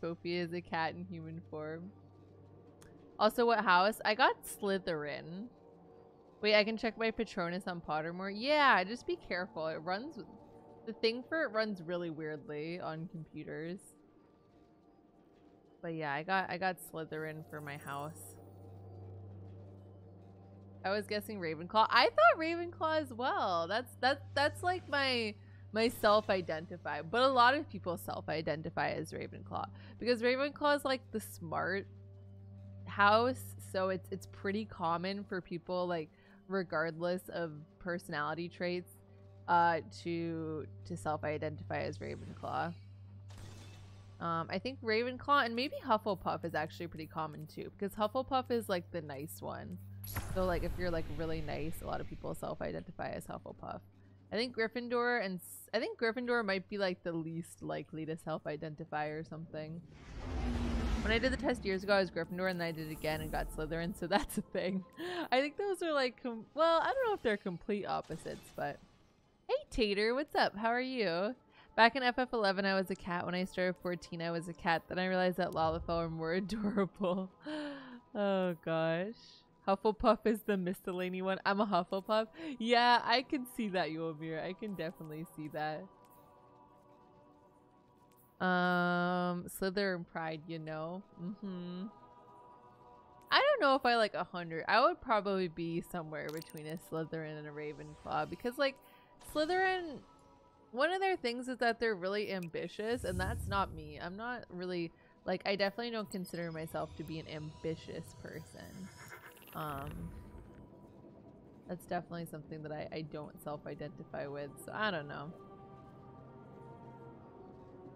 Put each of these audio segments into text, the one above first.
Sophie is a cat in human form. Also, what house? I got Slytherin. Wait, I can check my Patronus on Pottermore. Yeah, just be careful. It runs... The thing for it runs really weirdly on computers. But yeah, I got Slytherin for my house. I was guessing Ravenclaw. I thought Ravenclaw as well. That's like my self-identify. But a lot of people self-identify as Ravenclaw because Ravenclaw is like the smart house, so it's pretty common for people, like, regardless of personality traits, to self-identify as Ravenclaw. I think Ravenclaw and maybe Hufflepuff is actually pretty common too, because Hufflepuff is like the nice one. So like if you're like really nice, a lot of people self-identify as Hufflepuff. I think Gryffindor might be like the least likely to self-identify or something. When I did the test years ago, I was Gryffindor, and then I did it again and got Slytherin, so that's a thing. I think those are like, well, I don't know if they're complete opposites, but... Hey Tater, what's up? How are you? Back in FF11, I was a cat. When I started 14, I was a cat. Then I realized that Lalafell were more adorable. Oh gosh. Hufflepuff is the miscellany one. I'm a Hufflepuff. Yeah, I can see that, Yulmir. I can definitely see that. Slytherin pride, you know. I don't know if I like 100. I would probably be somewhere between a Slytherin and a Ravenclaw because, like, Slytherin, one of their things is that they're really ambitious, and that's not me. I'm not really, like, I definitely don't consider myself to be an ambitious person. That's definitely something that I don't self-identify with, so I don't know.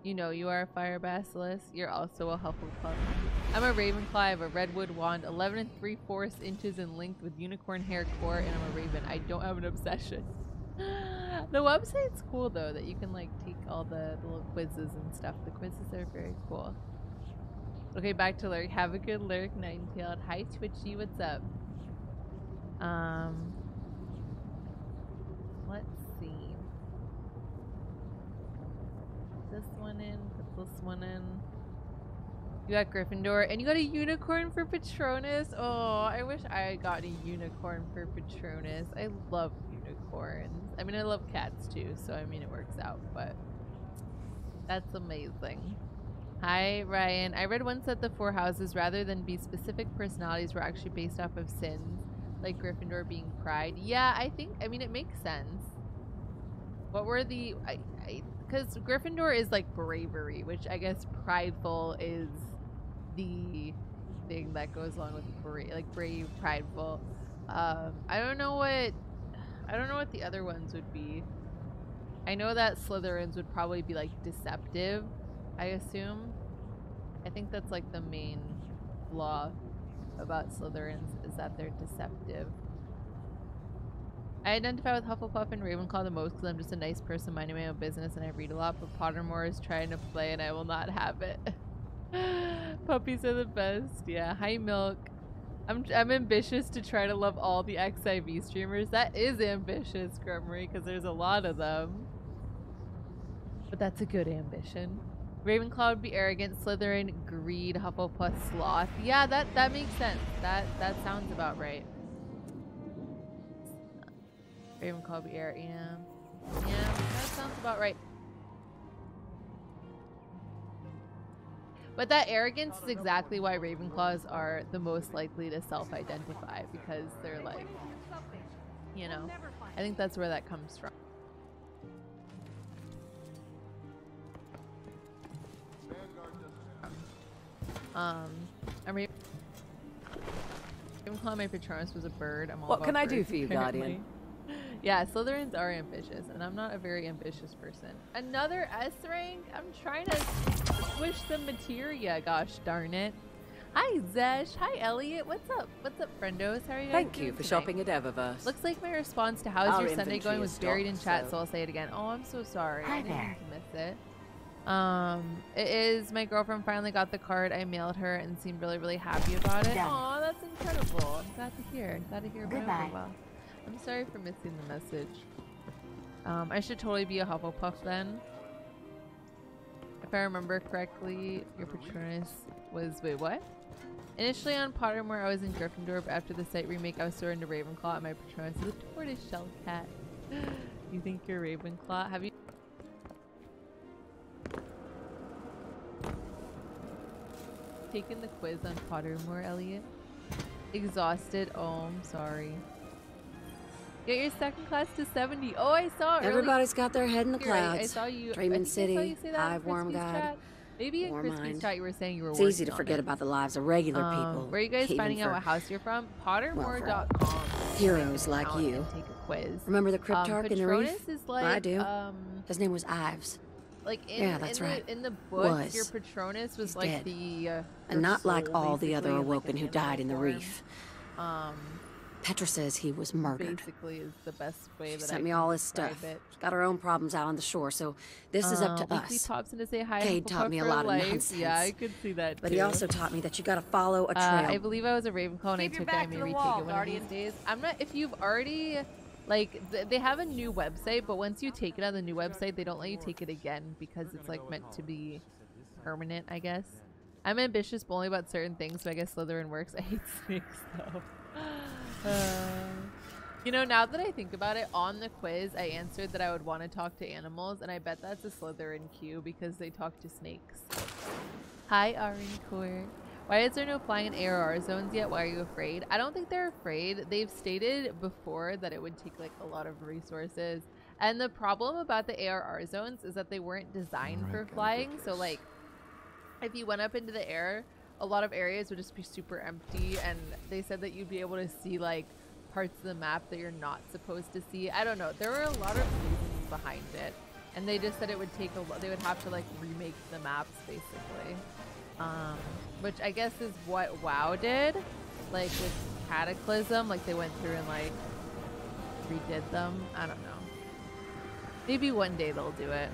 You know you are a fire basilisk. You're also a Hufflepuff. I'm a Ravenclaw. I have a redwood wand, 11 3/4 inches in length with unicorn hair core, and I'm a raven. I don't have an obsession. The website's cool though, that you can like take all the little quizzes and stuff. The quizzes are very cool. Okay, back to Lyric. Have a good Lyric Nine-tailed. Hi Twitchy, what's up? Let's see. This one in, put this one in. You got Gryffindor, and you got a unicorn for Patronus. Oh, I wish I got a unicorn for Patronus. I love unicorns. I mean, I love cats too, so I mean, it works out, but that's amazing. Hi, Ryan. I read once that the four houses, rather than be specific personalities, were actually based off of sins, like Gryffindor being pride. Yeah, I mean, it makes sense. What were the... Because Gryffindor is like bravery, which I guess prideful is the thing that goes along with brave, prideful. I don't know what the other ones would be. I know that Slytherins would probably be like deceptive, I assume. I think that's like the main flaw about Slytherins, is that they're deceptive. I identify with Hufflepuff and Ravenclaw the most because I'm just a nice person minding my own business and I read a lot, but Pottermore is trying to play and I will not have it. Puppies are the best. Yeah. Hi, Milk. I'm ambitious to try to love all the XIV streamers. That is ambitious, Grummery, because there's a lot of them. But that's a good ambition. Ravenclaw would be arrogant, Slytherin, greed, Hufflepuff, sloth. Yeah, that makes sense. That sounds about right. Ravenclaw would be arrogant. Yeah, that sounds about right. But that arrogance is exactly why Ravenclaws are the most likely to self-identify, because they're like, you know, I think that's where that comes from. Ravenclaw, my Patronus was a bird. I'm all what about can I birds, do for you, apparently. Guardian? Yeah, Slytherins are ambitious, and I'm not a very ambitious person. Another S rank? I'm trying to squish the materia, gosh darn it. Hi, Zesh. Hi, Elliot. What's up? What's up, friendos? How are you guys Thank doing you for tonight? shopping at Eververse. Looks like my response to how's Our your Sunday going inventory was is buried in stocked, chat, so I'll say it again. Oh, I'm so sorry. Hi I didn't there. mean to miss it. It is, my girlfriend finally got the card. I mailed her and seemed really, really happy about it. Done. Aw, that's incredible. I'm glad to hear. Glad to hear it went over Goodbye. well. I'm sorry for missing the message. I should totally be a Hufflepuff then. I If I remember correctly, your Patronus was... Wait, what? Initially on Pottermore, I was in Gryffindor, but after the site remake, I was thrown into Ravenclaw, and my Patronus is a tortoiseshell cat. You think you're Ravenclaw? Have you... taken the quiz on Pottermore, Elliot? Exhausted. Oh, I'm sorry. Get your second class to 70. Oh, I saw it. Everybody's got their head in the clouds. I saw you. Dreaming City, Hive Worm God. Maybe in Crispy's chat you were saying you were It's working easy to forget about the lives of regular people. Where are you guys finding out what house you're from? Pottermore.com. Heroes like you. Take a quiz. Remember the Cryptarch in the Reef? Is like, I do. His name was Ives. Like in the books, your Patronus was like dead. the and not like all the other Awoken who died in the Reef. Petra says he was murdered. Basically is the best way that sent me all his stuff. She's got her own problems out on the shore, so this is up to us. Pops in to say hi. Cade taught me a lot of nonsense. Yeah, I could see that too. But he also taught me that you gotta follow a trail. I believe I was a Ravenclaw and I took it. I may retake it one of these days. I'm not. If you've already, like, they have a new website, but once you take it on the new website, they don't let you take it again because it's like meant to be permanent, I guess. I'm ambitious, but only about certain things, so I guess Slytherin works. I hate snakes though. You know, now that I think about it, on the quiz I answered that I would want to talk to animals, and I bet that's a Slytherin cue because they talk to snakes. Hi Arincore. Why is there no flying in ARR zones yet? Why are you afraid? I don't think they're afraid. They've stated before that it would take like a lot of resources, and the problem about the ARR zones is that they weren't designed for flying. So like if you went up into the air, a lot of areas would just be super empty, and they said that you'd be able to see like parts of the map that you're not supposed to see. I don't know. There were a lot of reasons behind it, and they just said it would take a lot. They would have to like remake the maps basically, which I guess is what WoW did, like with Cataclysm. Like they went through and like redid them. I don't know. Maybe one day they'll do it.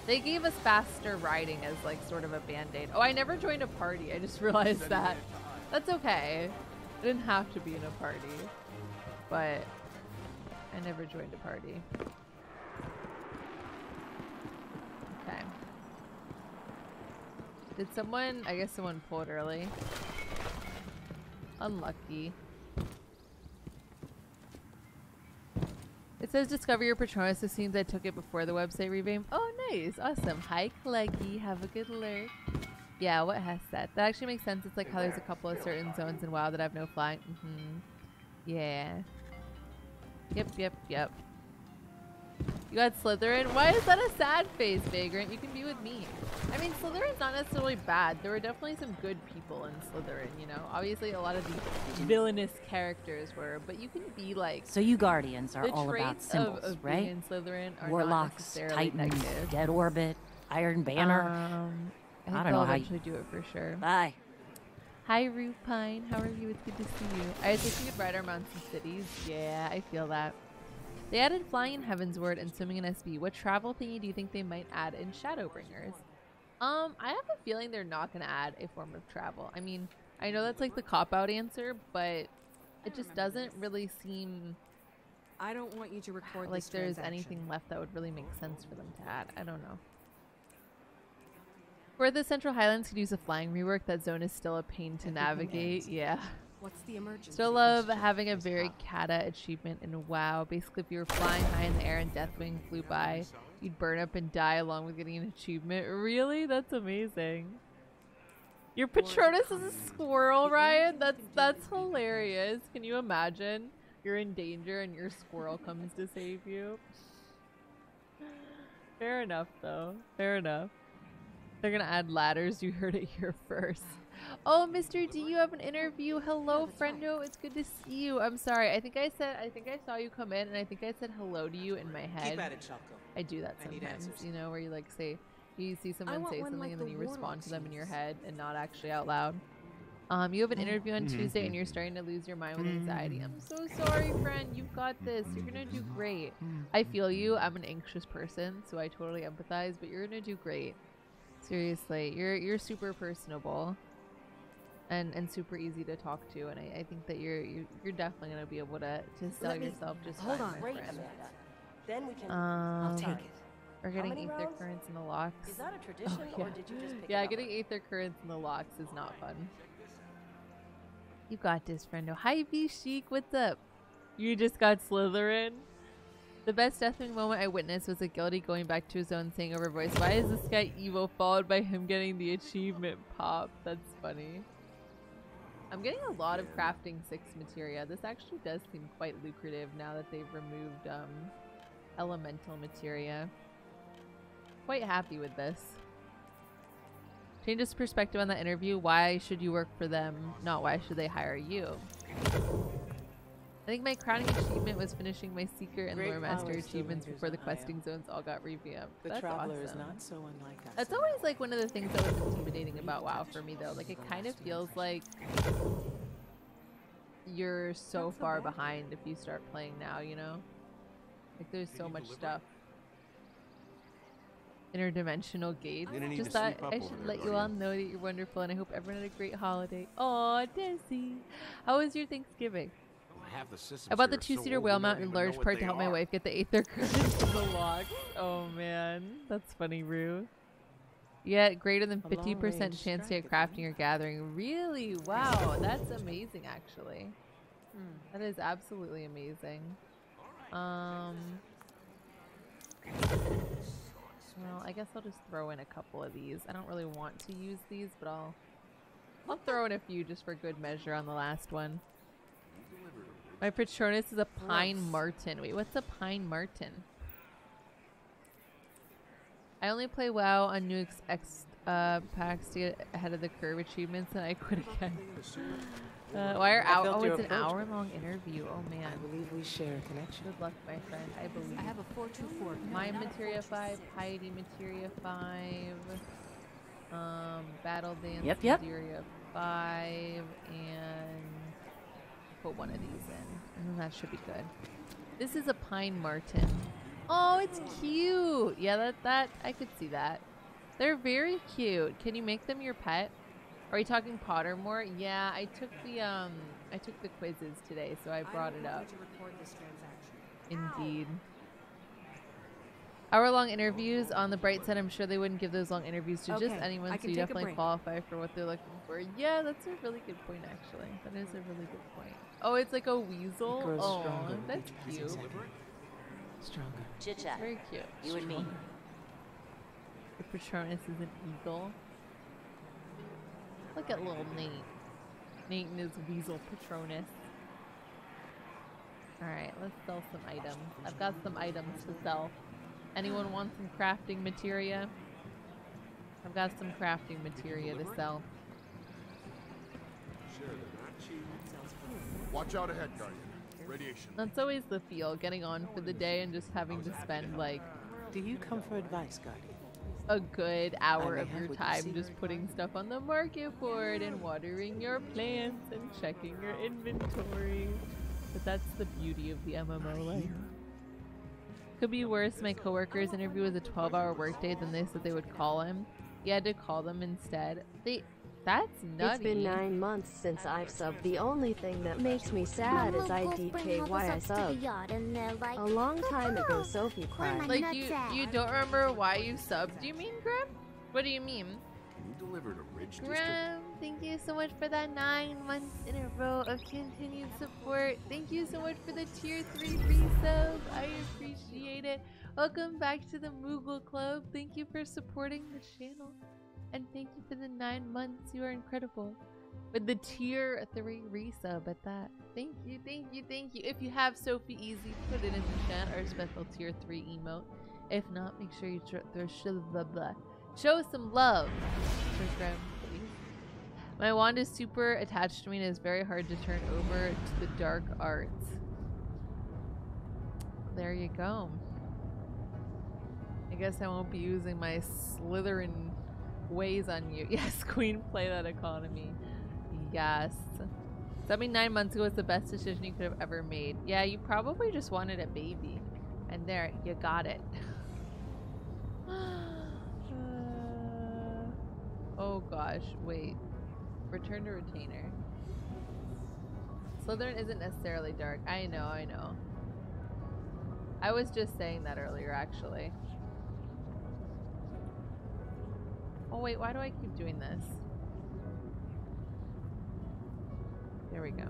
They gave us faster riding as like sort of a band-aid. Oh, I never joined a party. I just realized that. That's okay. I didn't have to be in a party, but I never joined a party. Okay. Did someone, I guess someone pulled early. Unlucky. It says discover your Patronus. It seems I took it before the website revamp. Oh, nice. Awesome. Hi, Cleggy. Have a good lurk. Yeah, what has that? That actually makes sense. It's like how there's a couple of certain zones in WoW that have no flying. Yeah. Yep. You got Slytherin? Why is that a sad face, Vagrant? You can be with me. I mean, Slytherin's not necessarily bad. There were definitely some good people in Slytherin, you know? Obviously, a lot of the villainous characters were, but you can be like... So you Guardians are all about symbols, of right? Being in Slytherin are Warlocks, not Titans, negative. Dead Orbit, Iron Banner. I think they'll eventually do it for sure. Bye. Hi, Rupine. How are you? It's good to see you. I think we could ride our mounts in cities. Yeah, I feel that. They added flying in Heavensward and swimming in SB. What travel thingy do you think they might add in Shadowbringers? I have a feeling they're not going to add a form of travel. I mean, I know that's like the cop-out answer, but it just doesn't really seem... I don't want you to record like there's anything left that would really make sense for them to add. I don't know. Where the Central Highlands could use a flying rework, that zone is still a pain to navigate. Yeah. What's the emergency? Still love having a very Kata achievement in WoW. Basically, if you were flying high in the air and Deathwing flew by, you'd burn up and die along with getting an achievement. Really? That's amazing. Your Patronus is a squirrel, Ryan? That's hilarious. Can you imagine? You're in danger and your squirrel comes to save you. Fair enough, though. Fair enough. They're gonna add ladders. You heard it here first. Oh, Mr. D, you have an interview. Hello, friendo. It's good to see you. I'm sorry. I think I saw you come in, and I think I said hello to you in my head. Keep at it, Chalco. I do that sometimes, you know, where you like say, you see someone say something and then you respond to them in your head and not actually out loud. You have an interview on Tuesday and you're starting to lose your mind with anxiety. I'm so sorry, friend. You've got this. You're gonna do great. I feel you. I'm an anxious person, so I totally empathize, but you're gonna do great. Seriously, you're super personable and super easy to talk to, and I think that you're definitely gonna be able to sell yourself just fine, my friend. Then we can. I'll take it. Or getting aether currents in the locks. Is that a tradition, yeah. or did you just pick it Yeah, up? getting aether currents in the locks is not fun. You got this, friendo. Hi, V Chic. What's up? You just got Slytherin? The best Deathwing moment I witnessed was a guilty going back to his own saying over voice, "Why is this guy evil?" followed by him getting the achievement pop. That's funny. I'm getting a lot of crafting 6 materia. This actually does seem quite lucrative now that they've removed elemental materia. Quite happy with this. Changes perspective on that interview. Why should you work for them? Not why should they hire you? I think my crowning achievement was finishing my Seeker and Lore Master achievements before the questing zones all got revamped. The That's traveler awesome. is not so unlike us. That's always like one of the things that was intimidating about WoW for me though. Like it kind of feels like you're so far behind if you start playing now, you know? Like there's so much stuff. Interdimensional gates. Just thought I should let you all know that you're wonderful and I hope everyone had a great holiday. Aw, Desi. How was your Thanksgiving? I bought the 2-seater whale mount in large part to help my wife get the aether currents in the locks. Oh man, that's funny, Rue. Yeah, greater than 50% chance to get crafting or gathering. Really? Wow, that's amazing actually. That is absolutely amazing. Well, I guess I'll just throw in a couple of these. I don't really want to use these, but I'll throw in a few just for good measure on the last one. My Patronus is a Pine Marten. Wait, what's a Pine Marten? I only play WoW on new packs to get ahead of the curve achievements, and I quit again. Why are oh, it's an hour-long interview. Oh man. I believe we share a connection. Good luck, my friend. I believe. I have a 424. Mind Materia 5, Piety Materia 5, Battle Dance Materia 5, and put one of these in, and then that should be good. This is a Pine Marten. Oh, it's cute. Yeah, that I could see that. They're very cute. Can you make them your pet? Are you talking Pottermore? Yeah, I took the quizzes today, so I brought it up. Indeed. Hour-long interviews. On the bright side, I'm sure they wouldn't give those long interviews to just anyone, so you definitely qualify for what they're looking for. Yeah, that's a really good point, actually. That is a really good point. Oh, it's like a weasel? Oh, that's cute. Stronger. Chit-chat. Very cute. You and me. The Patronus is an eagle. Look at little Nate. Nate and his weasel Patronus. Alright, let's sell some items. I've got some items to sell. Anyone want some crafting materia? I've got some crafting materia to sell. Watch out ahead, Guardian. Radiation. That's always the feel, getting on for the day and just having to spend like... Do you come for advice, Guardian? A good hour of your time just putting stuff on the market board and watering your plants and checking your inventory. But that's the beauty of the MMO life. Could be worse. My coworker's interview was a 12-hour workday. Then they said they would call him. He had to call them instead. That's nutty. It's been 9 months since I've subbed. The only thing that makes me sad is I DK why I subbed. A long time ago, Sophie cried. Like you don't remember why you subbed, you mean, Grim? What do you mean? You delivered a Ridge District. Grim, thank you so much for that 9 months in a row of continued support. Thank you so much for the tier 3 resub. I appreciate it. Welcome back to the Moogle Club. Thank you for supporting the channel. And thank you for the 9 months. You are incredible. With the tier 3 resub at that. Thank you, thank you, thank you. If you have Sophie Easy, put it in the chat, our special tier 3 emote. If not, make sure you show some love for Grim, please. My wand is super attached to me and is very hard to turn over to the dark arts. There you go. I guess I won't be using my Slytherin ways on you. Yes, Queen, play that economy. Yes. So I mean 9 months ago was the best decision you could have ever made. Yeah, you probably just wanted a baby. And there, you got it. Oh gosh, wait. Return to retainer. Slytherin isn't necessarily dark. I know, I know. I was just saying that earlier, actually. Oh wait, why do I keep doing this? There we go.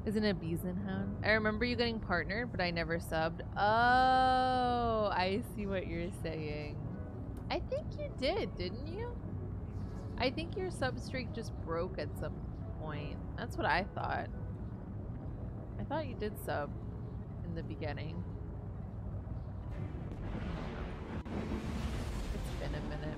Isn't it Beezenhound? I remember you getting partnered, but I never subbed. Oh, I see what you're saying. I think you did, didn't you? I think your sub streak just broke at some point. That's what I thought. I thought you did sub in the beginning. It's been a minute.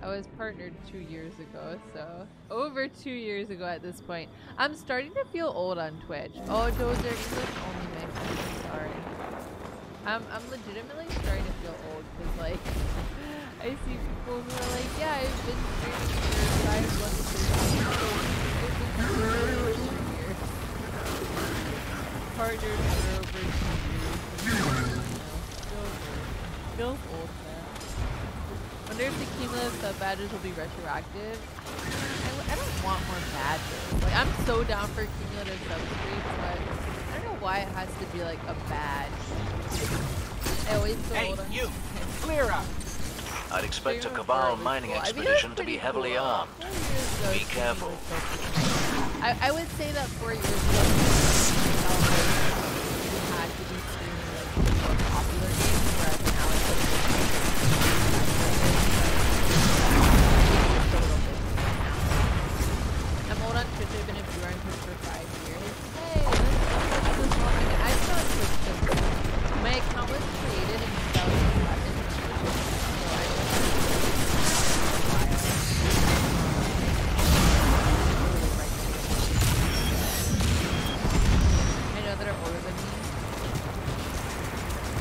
I was partnered 2 years ago, so over 2 years ago at this point. I'm starting to feel old on Twitch. Oh, those are English only, my friend. I'm sorry. I'm legitimately starting to feel old because, like, I see people who are like, yeah, I've been streaming for 5 months or 2 years. Partnered for over 2 years. Feels old, man. Wonder if the cumulative sub badges will be retroactive. I don't want more badges. Like, I'm so down for cumulative sub streaks, but I don't know why it has to be like a badge. I always feel old on you! Clear up! I'd expect a Cabal mining expedition to be heavily armed. Be careful. I would say that 4 years ago, you had to be streaming like more popular games, whereas now it's like I'm old on Twitch. I've been a viewer on Twitch for 5 years. Hey, this morning I've been on Twitch since my account was created in 2011. I know that are older than me.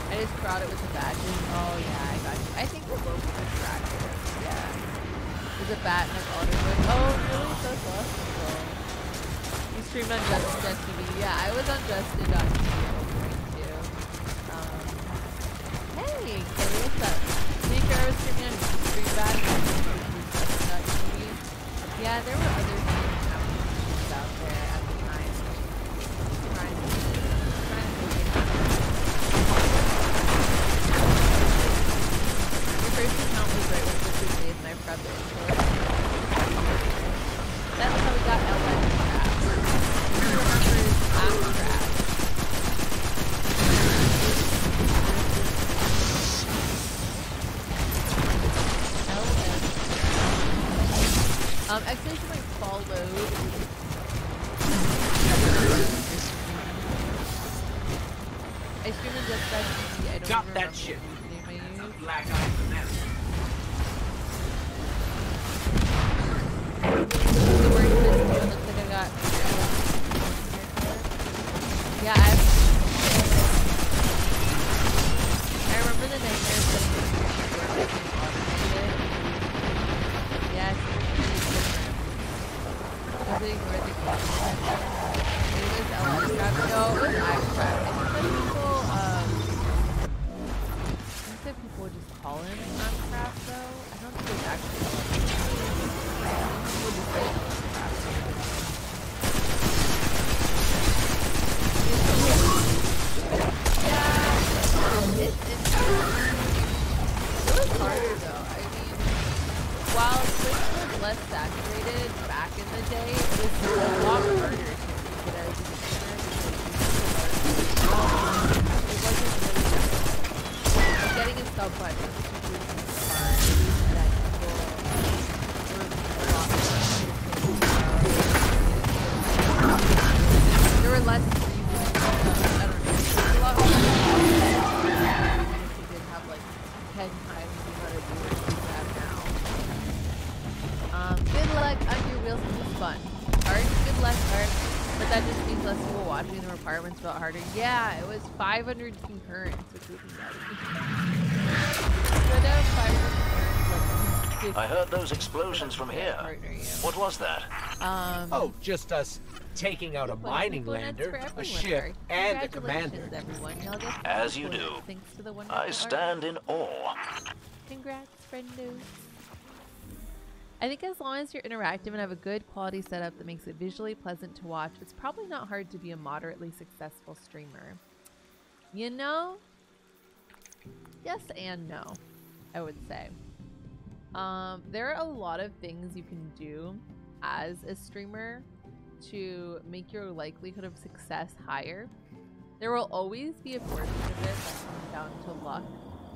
I just brought it with the badges. Oh yeah, I got you. I think we're both attractive. Yeah. There's a bat and like auto voice. Oh really? That's awesome. You streamed on Justin.tv. Yeah, I was on Justin.tv too. Hey, Kelly, what's up? Maker, I was streaming on Stream Bat on Justin.tv. Yeah, there were other streams out there at the time. Trying to your first account was right when this was made in my prep intro. That's how we got LN Craft. Who remembers Craft? Exclamation point followed. I stream in just that TV. I don't Drop remember that shit. what name I use. Black eye for them. The word Christmas looks like I got. Yeah, I remember the nightmare setting the stream where I can automate it. Yeah, it's really different. Visiting where the game it was LS Craft. No, it was iCraft. I think that people just call him Craft though. I don't think it's actually LS Craft. People just say LS Craft. Yeah, it was harder though. I mean, while Twitch was less saturated back in the day, it was a lot harder to make it as a beginner because it wasn't really like getting a sub button was super hard that people were a lot more. There were less reasons. I don't know. There was a lot more if you did have like 10 times the amount of viewers you have now. Good luck on your wheels. This is fun. Art, good luck, Art. But that just means less people watching. The requirements felt harder. Yeah, it was 500 concurrents, which was I heard those explosions from here. What was that? Oh, just us taking out a mining lander, a ship, and a commander. As you do. I stand in awe. Congrats, friendos. I think as long as you're interactive and have a good quality setup that makes it visually pleasant to watch, it's probably not hard to be a moderately successful streamer. You know? Yes and no, I would say. There are a lot of things you can do as a streamer to make your likelihood of success higher. There will always be a portion of it that comes down to luck.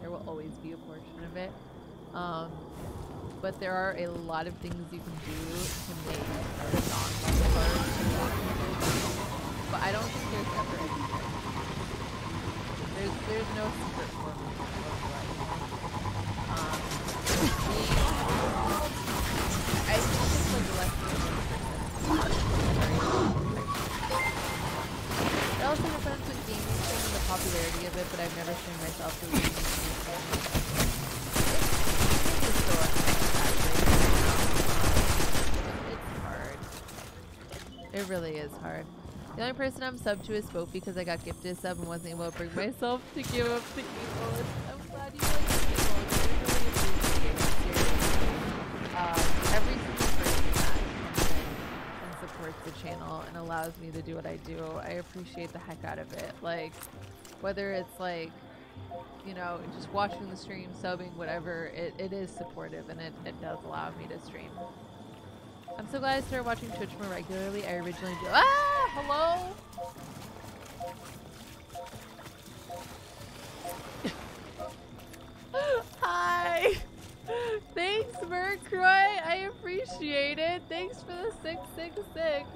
There will always be a portion of it. But there are a lot of things you can do to make a non-luck card. But I don't think there's ever a secret. There's no secret formula. I think it's like less than 1%. It also depends with gaming stream and the popularity of it, but I've never seen myself doing gaming stream. It's hard. It really is hard. The only person I'm sub to is Spoke because I got gifted a sub and wasn't able to bring myself to give up the emotes. I'm glad you like the emotes. I really appreciate it. Seriously. Every single person that comes in and supports the channel and allows me to do what I do, I appreciate the heck out of it. Like, whether it's like, you know, just watching the stream, subbing, whatever, it is supportive and it does allow me to stream. I'm so glad I started watching Twitch more regularly. I originally do. Ah! Hello? Hi! Thanks, Mercroy. I appreciate it. Thanks for the 666.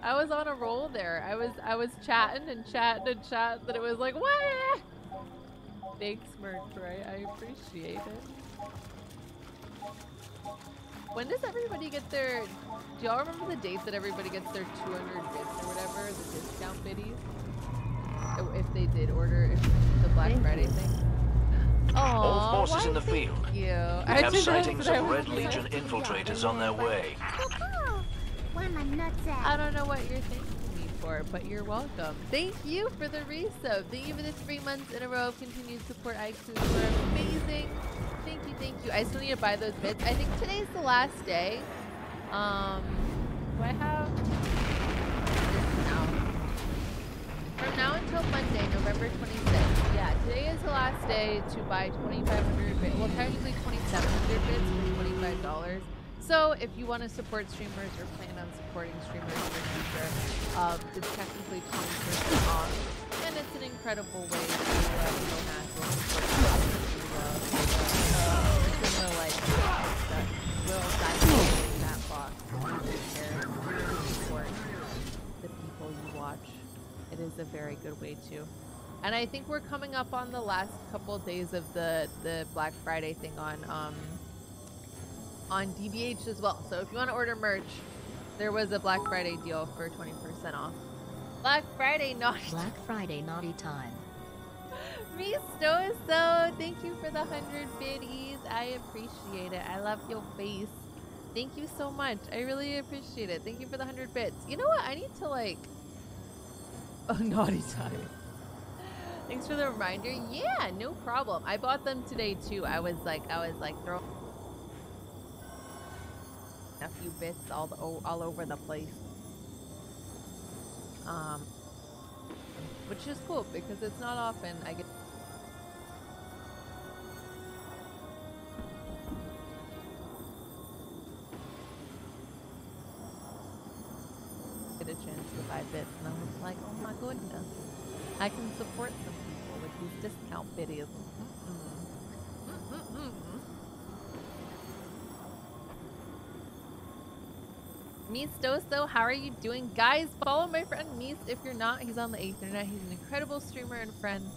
I was on a roll there. I was chatting and chatting and chatting, and it was like, what? Thanks, Mercroy. I appreciate it. When does everybody get their... Do y'all remember the date that everybody gets their 200 bits or whatever? The discount biddies? If they did order the Black Friday thing? All forces in the field. Thank you. We have sightings of Red Legion infiltrators on their way. I don't know what you're thanking me for, but you're welcome. Thank you for the resub. Thank you for the 3 months in a row of continued support. IQ are amazing. Thank you, thank you. I still need to buy those bits. I think today's the last day. Do I have this now? From now until Monday, November 26th. Yeah, today is the last day to buy 2,500 bits. Well, technically 2,700 bits for $25. So if you want to support streamers or plan on supporting streamers in the future, it's technically 20% off. And it's an incredible way to feel natural support. Like that will dive in that box and support the people you watch. It is a very good way to. And I think we're coming up on the last couple of days of the Black Friday thing on DBH as well. So if you want to order merch, there was a Black Friday deal for 20% off. Black Friday naughty. Black Friday naughty time. Misto, thank you for the 100 biddies. I appreciate it. I love your face. Thank you so much. I really appreciate it. Thank you for the 100 bits. You know what? I need to like... Oh, naughty time. Thanks for the reminder. Yeah, no problem. I bought them today too. I was like throwing a few bits all over the place. Which is cool because it's not often I get a chance to buy bits, and I was like, oh my goodness, I can support some people with these discount videos. Mistoso, how are you doing? Guys, follow my friend Mies if you're not. He's on the 8th internet. He's an incredible streamer and friend.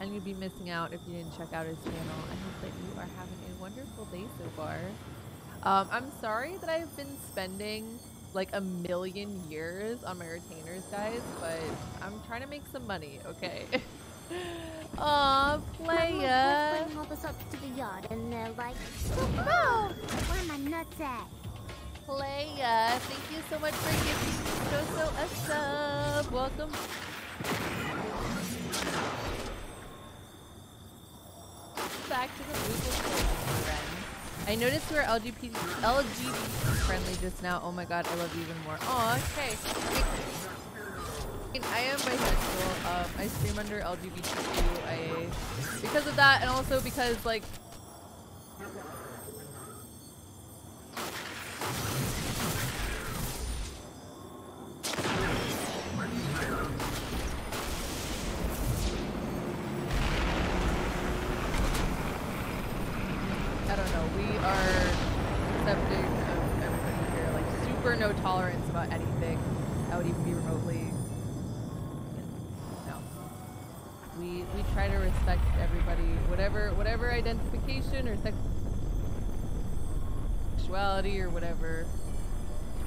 And you'd be missing out if you didn't check out his channel. I hope that you are having a wonderful day so far. I'm sorry that I've been spending like a million years on my retainers, guys, but I'm trying to make some money, okay? Aw, playa. Bring all this up to the yard, and they're like, "Oh, where are my nuts at?" Playa, thank you so much for giving me a sub. Welcome. Back to the Google friend. I noticed you were LGBT friendly just now. Oh my god, I love you even more. Aw, okay. I am bisexual. I stream under LGBTQIA because of that, and also because like I don't know. We are accepting of everybody here, like super no tolerance about anything that would even be remotely. No. We try to respect everybody, whatever identification or sexuality or whatever.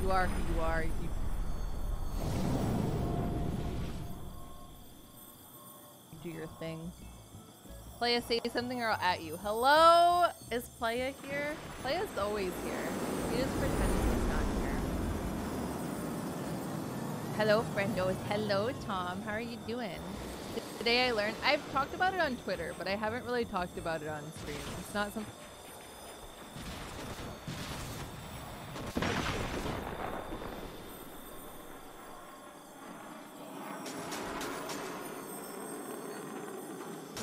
You are who you are. You do your thing. Playa, say something or I'll at you. Hello? Is Playa here? Playa's always here. He just pretends he's not here. Hello, friendos. Hello, Tom. How are you doing? Today I learned... I've talked about it on Twitter, but I haven't really talked about it on stream. It's not something...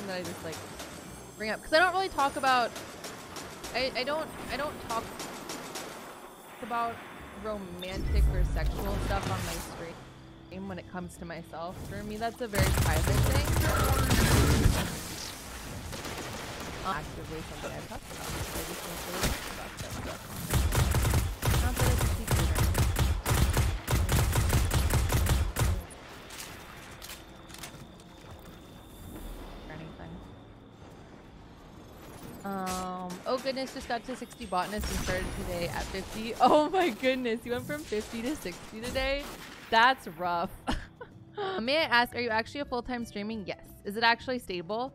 that I just like bring up because I don't really talk about I don't talk about romantic or sexual stuff on my stream when it comes to myself. For me, that's a very private thing. Actively something I've talked about. I just don't really talk about stuff. Not that it's a secret or anything. Oh goodness, just got to 60 botanists and started today at 50. Oh my goodness, you went from 50 to 60 today? That's rough. May I ask, are you actually a full-time streaming? Yes. Is it actually stable?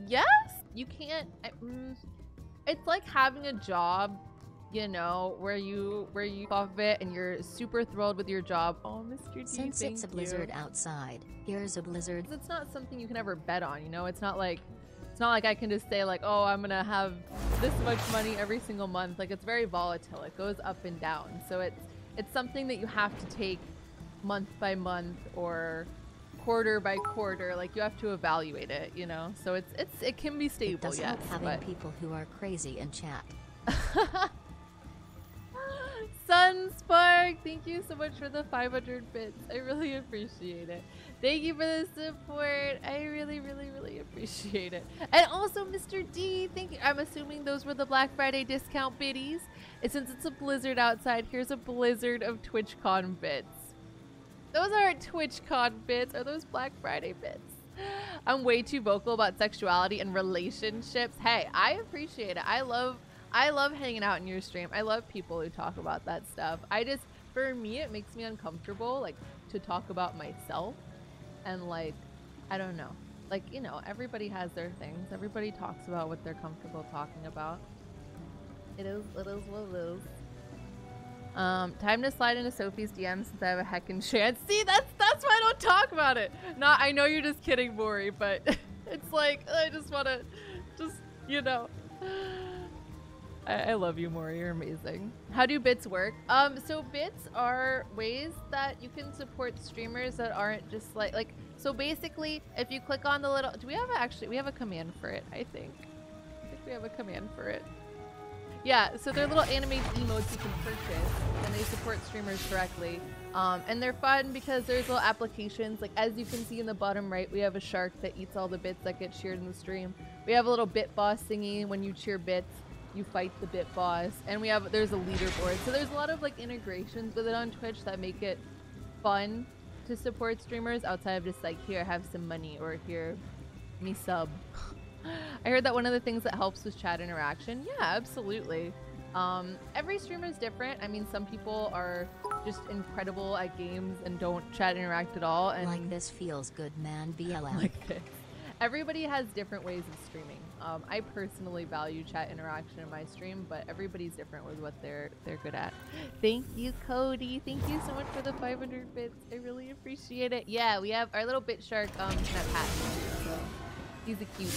Yes? You can't... it's like having a job, you know, where you off of it and you're super thrilled with your job. Oh, Mr. D, Since it's a blizzard outside, here's a blizzard. It's not something you can ever bet on, you know? It's not like I can just say like, oh, I'm gonna have this much money every single month. Like, it's very volatile. It goes up and down. So it's something that you have to take month by month or quarter by quarter. Like, you have to evaluate it, you know? So it can be stable, it does yes. help having people who are crazy in chat. Sunspark, thank you so much for the 500 bits. I really appreciate it. Thank you for the support. I really, really, really appreciate it. And also, Mr. D, thank you. I'm assuming those were the Black Friday discount biddies. And since it's a blizzard outside, here's a blizzard of TwitchCon bits. Those aren't TwitchCon bits. Are those Black Friday bits? I'm way too vocal about sexuality and relationships. Hey, I appreciate it. I love hanging out in your stream. I love people who talk about that stuff. For me, it makes me uncomfortable, like, to talk about myself. And, like, I don't know. Like, you know, everybody has their things. Everybody talks about what they're comfortable talking about. It is what it is. Time to slide into Sophie's DMs since I have a heckin' chance. See, that's why I don't talk about it. I know you're just kidding, Maury, but it's like, I just wanna, you know. I love you, Maury. You're amazing. How do bits work? So bits are ways that you can support streamers that aren't just like so basically, if you click on the little, we have a command for it, I think we have a command for it. Yeah, so they're little animated emotes you can purchase, and they support streamers directly. And they're fun because there's little applications, like as you can see in the bottom right, we have a shark that eats all the bits that get cheered in the stream. We have a little bit boss thingy. When you cheer bits, you fight the bit boss, and there's a leaderboard. So there's a lot of like integrations with it on Twitch that make it fun to support streamers outside of just like, here, have some money, or here, me sub. I heard that one of the things that helps was chat interaction. Yeah, absolutely. Every streamer is different. I mean, some people are just incredible at games and don't chat interact at all. And like this feels good, man. BLM. Like this. Everybody has different ways of streaming. I personally value chat interaction in my stream, but everybody's different with what they're good at. Thank you, Cody. Thank you so much for the 500 bits. I really appreciate it. Yeah, we have our little bit shark that Pat. So he's a cutie.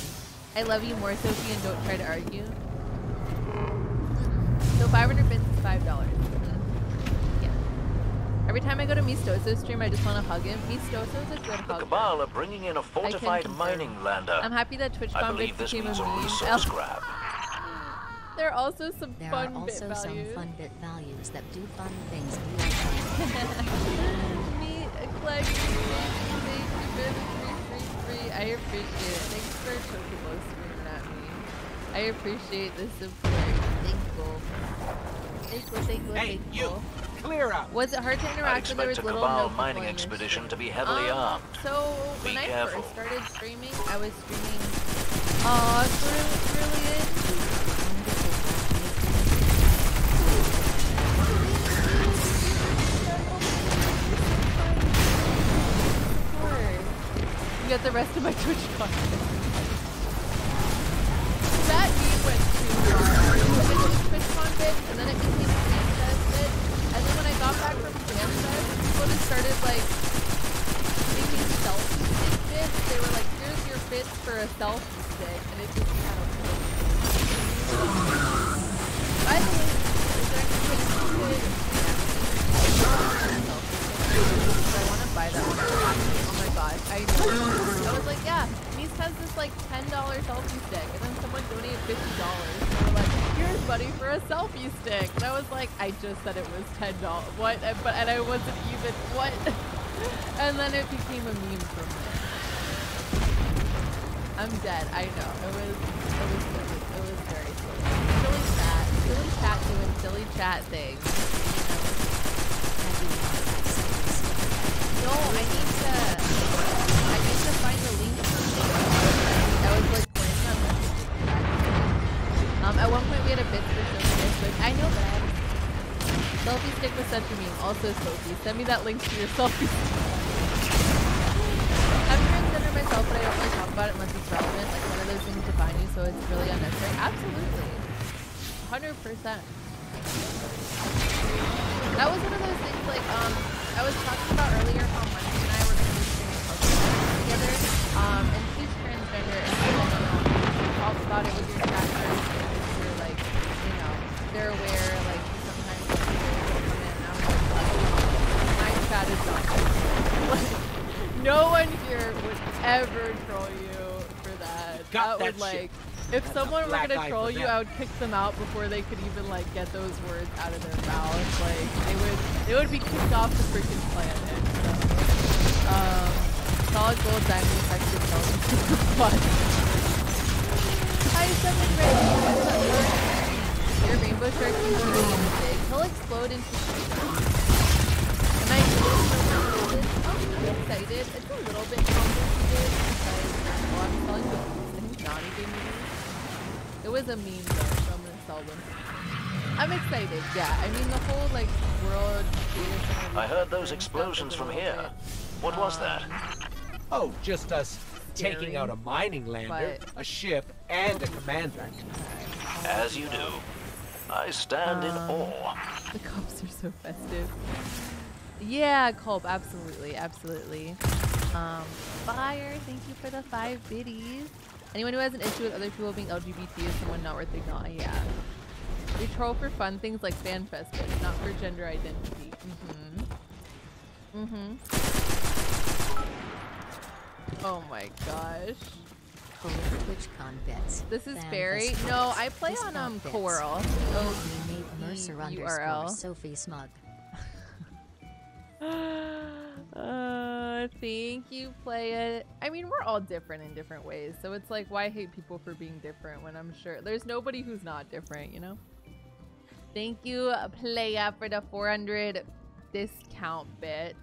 I love you more, Sophie, and don't try to argue. So 500 bits is $5. Yeah. Every time I go to Mistoso's stream, I just want to hug him. Mistoso's a good The hug. Cabal are bringing in a fortified mining lander. I'm happy that TwitchCon I believe this became means a a meme. resource grab. There are also some There fun are also bit values. some fun bit values that do fun things. Me, Clegg, I appreciate it. Thanks for Chocobo screaming at me. I appreciate the support. Thankful. Hey, you! Clear out! Was it hard to interact when there was Expect a little Cabal no mining people in your expedition stream? to be heavily armed. So when Be I careful. first started streaming, I was streaming brilliant. You got the rest of my Twitch content. That meme went too far. It was a Twitch content, and then it became a FanFest bit. And then when I got back from FanFest, people just started like making selfie stick bits. They were like, "Here's your bits for a selfie stick," and it just kind of. By the way, is there any Twitch content? I want to buy that one. Oh my gosh, I know. I was like, yeah, Mies has this like $10 selfie stick, and then someone donated $50. And they were like, here's buddy for a selfie stick. And I was like, I just said it was $10. What? And I wasn't even, what? And then it became a meme from there. I'm dead, I know. It was silly. It was very silly. Silly chat doing silly chat things. No, I need to find the link for me. I was like planning on messaging. At one point we had a bit for selfie stick. I know that I have a selfie stick was such a meme. Also Sophie, send me that link to your selfie stick. I've transgender myself, but I don't really talk about it unless it's relevant. Like one of those things define you, so it's really unnecessary. Absolutely. 100%. That was one of those things like I was talking about earlier how Monty and I were going to be streaming together. And she's transgender, and so she talks about it with your chat friends. You're like, you know, they're aware. Like sometimes people come in, and I was like, my chat is not. Like, no one here would ever troll you for that. Got that would that like. shit. If That's someone a were black gonna eye troll for you, them. I would kick them out before they could even like get those words out of their mouth. Like they would be kicked off the freaking planet. So, solid gold diamond effective fun. Hi, Seven Red. Your rainbow shark is really big. He'll explode into freedom. And I I'm excited. It's a little bit complicated because I'm selling the Nani game. It was a meme though, so I'm gonna sell them. I'm excited, yeah. I mean the whole like world data center. I heard those explosions from here. What was that? Oh, just us taking out a mining lander, a ship, and a commander. As you do. I stand in awe. The cops are so festive. Yeah, Culp, absolutely, absolutely. Fire, thank you for the 5 biddies. Anyone who has an issue with other people being LGBT is someone not worth ignoring. Yeah. We troll for fun things like FanFest, but not for gender identity. Oh my gosh. TwitchCon bets. This is Barry. No, I play on Coral. Oh, we made Mercer URL. Sophie Smug. Thank you, play it. I mean, we're all different in different ways, so it's like, why hate people for being different when I'm sure there's nobody who's not different, you know? Thank you, Playa, for the 400 discount bits.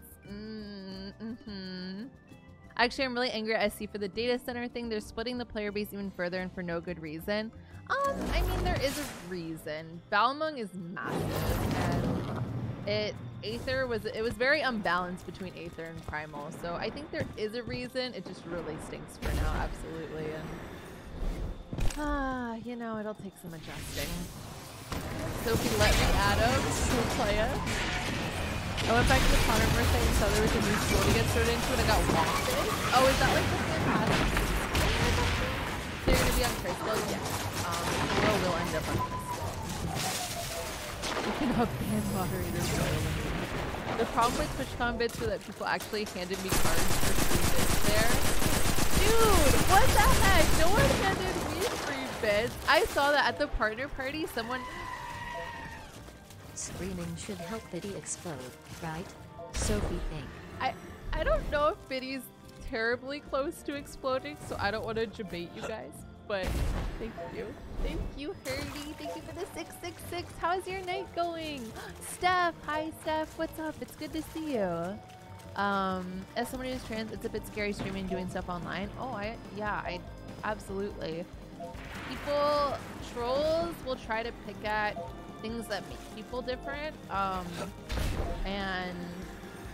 Actually, I'm really angry at SC for the data center thing. They're splitting the player base even further and for no good reason. I mean, there is a reason. Balmung is massive, and it was very unbalanced between Aether and Primal, so I think there is a reason. It just really stinks for now, absolutely, and you know, it'll take some adjusting. Sophie, let me Adam, so play it. I went back to the Controversy and saw there was a new school to get started into and I got wafted. Oh, is that like the fantastic? They're gonna be on Crystal? Yes. Coral will end up on Crystal. You cannot ban moderators. The problem with TwitchCon bits were that people actually handed me cards for free bits there. Dude, what the heck? No one handed me free bits. I saw that at the partner party. Someone. Screaming should help Biddy explode, right? Sophie think. I don't know if Biddy's terribly close to exploding, so I don't want to debate you guys. But thank you. Thank you, Herdy. Thank you for the 666. How's your night going? Steph. Hi, Steph. What's up? It's good to see you. As someone who's trans, it's a bit scary streaming doing stuff online. Oh, I absolutely. Trolls will try to pick at things that make people different. And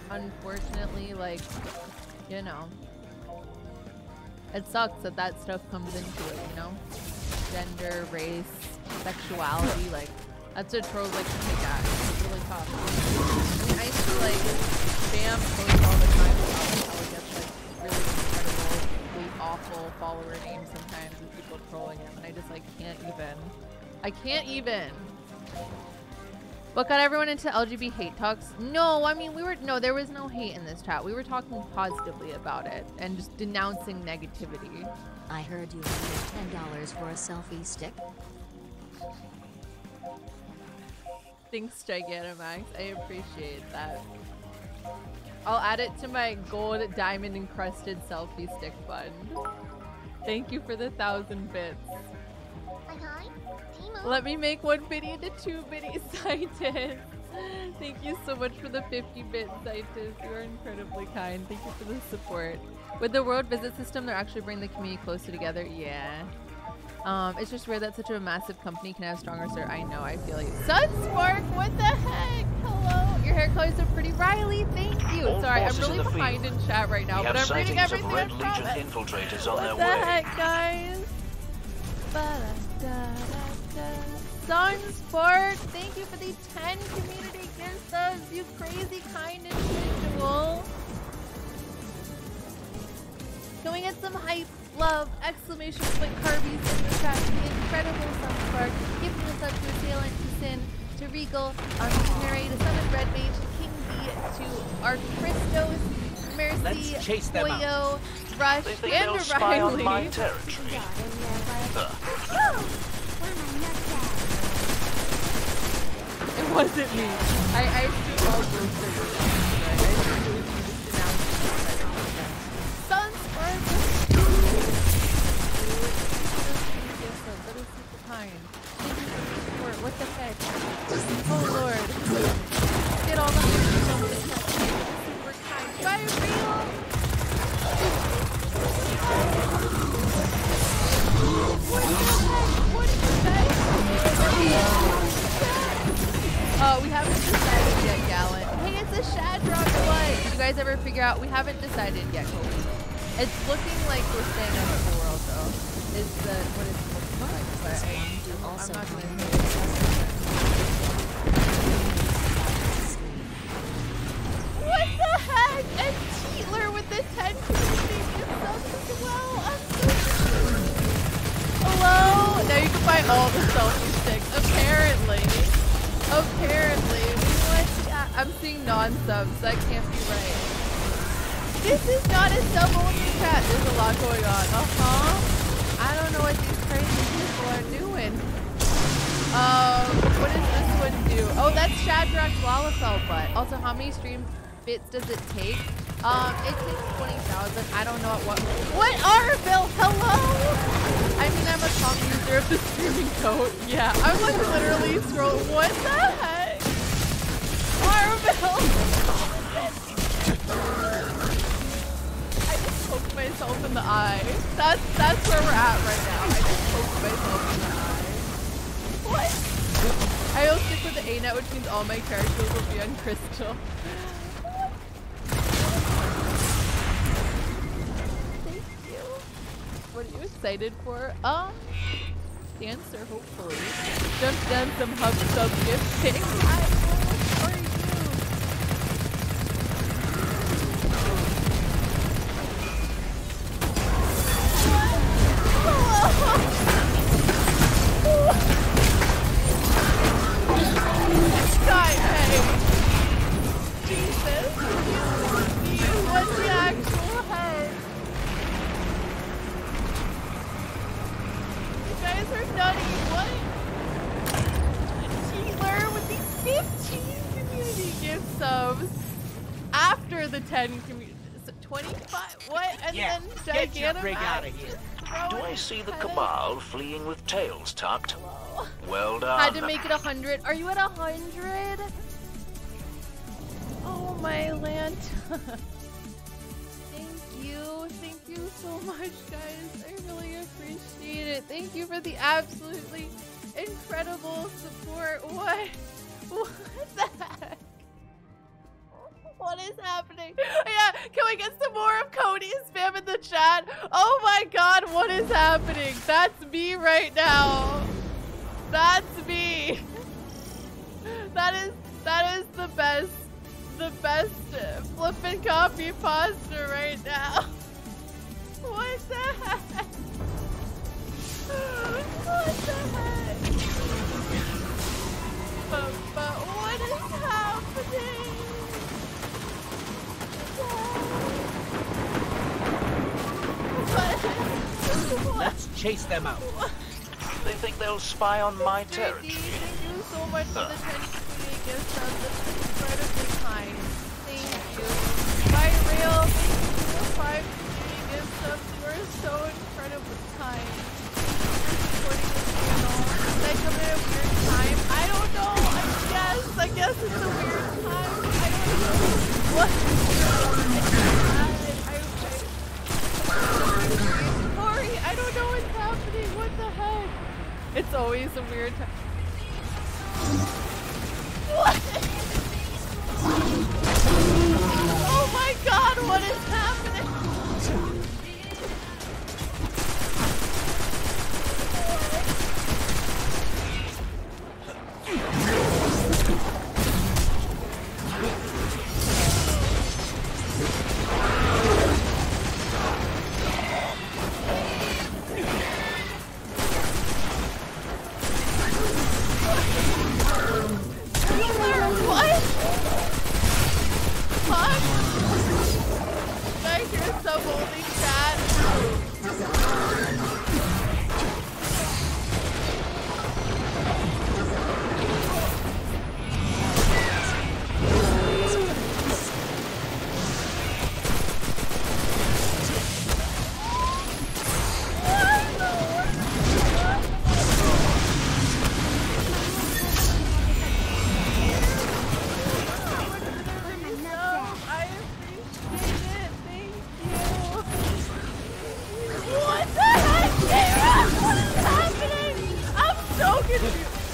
unfortunately, like, you know, it sucks that that stuff comes into it, you know? Gender, race, sexuality, like, that's what trolls like to pick at. It's really tough. I mean, I used to, like, spam posts all the time about how it gets, like, really incredibly awful follower names sometimes and people trolling him, and I just, like, can't even. I can't even. What got everyone into LGBT hate talks? No, I mean, no, there was no hate in this chat. We were talking positively about it and just denouncing negativity. I heard you wanted $10 for a selfie stick. Thanks, Gigantamax. I appreciate that. I'll add it to my gold diamond encrusted selfie stick fund. Thank you for the 1,000 bits. Let me make 1 biddy into 2 biddy scientists. Thank you so much for the 50-bit scientists. You are incredibly kind. Thank you for the support. With the world visit system, they're actually bringing the community closer together. Yeah. It's just weird that such a massive company can have stronger sir. I know, I feel like Sunspark, what the heck? Hello. Your hair colors are pretty Riley. Thank you. Sorry, I'm really behind in chat right now, but I'm reading everything I promised. Infiltrators on their What the way. heck, guys? Sunspark, thank you for the 10 community gift subs, you crazy kind individual. Can we get some hype, love, exclamation point Carbies in the chat? The incredible Sunspark, gifting us up to Assailant, to Sin, to Regal, Mary, to Summon Red Mage, to King B, to our Christos, Mercy, Boyo, Rush, and Riley. My territory. It wasn't me. I assume all groups are doing that. I assume it was you just announcing Sunspark! That is super kind. Thank you for the support. What the heck? Oh lord. Get all the super kind. Bye, real! What the heck? What are you guys? We haven't decided yet, Gallant. Hey, it's a Shadrock what? Did you guys ever figure out? We haven't decided yet, Kobe. It's looking like we're staying in the world, though. Is the what it's looking like, but I'm not gonna say it. What the heck? And Cheatler with the 10 community gift subs as well. I'm so Hello? Now you can buy all the selfie sticks, apparently. Apparently. I'm seeing non-subs. That can't be right. This is not a sub-only chat. There's a lot going on. I don't know what these crazy people are doing. What does this one do? Oh, that's Shadrack's Lalafell butt. Also, how many stream bits does it take? It takes 20,000. I don't know what. What Arville? Hello? I mean, I'm a top user of the streaming code. Yeah, I'm like literally scrolling. What the heck? Arville! I just poked myself in the eye. That's where we're at right now. I just poked myself in the eye. What? I will stick with the A-net, which means all my characters will be on Crystal. What are you excited for? Dancer, hopefully. Jump down some hub sub gifting. Hi, how are you? Sky, hey. Jesus. guys are nutty. What? Cheeler with these 15 community gift subs after the 10 community. So 25? What? And Yeah, then get your Gigantum rig out of here. Do I see the Cabal fleeing with tails tucked? Well done. Had to make it 100. Are you at 100? Oh my land. Thank you so much, guys. I really appreciate it. Thank you for the absolutely incredible support. What the heck? What is happening? Yeah, can we get some more of Cody's spam in the chat? Oh my god, what is happening? That's me right now. That's me. That is the best flippin' copy pasta right now. What the heck? What the heck? But what is happening? What? Let's chase them out. They think they'll spy on my territory. Thank you so much for the 10 community gift subs. That's incredibly kind. Thank you. Bye, Real. Thank you for the 5 community gift subs. You are so incredibly kind. Thank you for supporting the channel. Did I come at a weird time? I don't know. I guess it's a weird time. I don't know. What? Sorry, I don't know what's happening. What the heck? It's always a weird time. What? Oh my god, what is happening? What? Fuck? Did I hear some holding chat?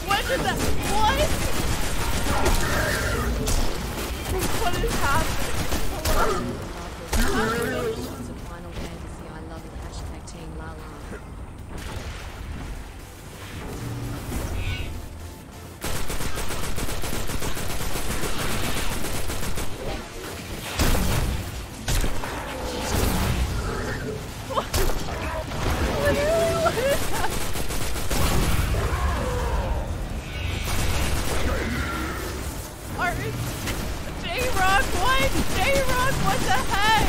What is that? What? What is happening? Congratulations on Final Fantasy. I love it. Hashtag Team Lala. What is happening? J-Rock, what? J-Rock, what the heck?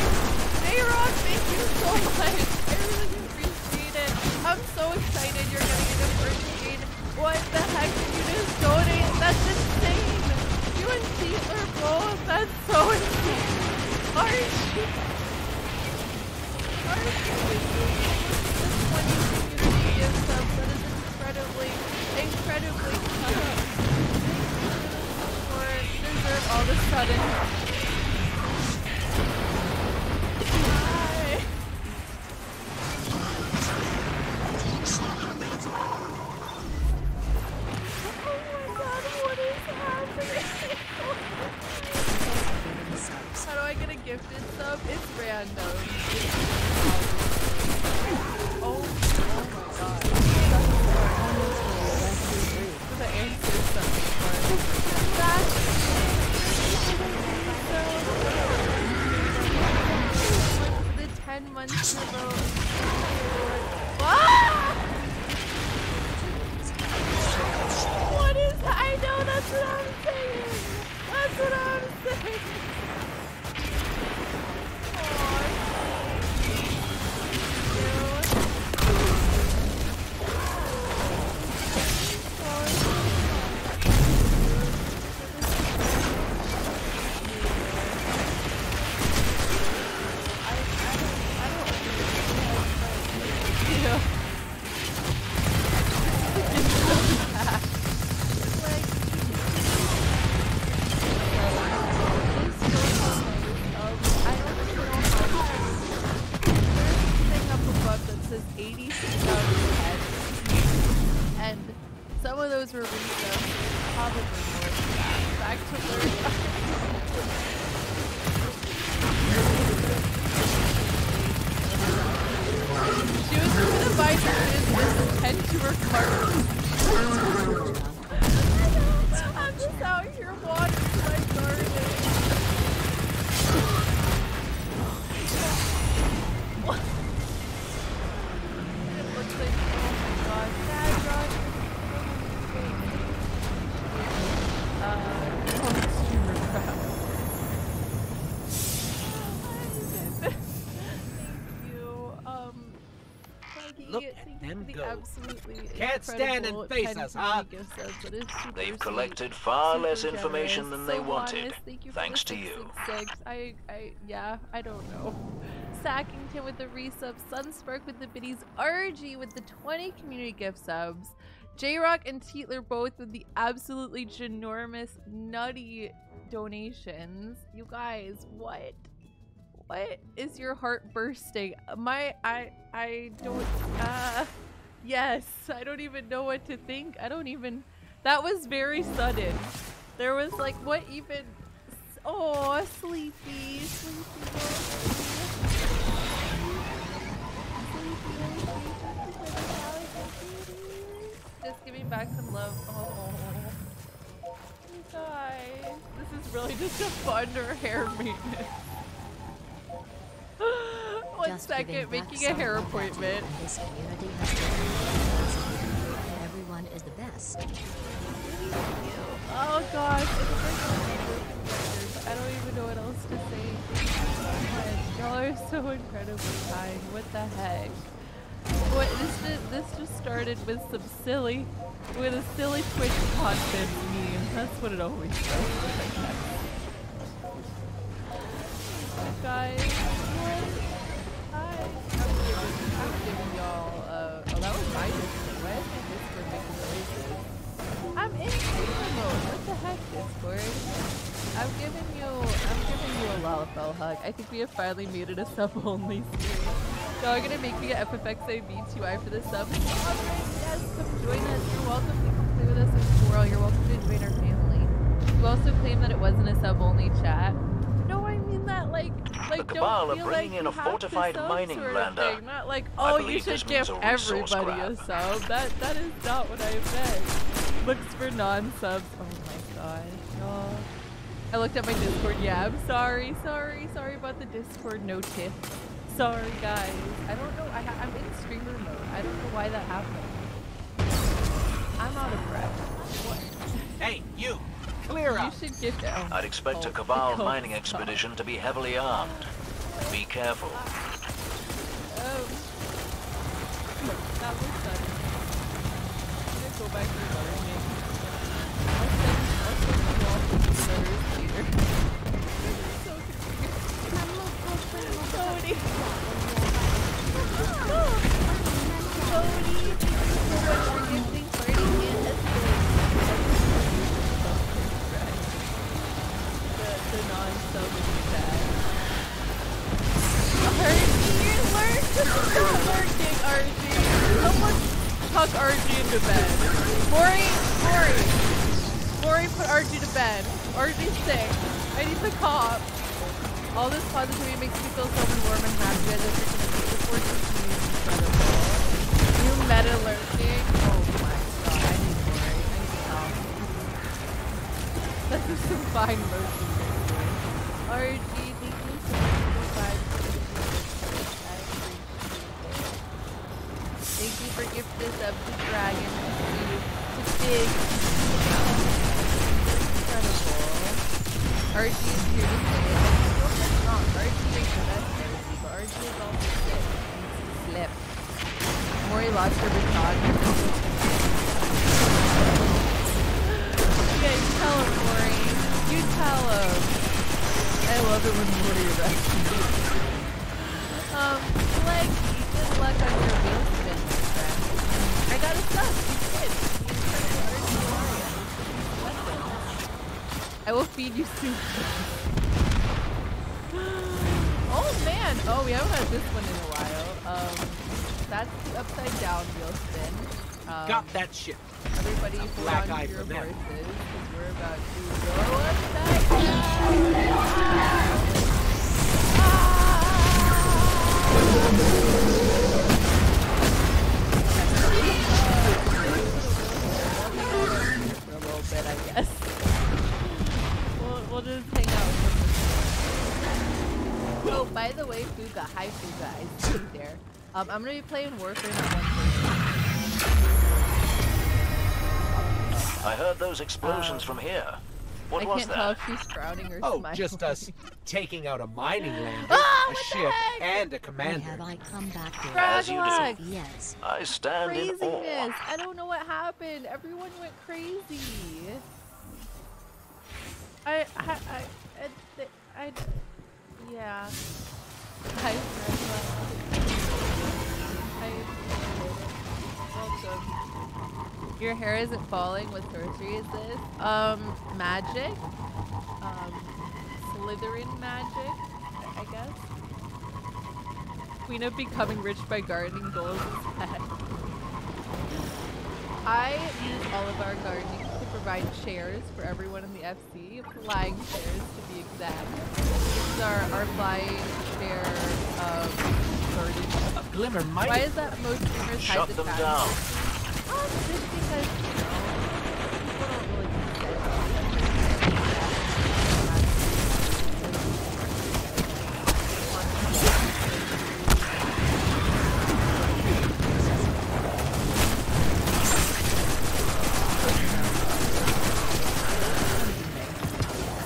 says 86 out of 10. And some of those were resubs, probably more than that. Back to learn. She was going to buy this 10 to her cart. I'm just out here watering my garden. It looks like, oh my god, Dad, streamer crap. Thank you. Look at them go. Absolutely Can't stand and face us, huh? They've collected far less information than they wanted, thanks to you. Yeah, I don't know. Sackington with the resub, Sunspark with the biddies, RG with the 20 community gift subs, J-Rock and Teetler both with the absolutely ginormous, nutty donations. You guys, what? What is your heart bursting? I don't, yes, I don't even know what to think. That was very sudden. There was like, what even, oh, sleepy. Just give me back some love. Oh, you guys, this is really just a fun or hair maintenance. 1 second, making a hair appointment. This community has everyone is the best. Oh gosh, it's like I don't even know what else to say. Y'all are so incredibly kind. What the heck? What this just started with a silly Twitch content meme. That's what it always does. Guys, I'm giving y'all oh, that was my Discord. Why is my Discord making noises? I'm in streamer mode. What the heck, Discord? I'm giving you a Lalafell hug. I think we have finally made it a sub-only stream. Y'all are gonna make me get FFXAB2I for the sub. Yes, come join us. You're welcome to come play with us in Squirrel. You're welcome to join our family. You also claim that it wasn't a sub-only chat. No, I mean that like the Cabal don't are feel bringing like in a fortified mining sort of lander. thing. Not like, oh, you should give everybody a sub. That is not what I meant. Looks for non-subs. Oh my gosh, y'all. I looked at my Discord. Yeah, I'm sorry about the Discord no tip. Sorry, guys. I don't know. I'm in streamer mode. I don't know why that happened. I'm out of breath. What? Hey, you! Clear up! You should get down. I'd expect a Cabal mining expedition to be heavily armed. Be careful. That was sudden. I'm gonna go back to learning. I'll send you all the letters later. I'm so confused. Cody! Cody! So much for gifting party and the non-sub in the chat. RG, learn to stop working, RG. Someone tuck RG into bed. Maury, put RG to bed. RG's sick. I need the cop. All this positivity makes me feel so warm and happy as if you're going to be the fortune to me. Incredible. New meta lurking. Oh my god, I need Maury. I need help. That's just some fine lurking. RG, thank you so much for the 5. I appreciate it. Thank you for gifting us up to Dragon. To Big. Incredible. RG is here to say it. Wrong. RG makes the best therapy, but RG is also sick. Slip. Maury lost her baton. Yeah, you tell him, Maury. You tell him. I love it when Maury rescues me. Leggy, good luck on your wheel spin, my friend. I got a sub. You did. I will feed you soup. Oh man! Oh, we haven't had this one in a while. that's the upside down wheel spin. Got that shit. Everybody hold black on eye to your for them. horses, because we're about to go upside for a little bit, I guess. We'll just hang out with them. Oh, by the way, Fuga. Hi, Fuga. I see you there. I'm gonna be playing Warframe at 1:30. I heard those explosions from here. What was I can't tell that? if she's frowning or Oh, smiling. just us taking out a mining lander, Ah, a what the ship, heck? and a Why commander. have I come back here? As you do. Fraglock. Yes. I stand in awe. Craziness. I don't know what happened. Everyone went crazy. Yeah. Hi, welcome. Your hair isn't falling. What sorcery is this? Magic. Slytherin magic, I guess. Queen of becoming rich by gardening goals is pet. I use all of our gardening to provide chairs for everyone in the FC, flying chairs to be exact. These are our flying chair garden. A glimmer might. Why is that most streamers hide Shut the them chat? down. Just because, you know, people don't really consent.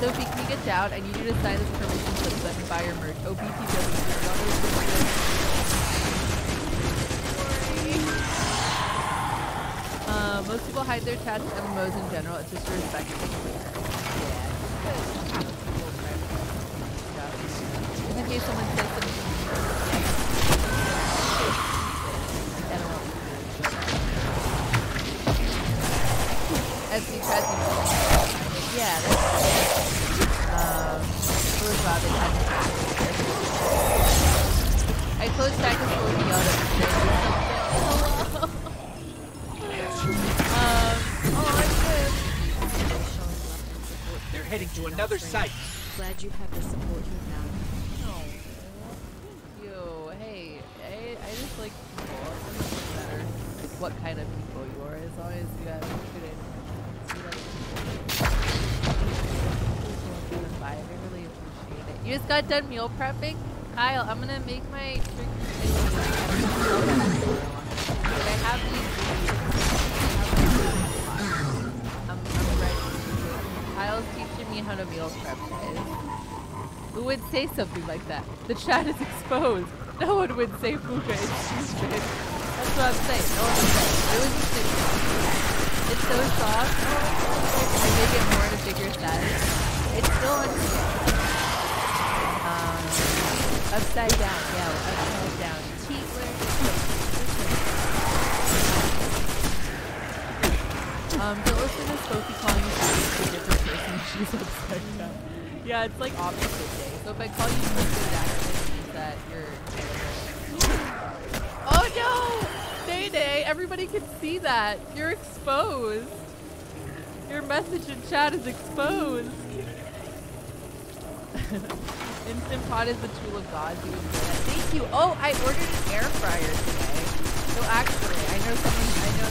Sophie, can you get down? I need you to sign this permission slip so I can buy your merch. Oh, most people hide their chats and MMOs in general. It's just a respect thing. Yeah. In case someone says something. SD chats. Yeah, that's it was Rob and I closed chat because people would be yelled at me. They're heading to another site. Glad you have the support you have. Oh, thank you. Hey, I just like people. It doesn't matter what kind of people you are, as long as you have good I really appreciate it. You just got done meal prepping? Kyle, I'm gonna make my drink. I have these. I'm ready. Kyle's teaching me how to meal prep, guys. Who would say something like that? The chat is exposed. No one would say Fuga is stupid. That's what I'm saying. No one would say. It was just it's so soft. I make it more in a bigger size. It's still upside down. Yeah, upside down. Don't listen to Sophie calling you a different person. She's upside down. Yeah, it's like opposite day. So if I call you upside down, it means that you're. Oh no! Day, everybody can see that. You're exposed. Your message in chat is exposed. Instant Pot is the tool of God. Do you enjoy that? Thank you. Oh, I ordered an air fryer today. So actually, I know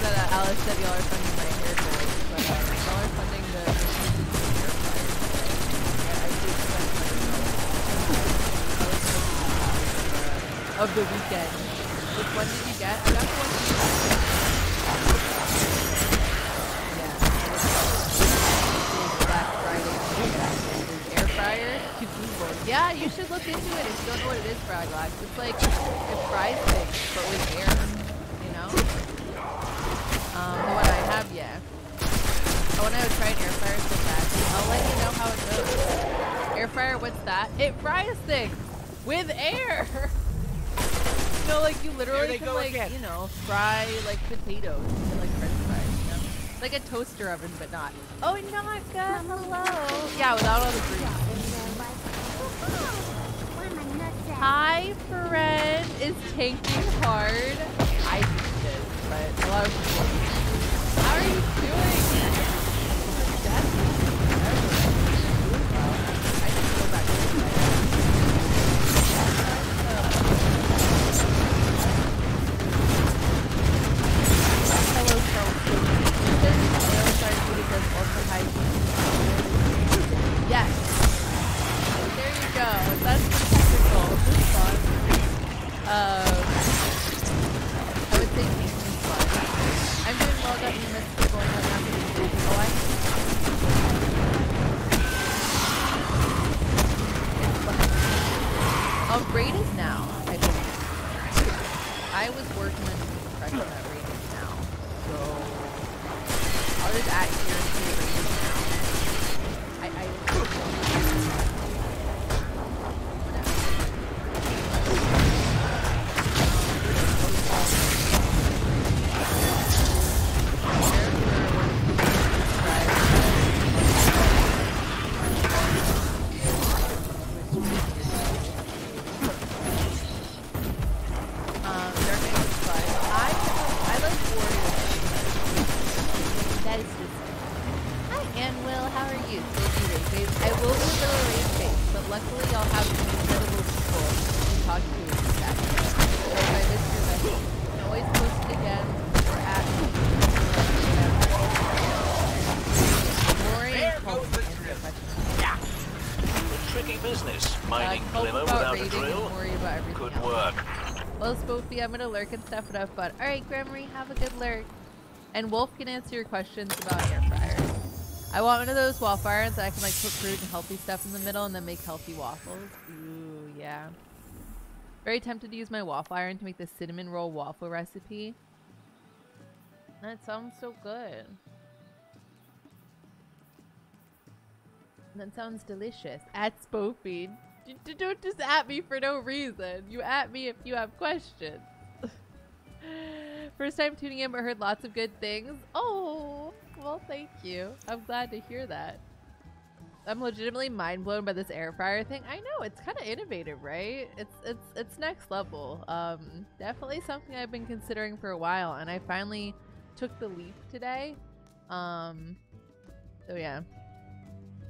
that Alice said y'all are funding my hair goals, but y'all are funding the air fryer today. I did spend of the weekend. Which one did you get? I got the one that you got. Black Friday air fryer to Google. Yeah, you should look into it if you don't know what it is, Fraglax. It's like it fries things, but with air, you know? The one I have, yeah. I want to try an air fryer so bad. I'll let you know how it goes. Air fryer, what's that? It fries things with air! You know, like you literally can like, again. You know, fry like potatoes and like french fries, you know? Like a toaster oven, but not. Oh, Naka, hello. Yeah, without all the grease. Hi, friend. Is tanking hard? working on refreshing that rating now. So I'll just add here to the rating now. I'm gonna lurk and stuff it up, but alright, Grammary, have a good lurk. And Wolf can answer your questions about air fryers. I want one of those waffle irons that I can like put fruit and healthy stuff in the middle and then make healthy waffles. Ooh, yeah. Very tempted to use my waffle iron to make the cinnamon roll waffle recipe. That sounds so good. That sounds delicious. At Spoofy. Don't just at me for no reason. You at me if you have questions. First time tuning in, but heard lots of good things. Oh, well, thank you. I'm glad to hear that. I'm legitimately mind blown by this air fryer thing. I know, it's kind of innovative, right? It's next level. Definitely something I've been considering for a while, and I finally took the leap today. So yeah.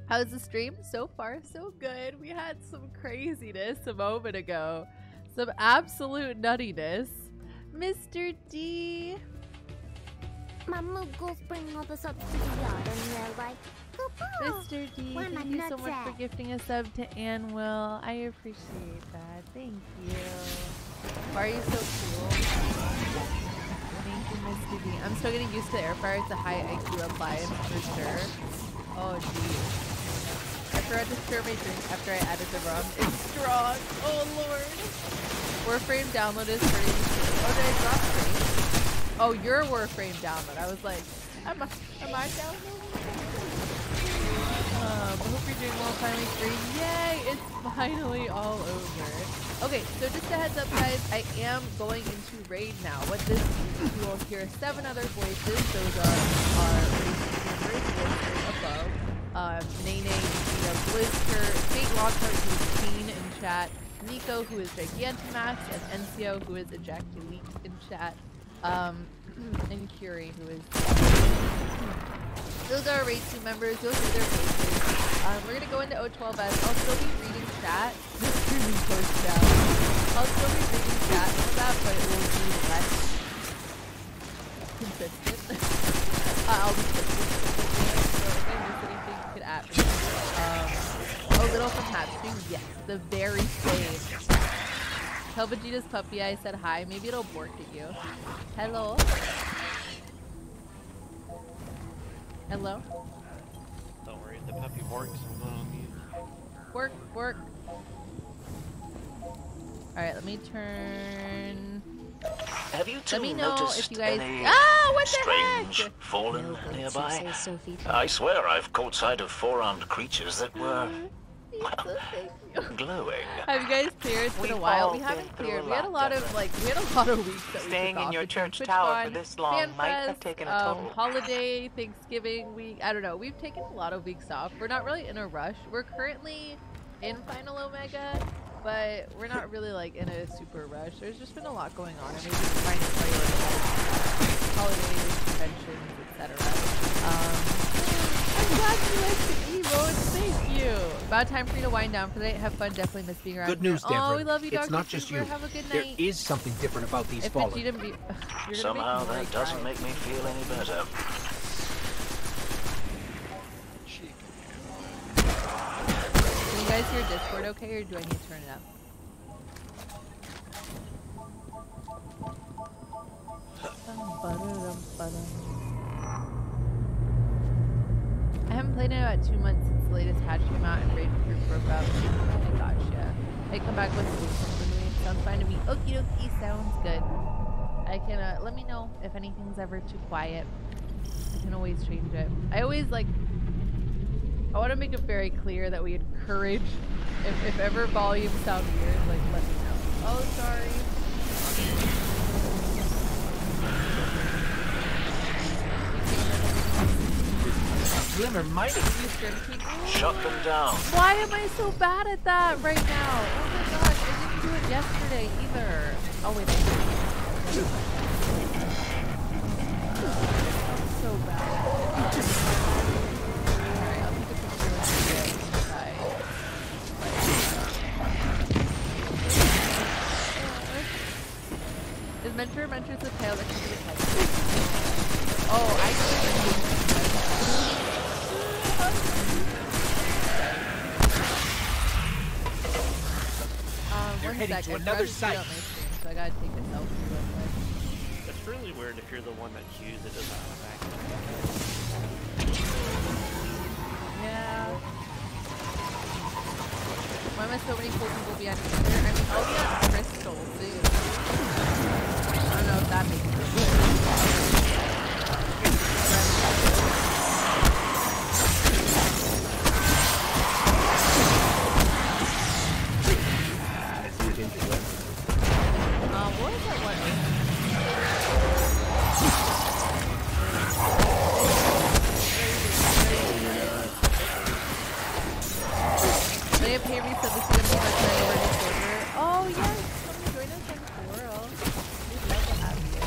How's the stream? So far, so good. We had some craziness a moment ago. Some absolute nuttiness. Mr. D. My Muggles bring all the subs to the yard and they're like, Mr. D, thank you so much for gifting a sub to Anwil. I appreciate that. Thank you. Why are you so cool? Thank you, Mr. D. I'm still getting used to the air fryer. It's a high IQ appliance for sure. Oh, geez. I forgot to stir my drink after I added the rum. It's strong. Oh, Lord. Warframe download is free. Oh, did I drop free? Oh, your Warframe download. I was like, am I downloading? I hope you're doing well. Finally free. Yay! It's finally all over. Okay, so just a heads up, guys. I am going into raid now. What this means, you will hear 7 other voices. Those are our members above. Nene, Blister, Kate Lockhart, who is Keen in chat, Nico, who is Gigantamax, and Encio, who is Ejaculate in chat, and Curie, who is... Those are our raid 2 members. Those are their faces. We're gonna go into O12S. I'll still be reading chat. The streaming post down. I'll still be reading chat for that, but it will be less consistent. I'll be at me. Oh, Little from Hatstream? Yes, the very same. Tell Vegeta's puppy I said hi. Maybe it'll bork at you. Hello? Hello? Don't worry, the puppy borks on you. Bork, bork. Alright, let me turn... Have you two Let me know noticed if you guys... any what the strange heck? fallen No, nearby? say Sophie. I swear I've caught sight of 4-armed creatures that were, well, glowing. Have you guys cleared? It's been a while. We haven't cleared. We had a lot of weeks that Staying we took in your off. church Twitch tower Con, for this long Fan might have Fest, taken a toll. Holiday, Thanksgiving week. I don't know. We've taken a lot of weeks off. We're not really in a rush. We're currently in Final Omega, but we're not really like in a super rush. There's just been a lot going on, and we've been trying to prioritize holidays, conventions, etc. I'm glad you like the emotes. Thank you. About time for you to wind down for the night. Have fun. Definitely miss being around. Good news, here. Deborah. Oh, we love you, It's Dr. not just you. Have a good There night. is something different about these If fallen. Vegeta be, you're gonna Somehow make that doesn't make me feel any better. Can you guys hear Discord okay, or do I need to turn it up? I haven't played in about 2 months since the latest patch came out and Raid Group broke up. Oh my gosh, yeah. I come back with the week. Sounds fine to me. Okie dokie, sounds good. I can let me know if anything's ever too quiet. I can always change it. I always like. I want to make it very clear that we encourage. If ever volumes sound weird, like let me know. Oh, sorry. Glimmer might shut them down. Why am I so bad at that right now? Oh my gosh, I didn't do it yesterday either. Oh wait, I did. I'm so bad. Alright, I'll take a picture of it. Is Mentor's the tail that can be attached? Oh, I can. You're heading to I'd another rather see it site. on my screen, so I gotta take a selfie real quick. It's really weird if you're the one that cues it doesn't come back. Yeah. Why must so many cool people be on Ether? I mean, I'll be on Crystal too. I don't know if that makes sense. What was that one? They have paid me so this is going to be my play over this server. Oh yes, come and join us on Coral. We'd love to have you.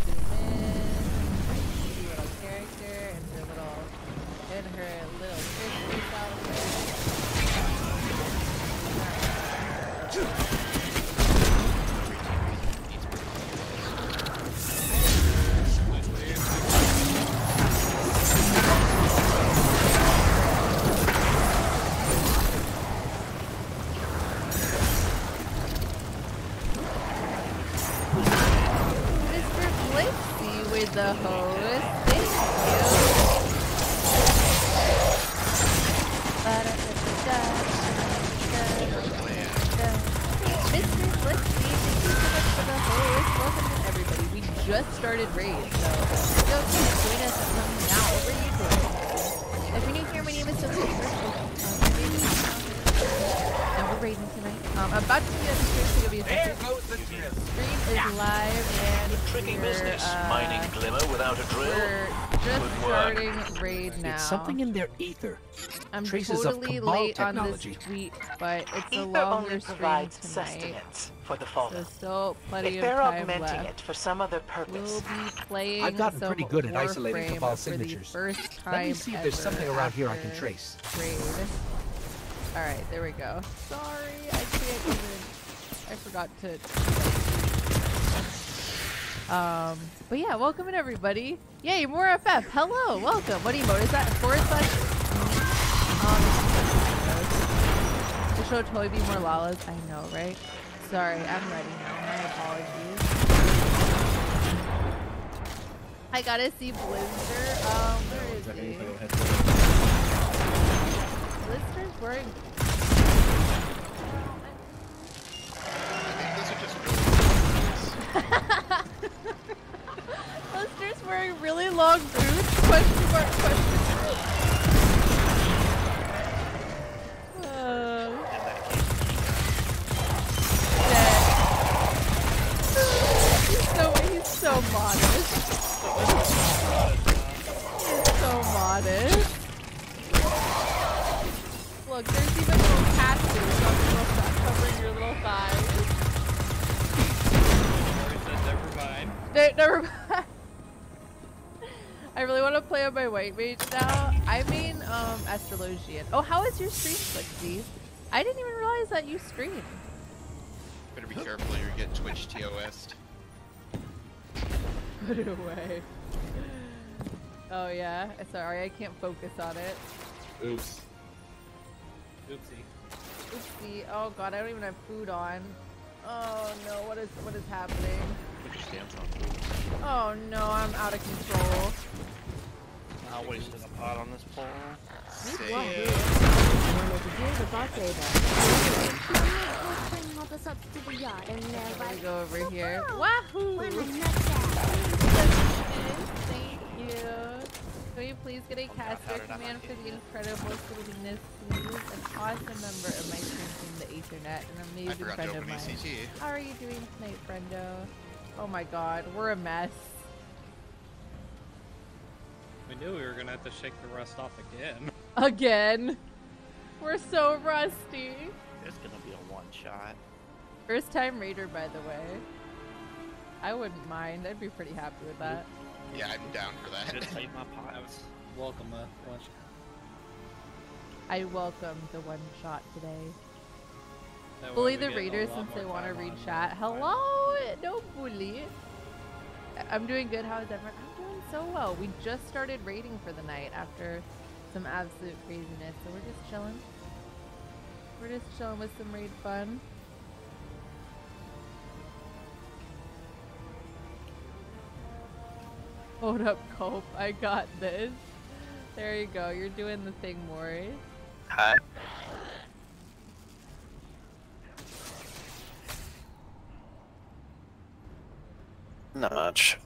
Zoom in. See little character and her little Christmas outfit. Mr. Blixie with the host. Thank you. Mr. Blixie, thank you so much for the host. Welcome to everybody. We just started raid, so go join us now. What are you doing? If you're new here, my name is Sophie. And we're raiding tonight. I'm about to be on the stream, so you'll be a There goes the stream is live and Tricky business. Mining Glimmer without a drill. we're just Good work. starting raid now. It's something in their ether. I'm Traces totally of Cabal late technology. on this tweet, but it's a Ether longer only stream provides tonight. sustenance for the So fallen. still plenty If of they're time augmenting left. it for some other purpose, We'll be playing I've gotten some pretty good at isolating Warframe Cabal for signatures. The first time Let me see if there's ever something around here I can after trace. Raid. Alright, there we go. Sorry, I can't even. I forgot to. But yeah, welcome in everybody. Yay, more FF. Hello, welcome. What emote is that? /? It should totally be more Lalas. I know, right? Sorry, I'm ready now. My apologies. I gotta see Blizzard. Where is he? Blizzard's wearing. Blizzard's wearing really long boots? Question mark, question mark. He's so modest. He's so modest. Look, there's even little tattoos covering your little thighs. Never mind. Never mind. I really want to play on my white mage now. I mean, Astrologian. Oh, how is your stream, Flixie? I didn't even realize that you stream. Better be careful, you get Twitch TOS'd. Put it away. Oh yeah, sorry, I can't focus on it. Oops. Oopsie. Oopsie. Oh god, I don't even have food on. Oh no, what is happening? Put your stance on food. Oh no, I'm out of control. I wasted a pot on this pole. Let me go over here. Wahoo! Thank you. Can you please get a caster command for the incredible sweetness? Please, an awesome member of my stream team, the Ethernet, an amazing friend of mine. How are you doing tonight, friendo? Oh my god, we're a mess. We knew we were gonna have to shake the rust off again. Again? We're so rusty. It's gonna be a one-shot. First time raider, by the way. I wouldn't mind. I'd be pretty happy with that. Yeah, I'm down for that. Just take my pots. Welcome one shot. I welcome the one shot today. Bully the raiders since they want to read chat. Hello, no bully. I'm doing good. How is everyone? I'm doing so well. We just started raiding for the night after some absolute craziness, so we're just chilling. We're just chilling with some raid fun. Hold up, Cope. I got this. There you go. You're doing the thing, Maury. Hi. Not much.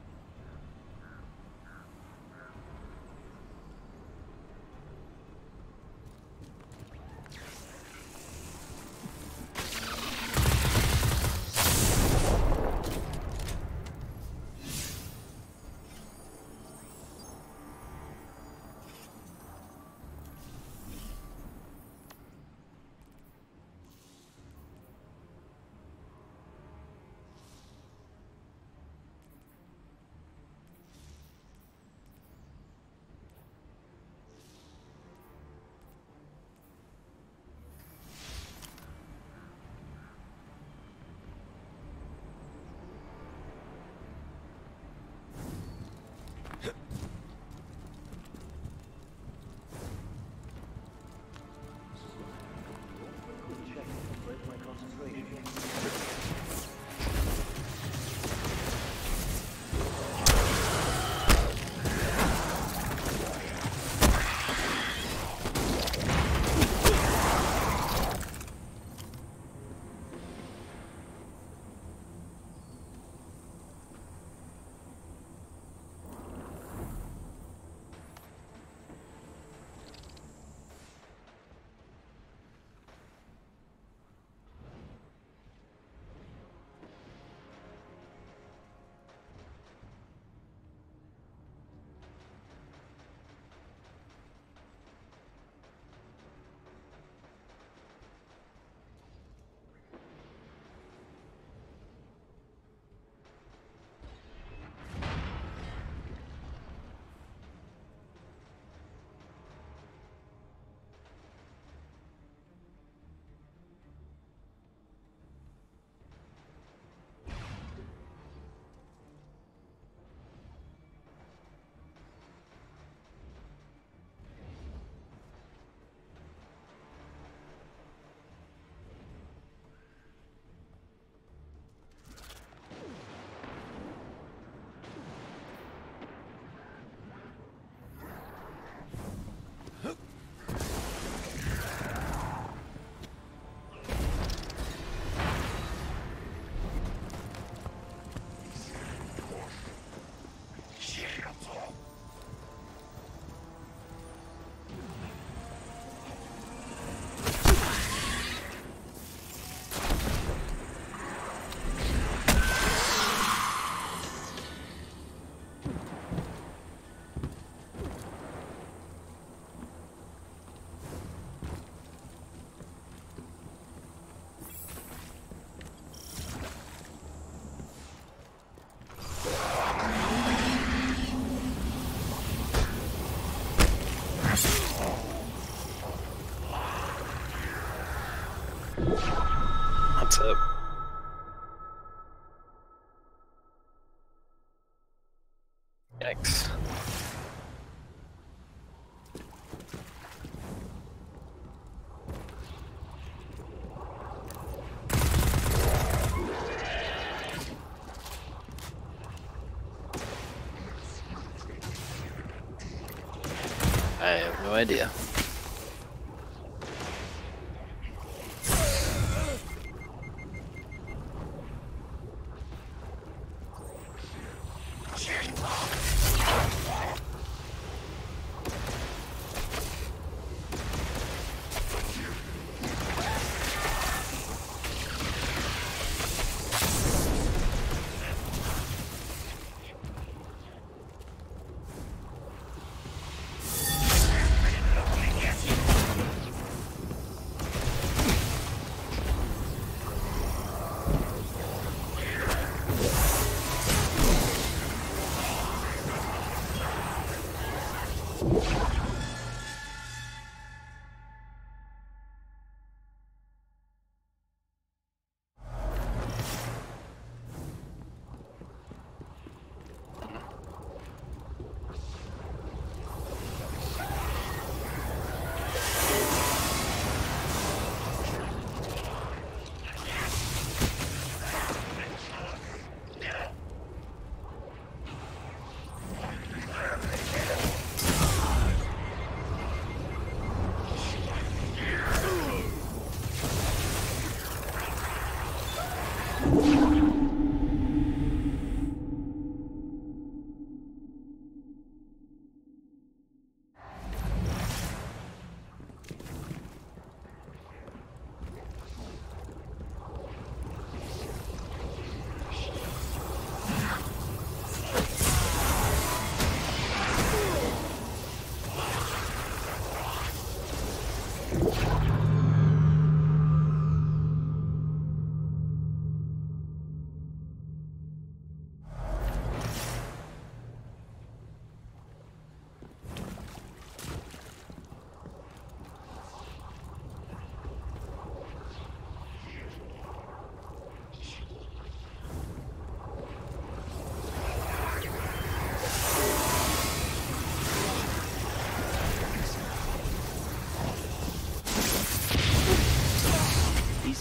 What's up? Yikes. have no idea.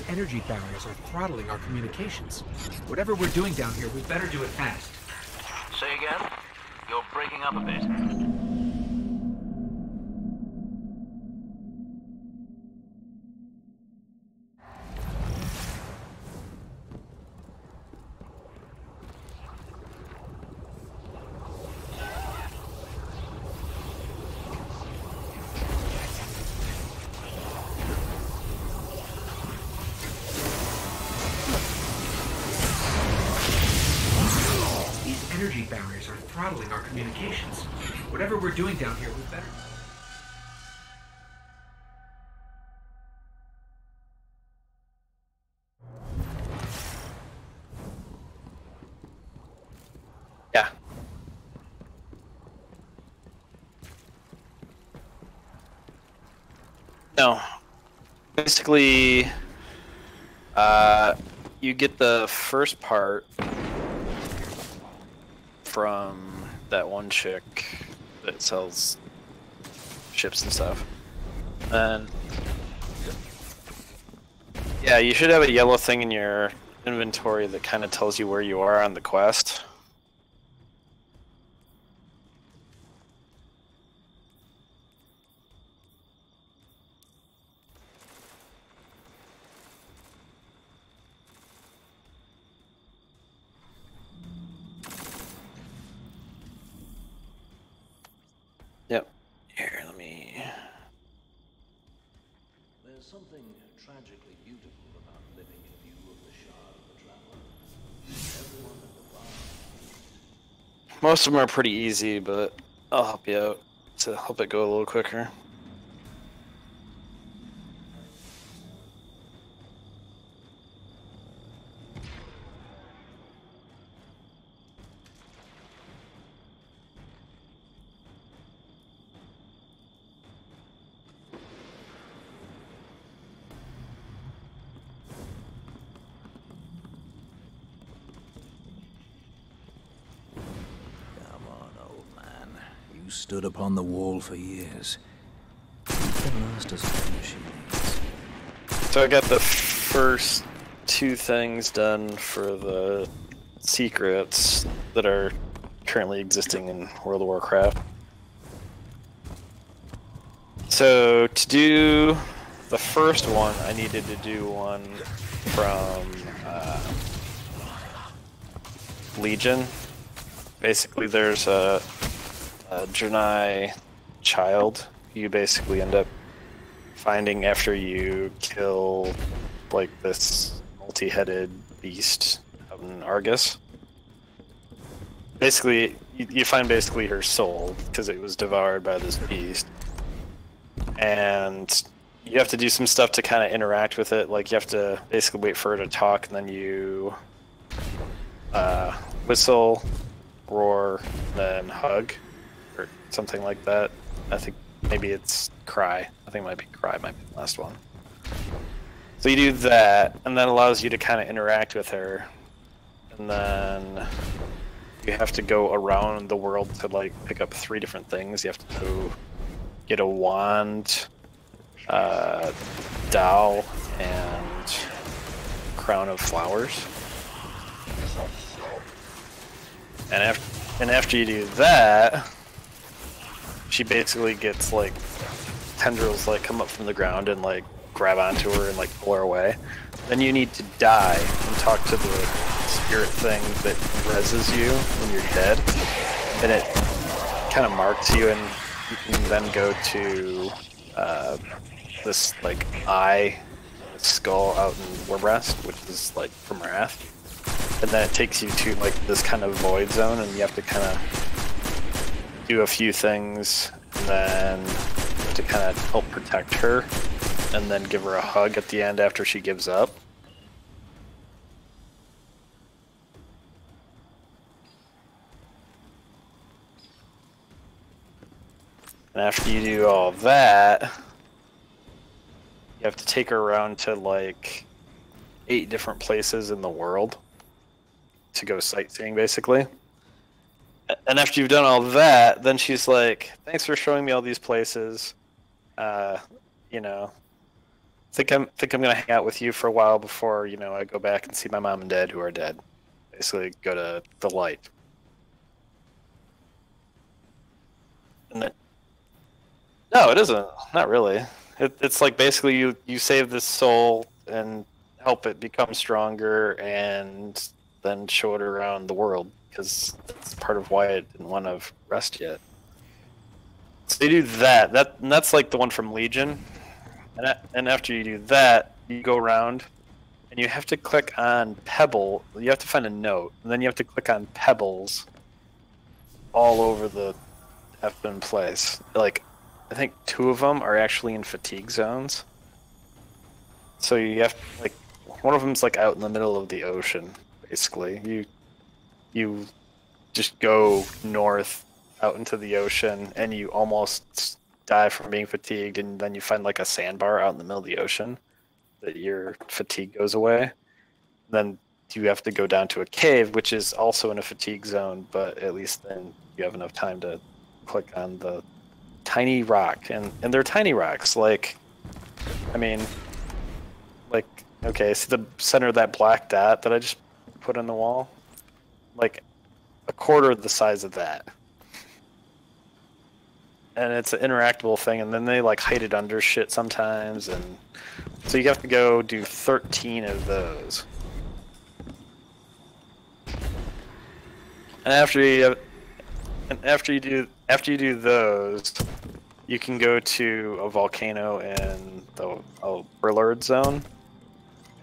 Energy barriers are throttling our communications. Whatever we're doing down here, we better do it fast. Say again? You're breaking up a bit. Energy barriers are throttling our communications. Whatever we're doing down here, we better... Yeah. No. Basically, you get the first part from that one chick that sells ships and stuff. And yeah, you should have a yellow thing in your inventory that kind of tells you where you are on the quest. Yep. Here, let me... There's something tragically beautiful about living in view of the shard of the traveler. Everyone at the bar. Most of them are pretty easy, but I'll help you out to help it go a little quicker. You stood upon the wall for years. The masters of the machines. So I got the first two things done for the secrets that are currently existing in World of Warcraft. So to do the first one, I needed to do one from Legion. Basically, there's a Draenei child you basically end up finding after you kill like this multi-headed beast out in Argus. Basically, you find basically her soul because it was devoured by this beast, and you have to do some stuff to kind of interact with it. Like you have to basically wait for her to talk, and then you whistle, roar, then hug, or something like that. I think maybe it's cry. I think it might be cry, might be the last one. So you do that, and that allows you to kind of interact with her. And then you have to go around the world to like pick up 3 different things. You have to go get a wand, dowel, and crown of flowers. And after you do that, she basically gets like tendrils like come up from the ground and like grab onto her and like pull her away. Then you need to die and talk to the spirit thing that reses you when you're dead, and it kind of marks you, and you can then go to this like eye skull out in Warbreast, which is like from Wrath. And then it takes you to like this kind of void zone, and you have to kind of do a few things, and then to kind of help protect her, and then give her a hug at the end after she gives up. And after you do all that, you have to take her around to like 8 different places in the world to go sightseeing, basically. And after you've done all that, then she's like, "Thanks for showing me all these places. You know, think I'm gonna hang out with you for a while before I go back and see my mom and dad who are dead. Basically, go to the light." And then, no, it isn't. Not really. It's like basically you save this soul and help it become stronger, and then show it around the world, because that's part of why it didn't want to rest yet. So you do that. And that's like the one from Legion. And after you do that, you go around, and you have to click on Pebble. You have to find a note, and then you have to click on pebbles all over the effing place. Like, I think 2 of them are actually in fatigue zones. So you have like one of them's like out in the middle of the ocean. Basically, you just go north out into the ocean, and you almost die from being fatigued, and then you find like a sandbar out in the middle of the ocean that your fatigue goes away. Then you have to go down to a cave, which is also in a fatigue zone, but at least then you have enough time to click on the tiny rock, and they're tiny rocks. Like, I mean, like, okay, see the center of that black dot that I just put on the wall? Like a quarter the size of that. And it's an interactable thing, and then they like hide it under shit sometimes, and so you have to go do 13 of those. And after you do those, you can go to a volcano in the Burlard zone,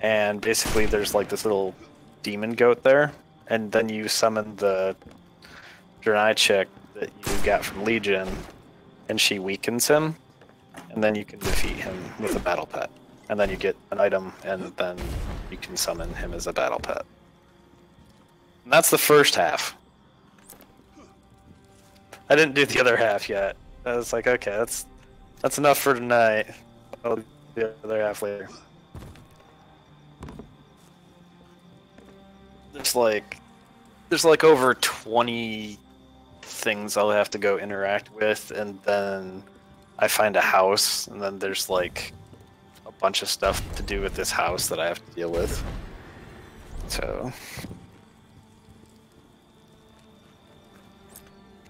and basically there's like this little demon goat there, and then you summon the Draenei chick that you got from Legion, and she weakens him, and then you can defeat him with a battle pet, and then you get an item, and then you can summon him as a battle pet. And that's the first half. I didn't do the other half yet. I was like, okay, that's enough for tonight. I'll do the other half later. There's like over 20 things I'll have to go interact with, and then I find a house, and then there's like a bunch of stuff to do with this house that I have to deal with. So,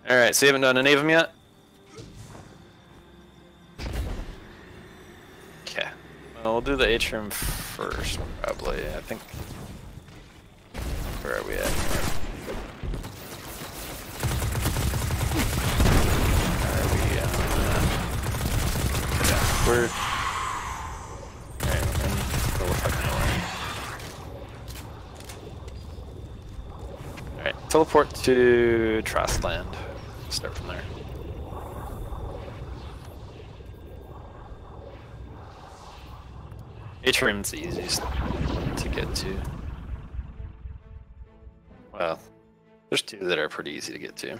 alright, so you haven't done any of them yet? we'll do the atrium first, probably. I think. Where are we at? We're. Alright, and go fucking away. Alright, teleport to Trostland. Start from there. Atrium's the easiest to get to. Well, there's two that are pretty easy to get to.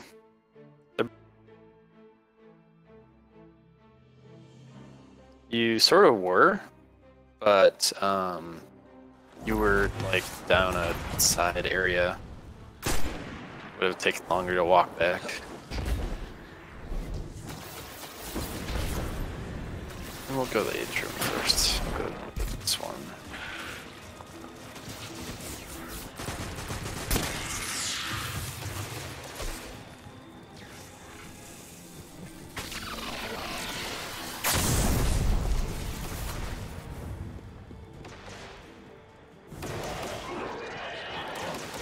You sort of were, but you were like down a side area. Would have taken longer to walk back. And we'll go to the atrium first. We'll go to this one.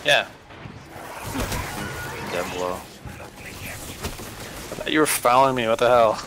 Yeah. Dead below. I thought you were following me, what the hell?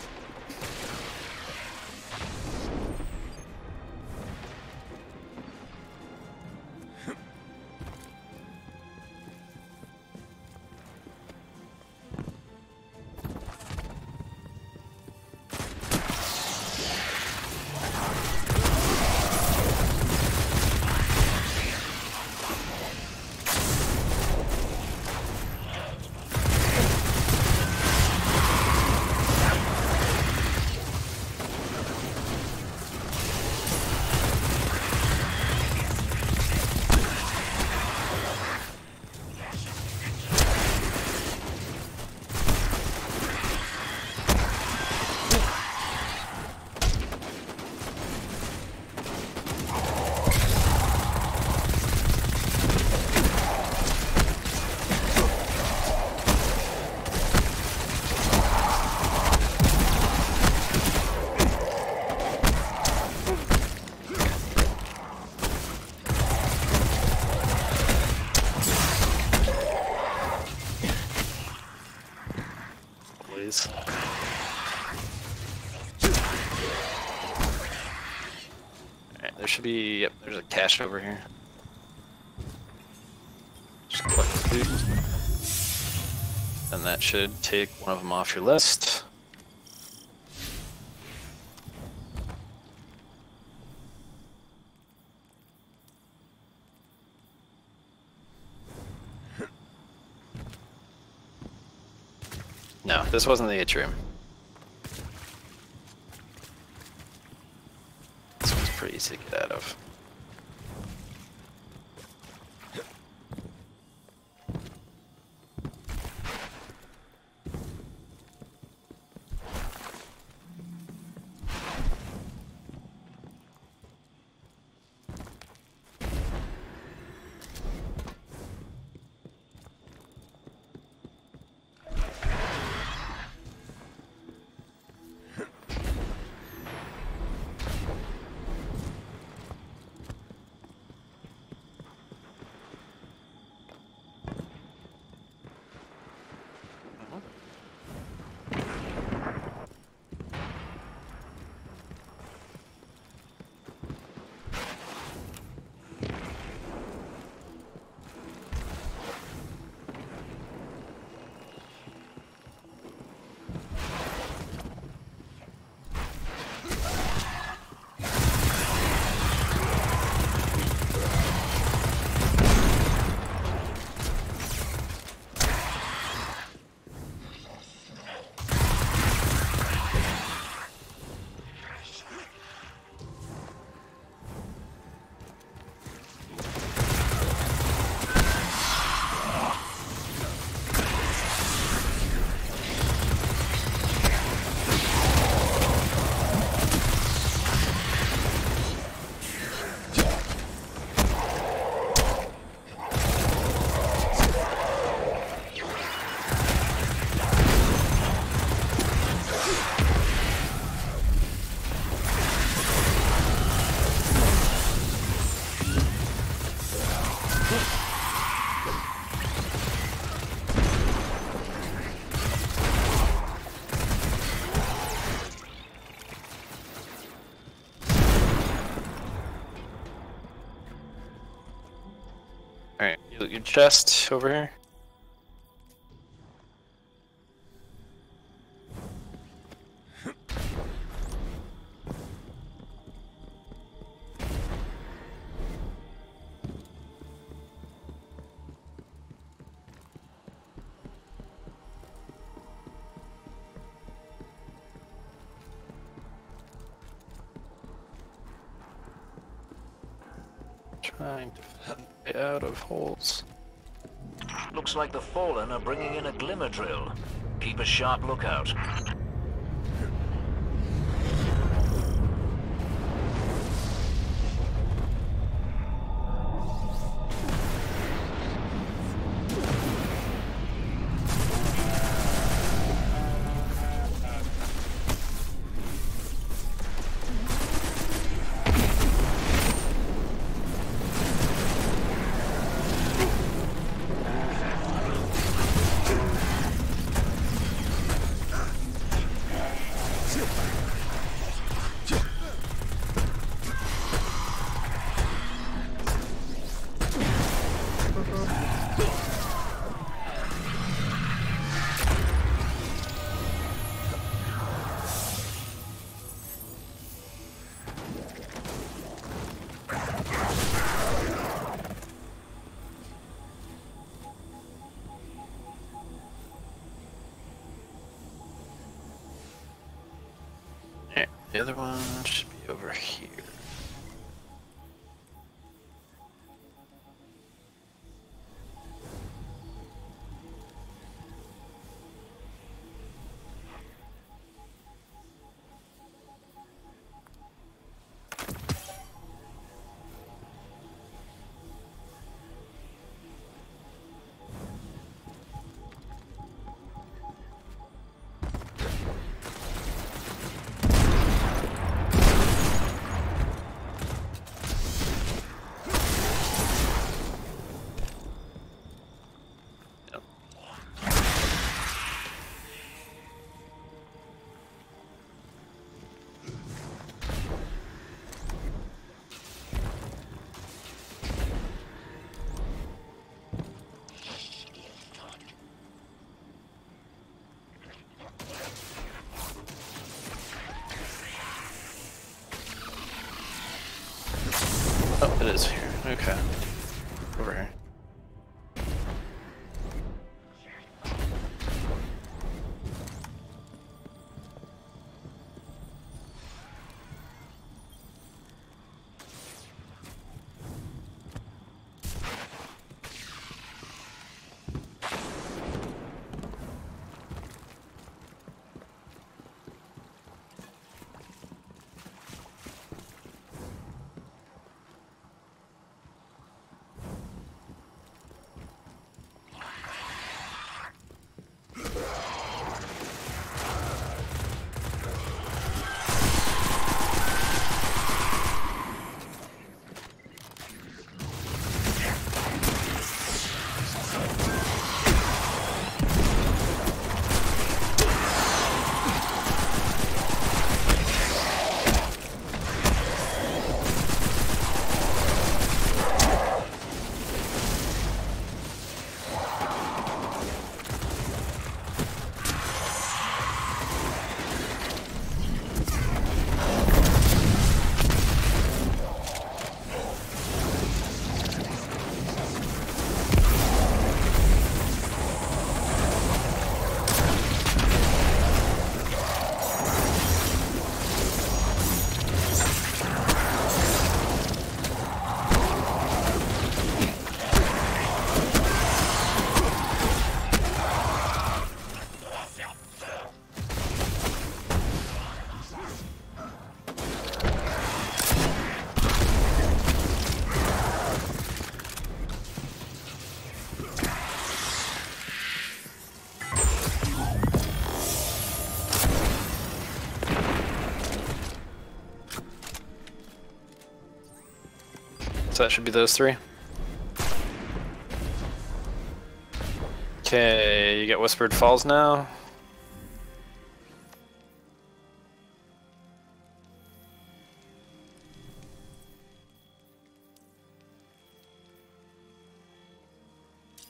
Alright, there should be, yep, there's a cache over here. Just collect the food. And that should take one of them off your list. No, this wasn't the atrium. This one's pretty easy to get out of. loot your chest over here. Trying to get out of holes. Looks like the Fallen are bringing in a glimmer drill. Keep a sharp lookout. The other one should be over here. Oh, it is here. Okay. Over here. So that should be those three. Okay, you get Whispered Falls now.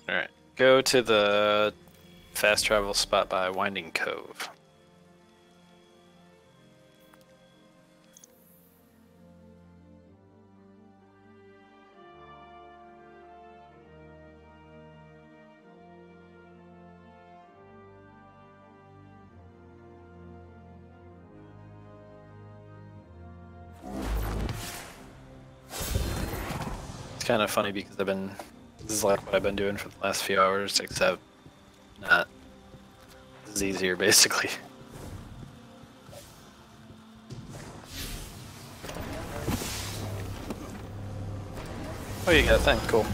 Alright. Go to the fast travel spot by Winding Cove. It's kind of funny because this is like what I've been doing for the last few hours, except not. This is easier, basically. Oh, you got a thing, cool.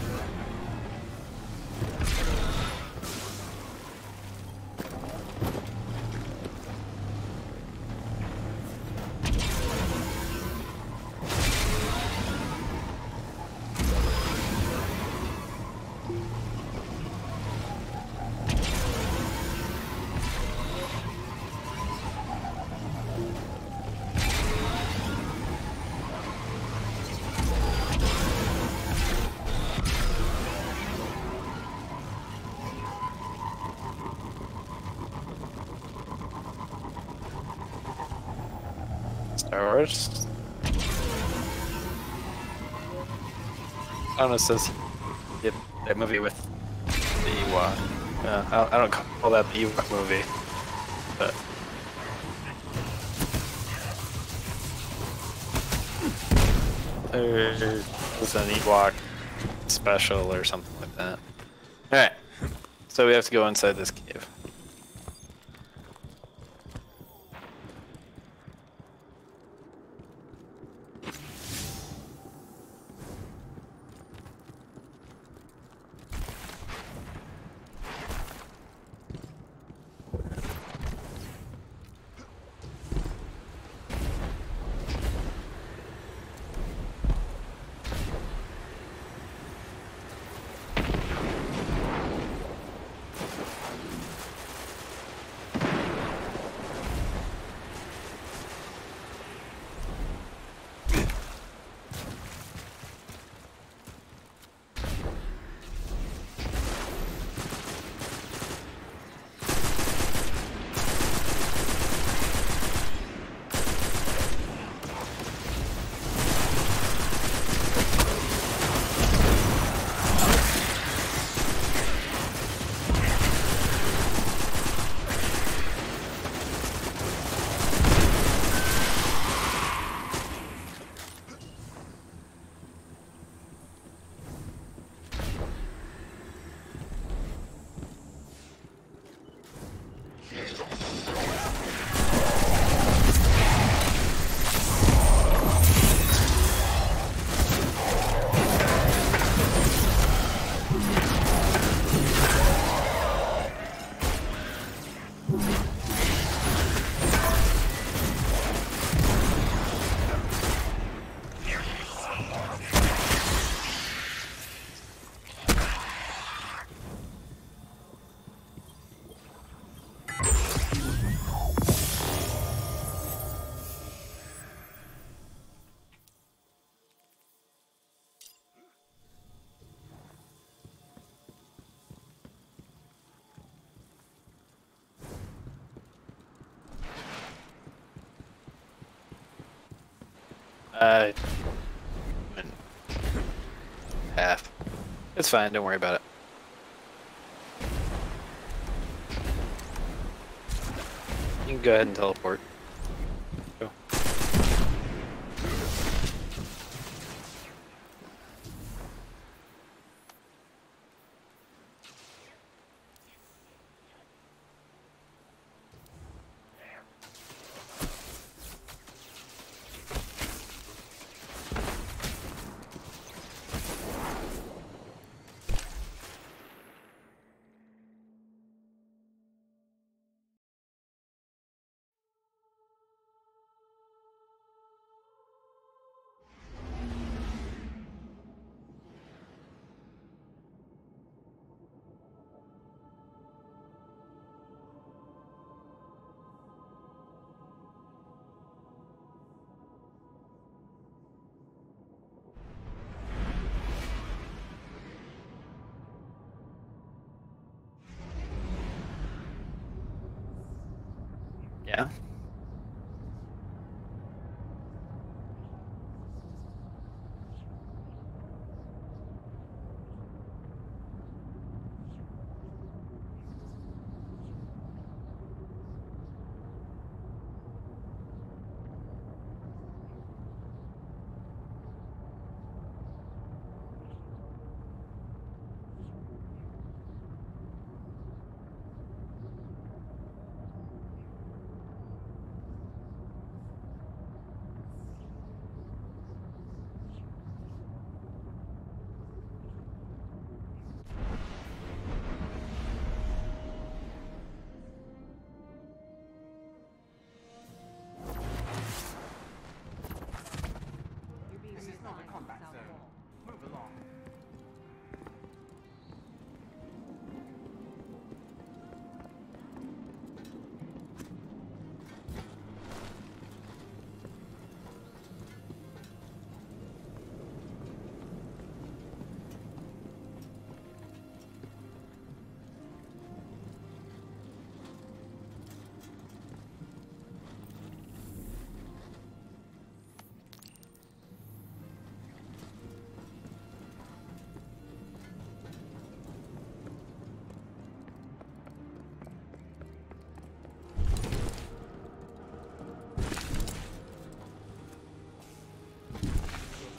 Star Wars. I don't know, it says that movie with the Ewok. I don't call that the Ewok movie, but there was an Ewok special or something like that. Alright, so we have to go inside this cave. I went half. It's fine, don't worry about it. You can go ahead and teleport. Go. Yeah.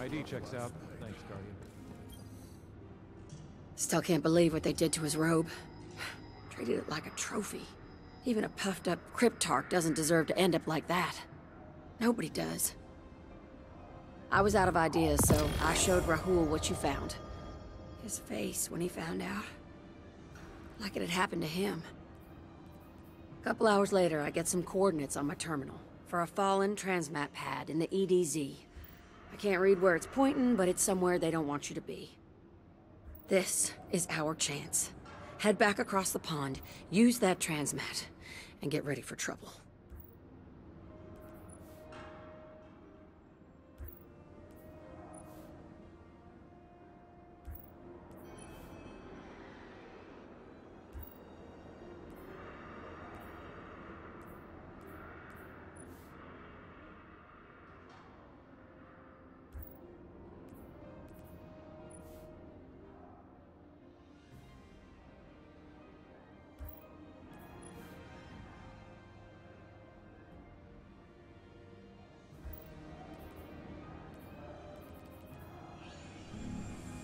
ID checks out. Thanks, Guardian. Still can't believe what they did to his robe. Treated it like a trophy. Even a puffed up cryptarch doesn't deserve to end up like that. Nobody does. I was out of ideas, so I showed Rahul what you found. His face when he found out. Like it had happened to him. A couple hours later, I get some coordinates on my terminal for a fallen transmat pad in the EDZ. I can't read where it's pointing, but it's somewhere they don't want you to be. This is our chance. Head back across the pond, use that transmat, and get ready for trouble.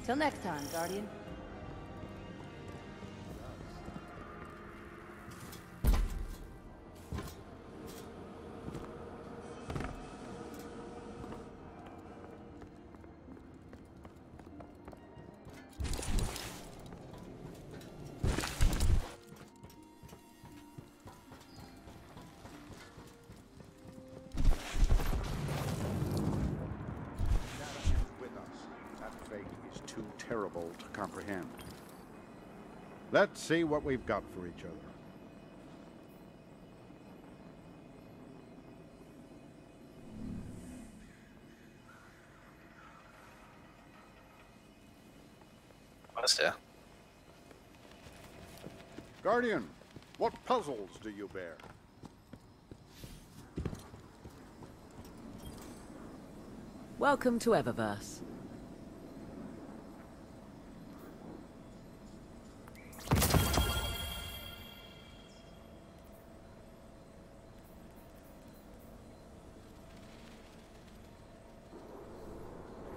Till next time, Guardian. Terrible to comprehend. Let's see what we've got for each other. Honestly. Guardian, what puzzles do you bear? Welcome to Eververse.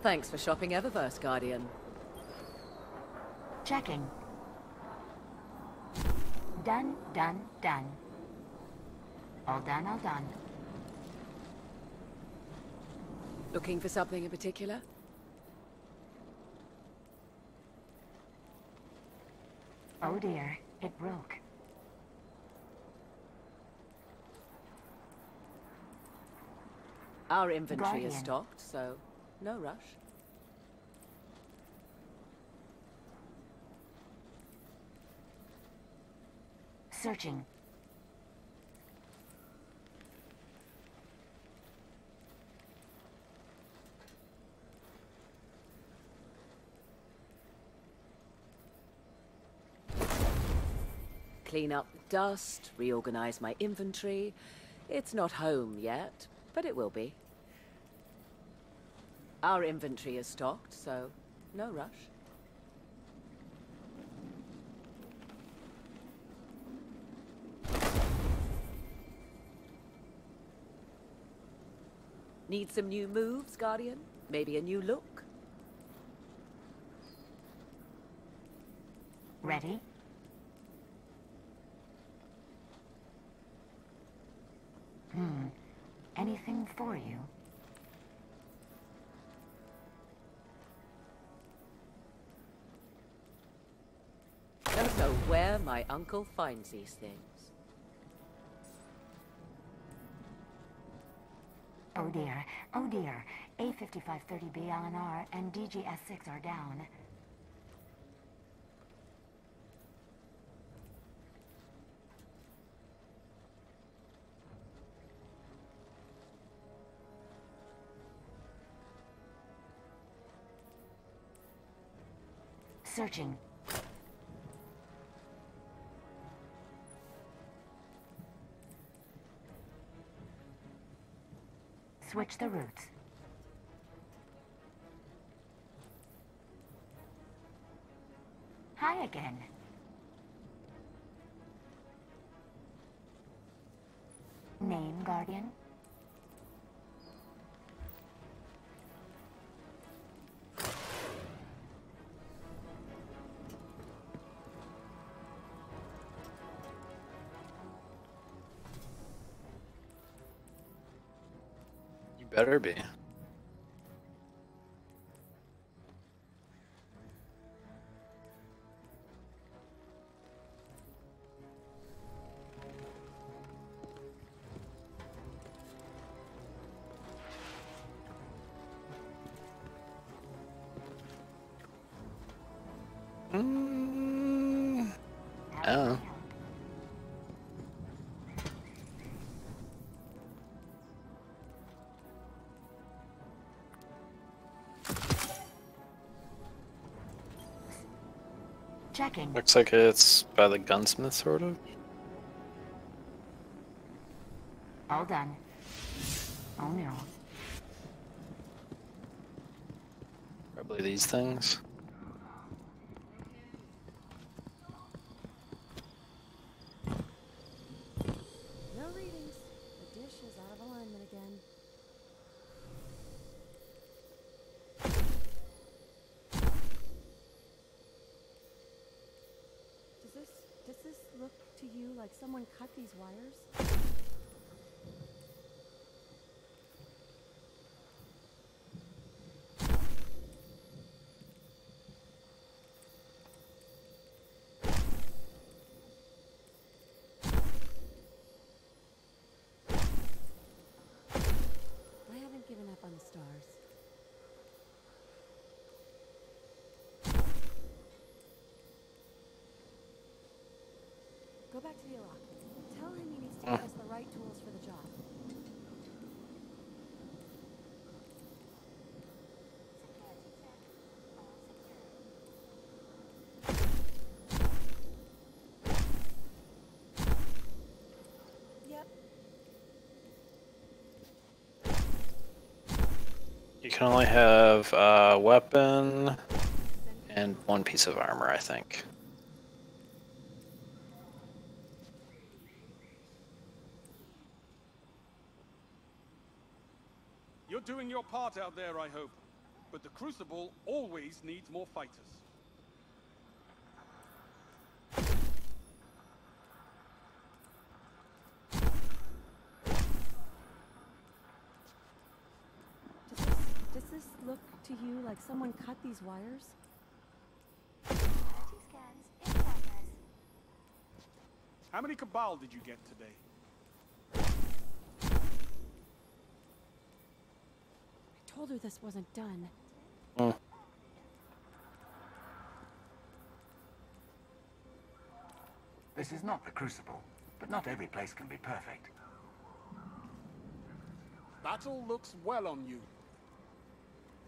Thanks for shopping Eververse, Guardian. Checking. Done, done, done. All done, all done. Looking for something in particular? Oh dear, it broke. Our inventory is Guardian. stocked, so no rush. Searching. Clean up dust, reorganize my inventory. It's not home yet, but it will be. Our inventory is stocked, so no rush. Need some new moves, Guardian? Maybe a new look? Ready? Anything for you? Don't know where my uncle finds these things. Oh dear, oh dear. A5530B LNR and DGS6 are down. Searching. Switch the routes. Hi again. Name, Guardian? You better be. Oh. Checking. Looks like it's by the gunsmith, sort of. All done. Oh no. Probably these things. No readings. The dish is out of alignment again. Does this look to you like someone cut these wires? I haven't given up on the stars. Go back to the Iraq. Tell him he needs to get us the right tools for the job. Yep. You can only have a weapon and one piece of armor, I think. You're doing your part out there, I hope. But the Crucible always needs more fighters. Does this look to you like someone cut these wires? How many Cabal did you get today? I told her this wasn't done. This is not the Crucible, but not every place can be perfect. Battle looks well on you.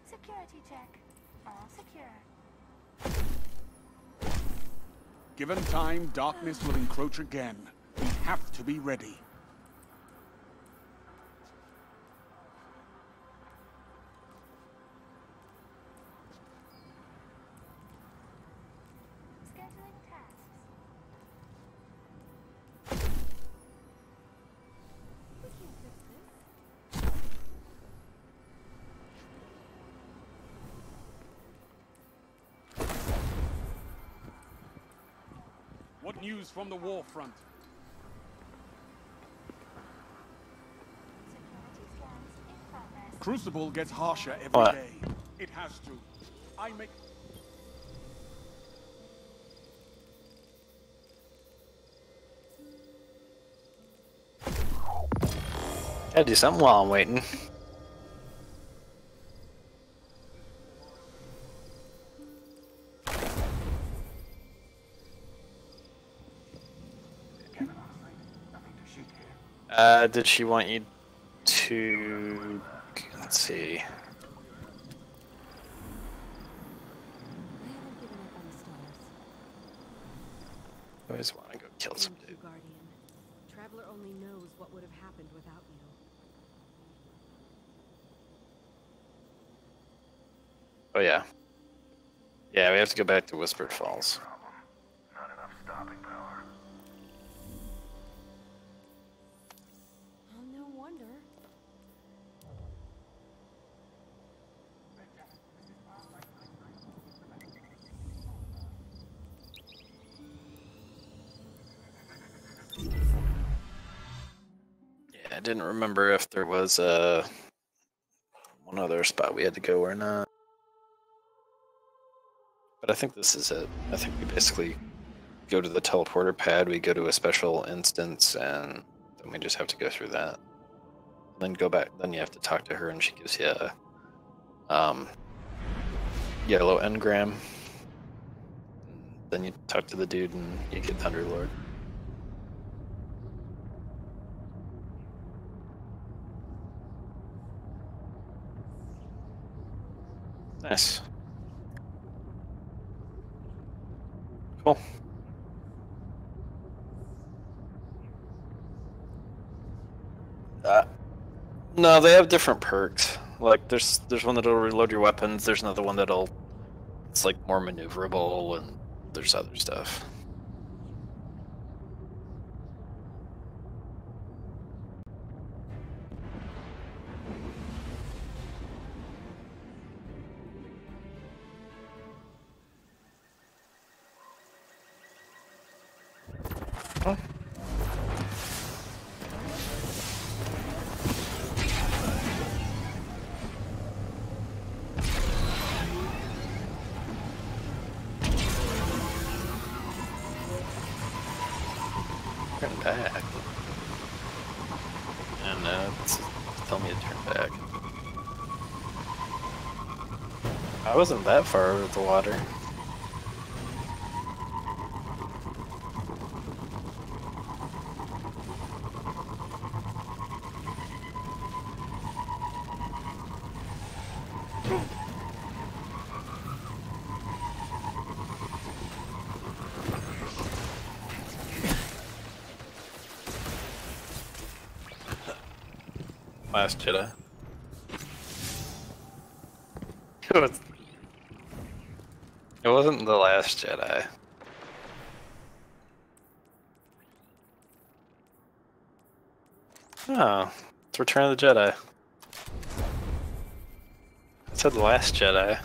Security check. All secure. Given time, darkness will encroach again. We have to be ready. news from the war front. Crucible gets harsher every day. It has to. I make... Gotta do something while I'm waiting. Did she want you to... Let's see. I always want to go kill some dude. Guardian. Traveler only knows what would have happened without you. Oh yeah. Yeah, we have to go back to Whispered Falls. Not enough stopping power. Oh, no wonder. Yeah, I didn't remember if there was one other spot we had to go or not. But I think this is it. I think we basically go to the teleporter pad, we go to a special instance, and then we just have to go through that. Then go back, then you have to talk to her and she gives you a yellow engram. Then you talk to the dude and you get Thunderlord. Nice. Cool. No, they have different perks. Like there's one that'll reload your weapons. There's another one it's like more maneuverable, and there's other stuff. Oh. Turn back. And tell me to turn back. I wasn't that far over the water. Last Jedi. It wasn't the Last Jedi. Oh, it's Return of the Jedi. It said the Last Jedi.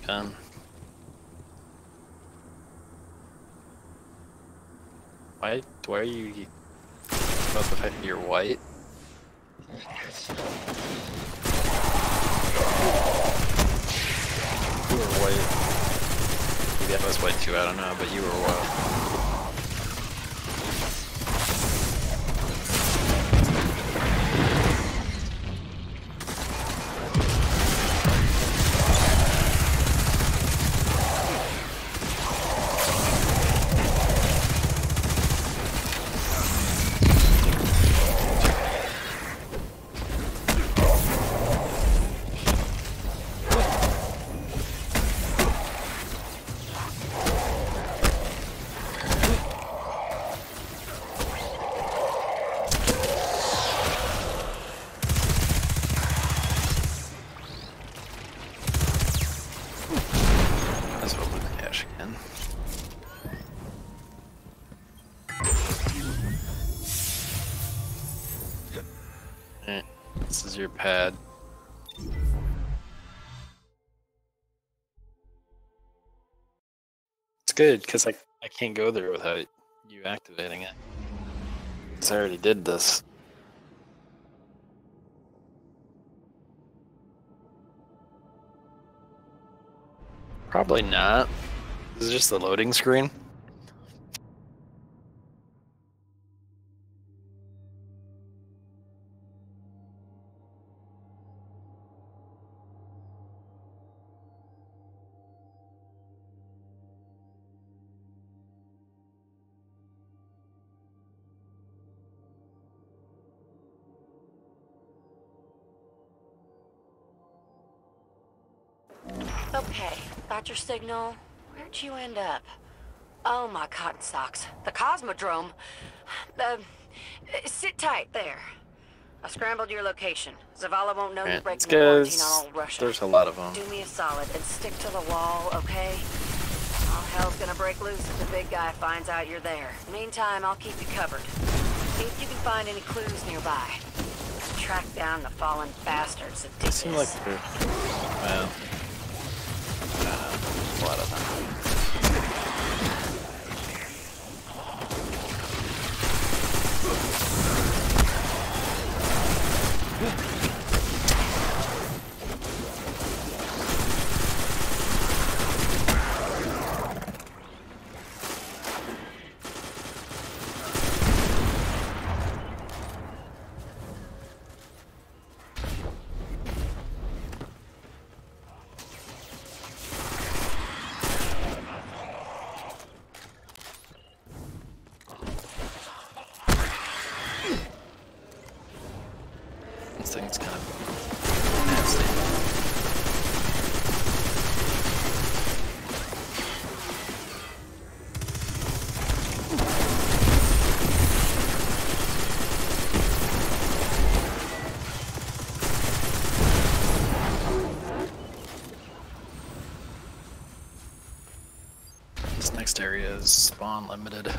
Gun. Why are you about the fact that you're white? You were white. Maybe I was white too, I don't know, but you were white. This is your pad. It's good because I can't go there without you activating it. Because I already did this. Probably not. This is just the loading screen. Okay, got your signal. Where'd you end up? Oh, my cotton socks. The Cosmodrome. Sit tight there. I scrambled your location. Zavala won't know you're breaking the quarantine on all Russia. There's a lot of them. Do me a solid and stick to the wall, okay? All hell's gonna break loose if the big guy finds out you're there. Meantime, I'll keep you covered. See if you can find any clues nearby. Track down the fallen bastards that did this. Seem like they're... Well... a lot of them. This thing's kind of nasty. This next area is spawn limited.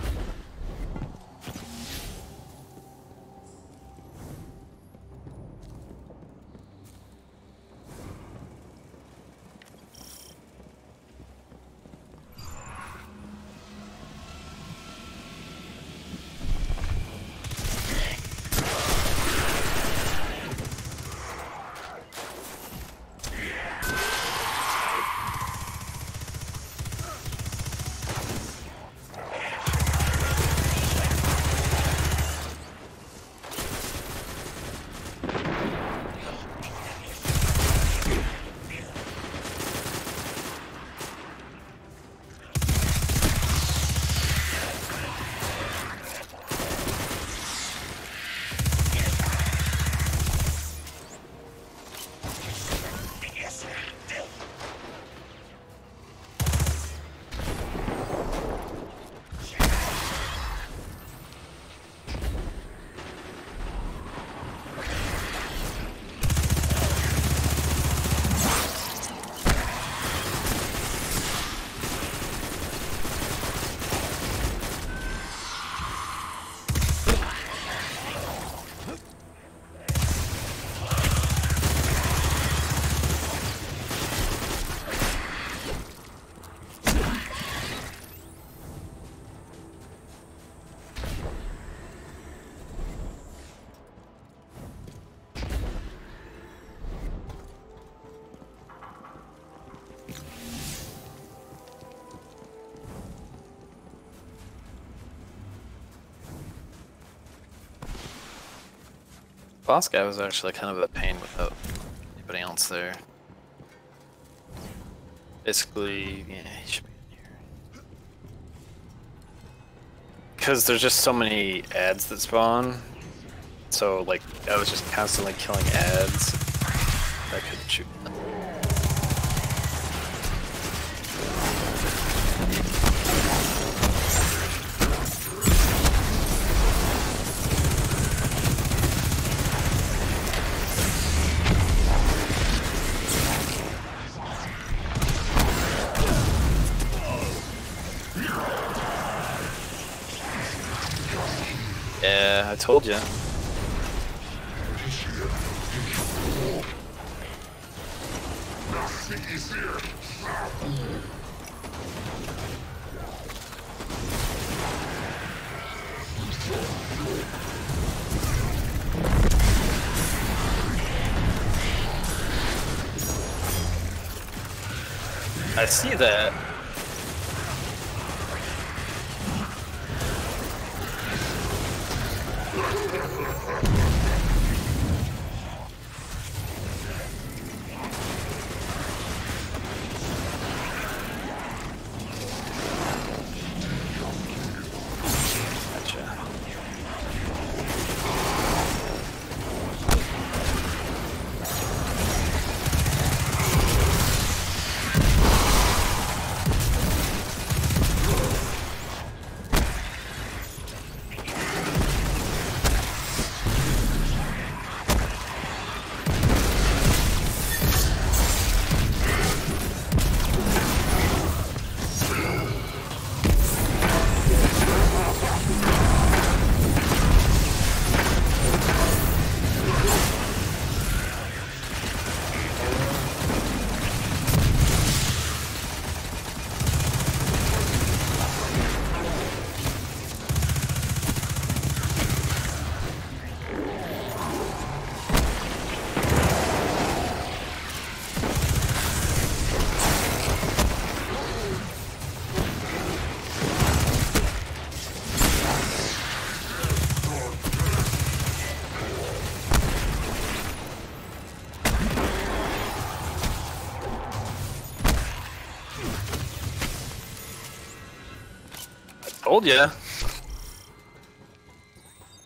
Boss guy was actually kind of a pain without anybody else there. Basically, yeah, he should be in here. Because there's just so many ads that spawn. So, like, I was just constantly killing ads. I couldn't shoot them. Yeah, I told you. I see that. Told ya.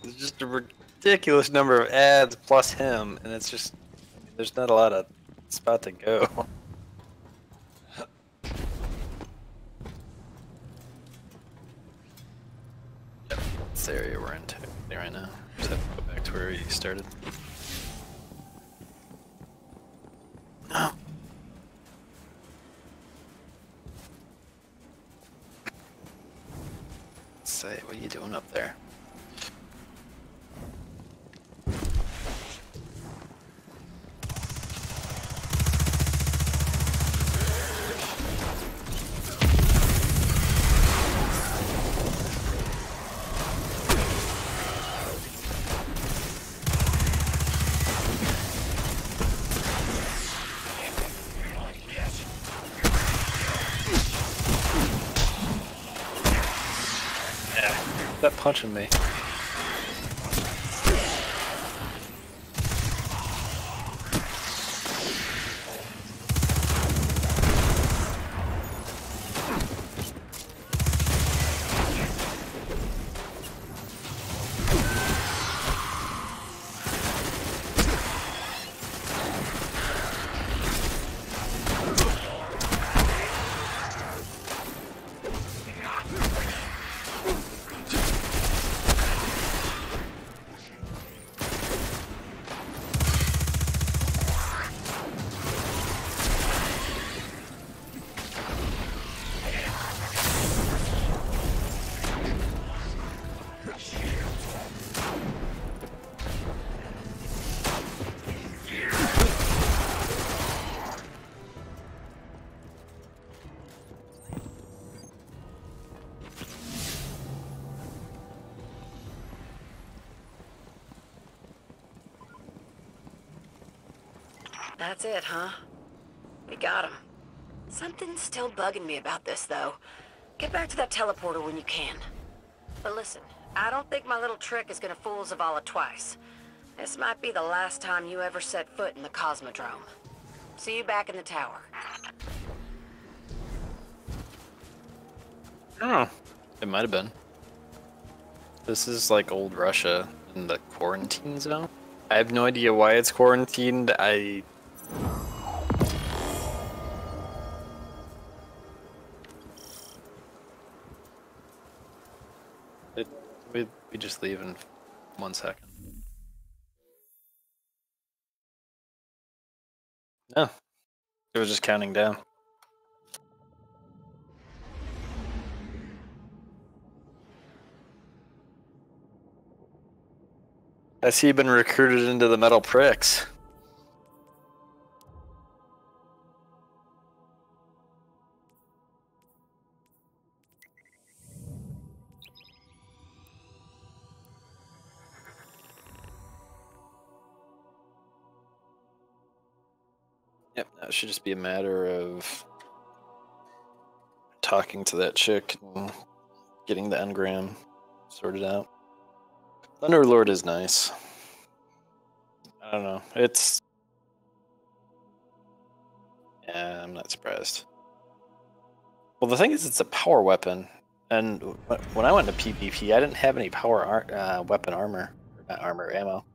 There's just a ridiculous number of ads plus him, and it's just there's not a lot of spot to go. Yep, it's the area we're in right now. Just have to go back to where you started. Oh. Say, what are you doing up there? That punching me. That's it, huh? We got him. Something's still bugging me about this, though. Get back to that teleporter when you can. But listen, I don't think my little trick is gonna fool Zavala twice. This might be the last time you ever set foot in the Cosmodrome. See you back in the tower. Oh, it might have been. This is like old Russia in the quarantine zone. I have no idea why it's quarantined. We just leave in 1 second. No, it was just counting down. I see you've been recruited into the Metal Pricks. Yep, that should just be a matter of talking to that chick and getting the engram sorted out. Thunderlord is nice. I don't know. It's... Yeah, I'm not surprised. Well, the thing is, it's a power weapon. And when I went to PvP, I didn't have any power weapon armor. Not armor, ammo.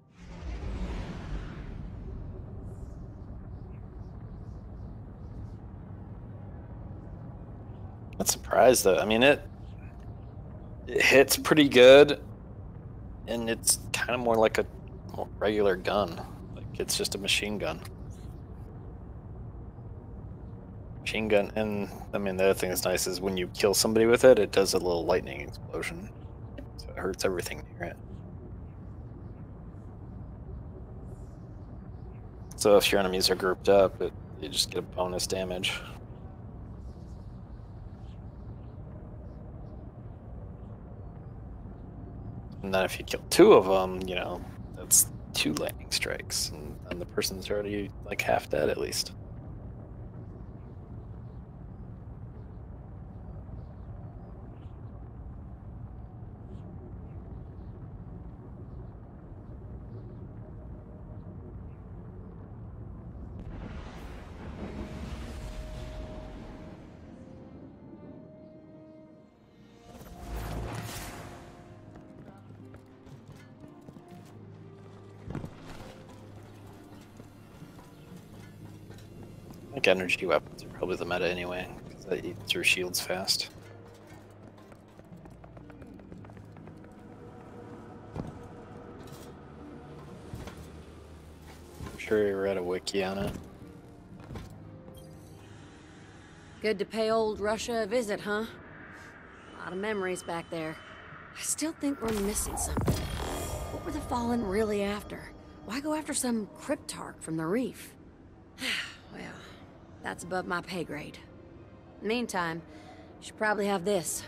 Not surprised, though. I mean, it hits pretty good. And it's kind of more like a regular gun. Like, it's just a machine gun. Machine gun, and I mean, the other thing that's nice is when you kill somebody with it, it does a little lightning explosion. So it hurts everything near it. So if your enemies are grouped up, you just get a bonus damage. And then if you kill two of them, you know, that's 2 lightning strikes, and the person's already like half dead at least. I think energy weapons are probably the meta anyway, because they eat through shields fast. I'm sure you read a wiki on it. Good to pay old Russia a visit, huh? A lot of memories back there. I still think we're missing something. What were the Fallen really after? Why go after some cryptarch from the reef? Well, that's above my pay grade. Meantime, you should probably have this.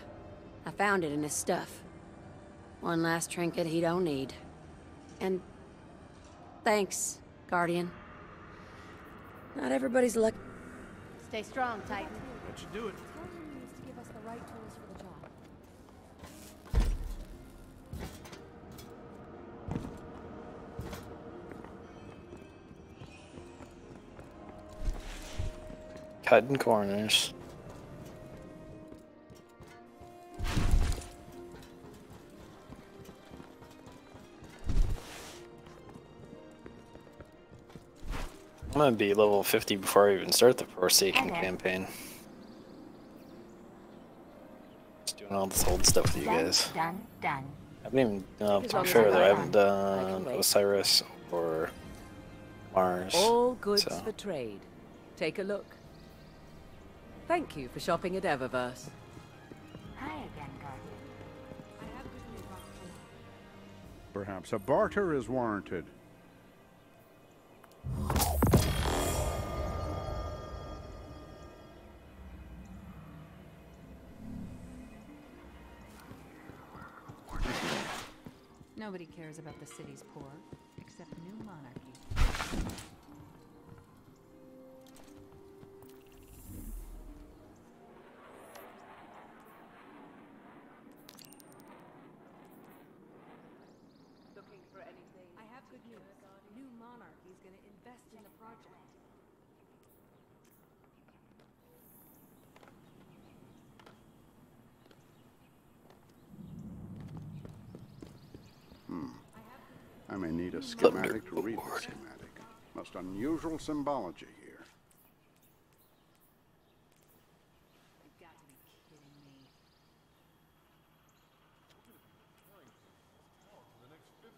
I found it in his stuff. One last trinket he don't need. And thanks, Guardian. Not everybody's luck. Stay strong, Titan. What you doing? Tell him he needs to give us the right tools for the job. Cutting corners. I'm gonna be level 50 before I even start the Forsaken campaign. Just doing all this old stuff with you guys. Done. I haven't even, to be fair though, I haven't done Osiris or Mars. All goods so. for trade. Take a look. Thank you for shopping at Eververse. Hi again, Guardian. Perhaps a barter is warranted. Nobody cares about the city's poor, except New Monarchy. Looking for anything? I have good news. New Monarchy is going to invest in the project. I may need a schematic to read the schematic. Most unusual symbology here. You've got to be kidding me.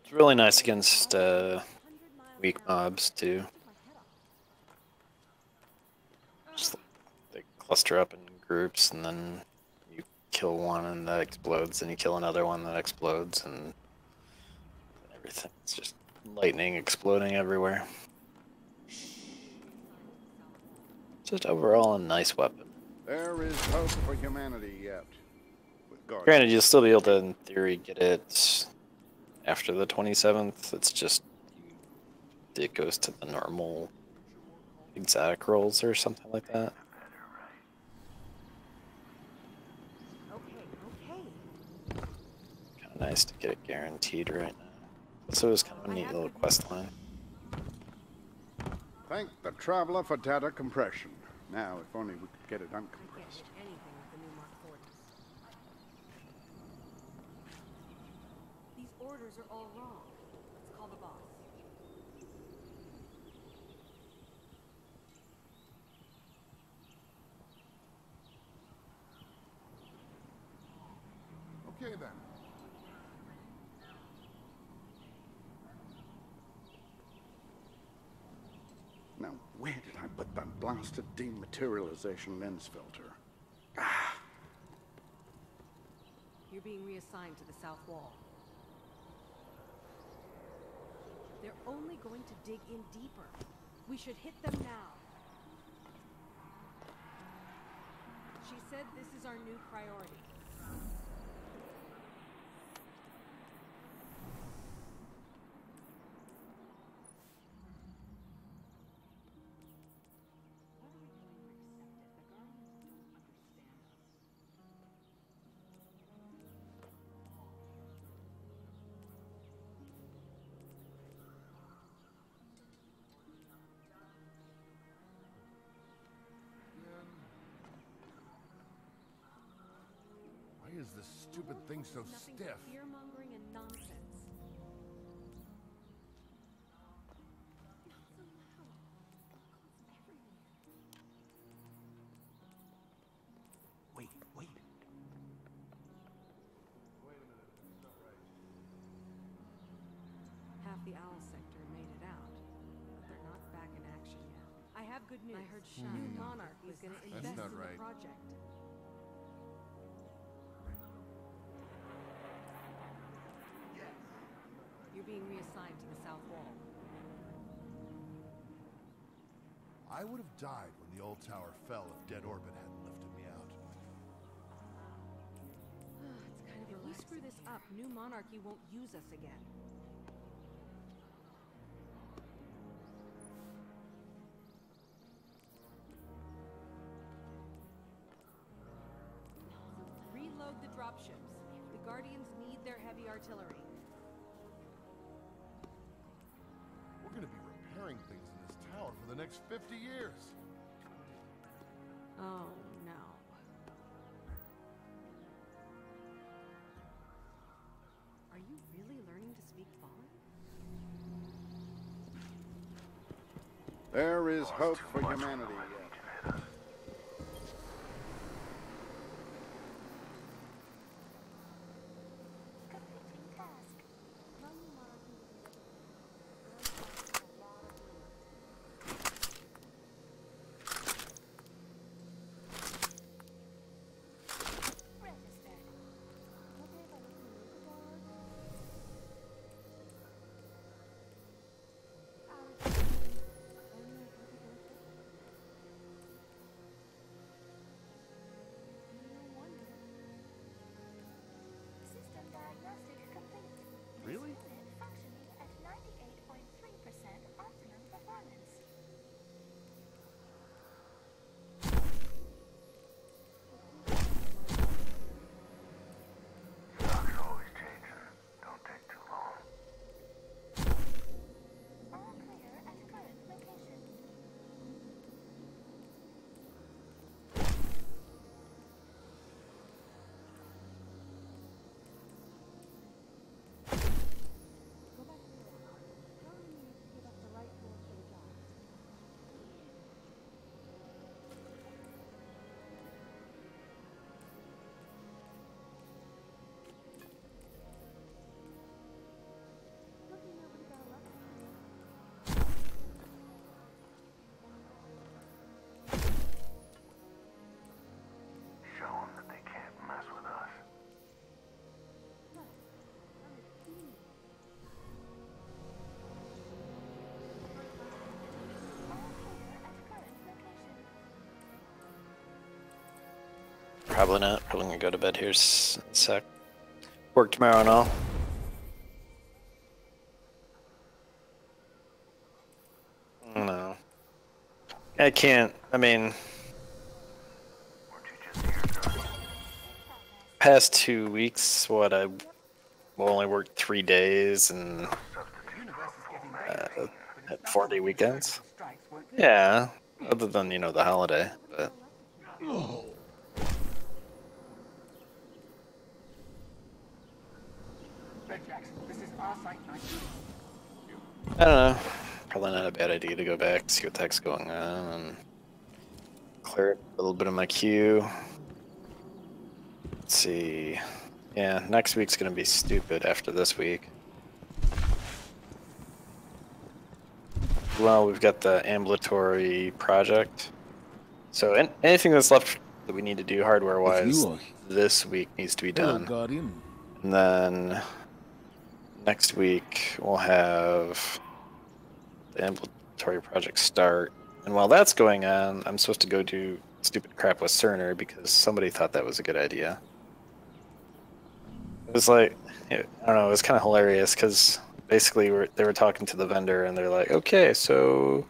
It's really nice against weak mobs too. Just they cluster up in groups, and then you kill one and that explodes, and you kill another one that explodes, and everything. It's just lightning exploding everywhere. Just overall a nice weapon. There is hope for humanity yet. With Guardian. Granted, you'll still be able to, in theory, get it after the 27th. It's just it goes to the normal exotic rolls or something like that. Kind of nice to get it guaranteed right now. So it was kind of a neat little quest line. Thank the Traveler for data compression. Now, if only we could get it uncompressed. Anything with the new Mark 40s. These orders are all wrong. Let's call the boss. Okay then. Now, where did I put that blasted dematerialization lens filter? You're being reassigned to the south wall. They're only going to dig in deeper. We should hit them now. She said this is our new priority. Why is this stupid thing so Nothing stiff? but fear-mongering and nonsense. Wait. Half the owl sector made it out, but they're not back in action yet. I have good news. I heard New Monarch is going to That's invest not in right. the project. You're being reassigned to the south wall. I would have died when the old tower fell if Dead Orbit hadn't lifted me out. It's kind of if we screw this up, New Monarchy won't use us again. Reload the dropships. The Guardians need their heavy artillery. We're going to be repairing things in this tower for the next 50 years. Oh, no. Are you really learning to speak Fallen? There is hope for humanity yet. Really? Functioning at 98.3% optimum performance. Clock's always changing. Don't take too long. All clear at current location. Show them that they can't mess with us. Probably not. Probably gonna go to bed here in a sec. Work tomorrow and all. No. I can't. I mean, past 2 weeks, what I only worked 3 days and had 4-day weekends. Yeah, other than the holiday, but. I don't know. Probably not a bad idea to go back, see what the heck's going on, and clear a little bit of my queue. Let's see. Yeah, next week's gonna be stupid after this week. Well, we've got the ambulatory project. So anything that's left that we need to do hardware-wise this week needs to be done. Guardian. And then next week we'll have the ambulatory project start. And while that's going on, I'm supposed to go do stupid crap with Cerner because somebody thought that was a good idea. It was like, I don't know, it was kind of hilarious because basically they were talking to the vendor and they're like, okay, so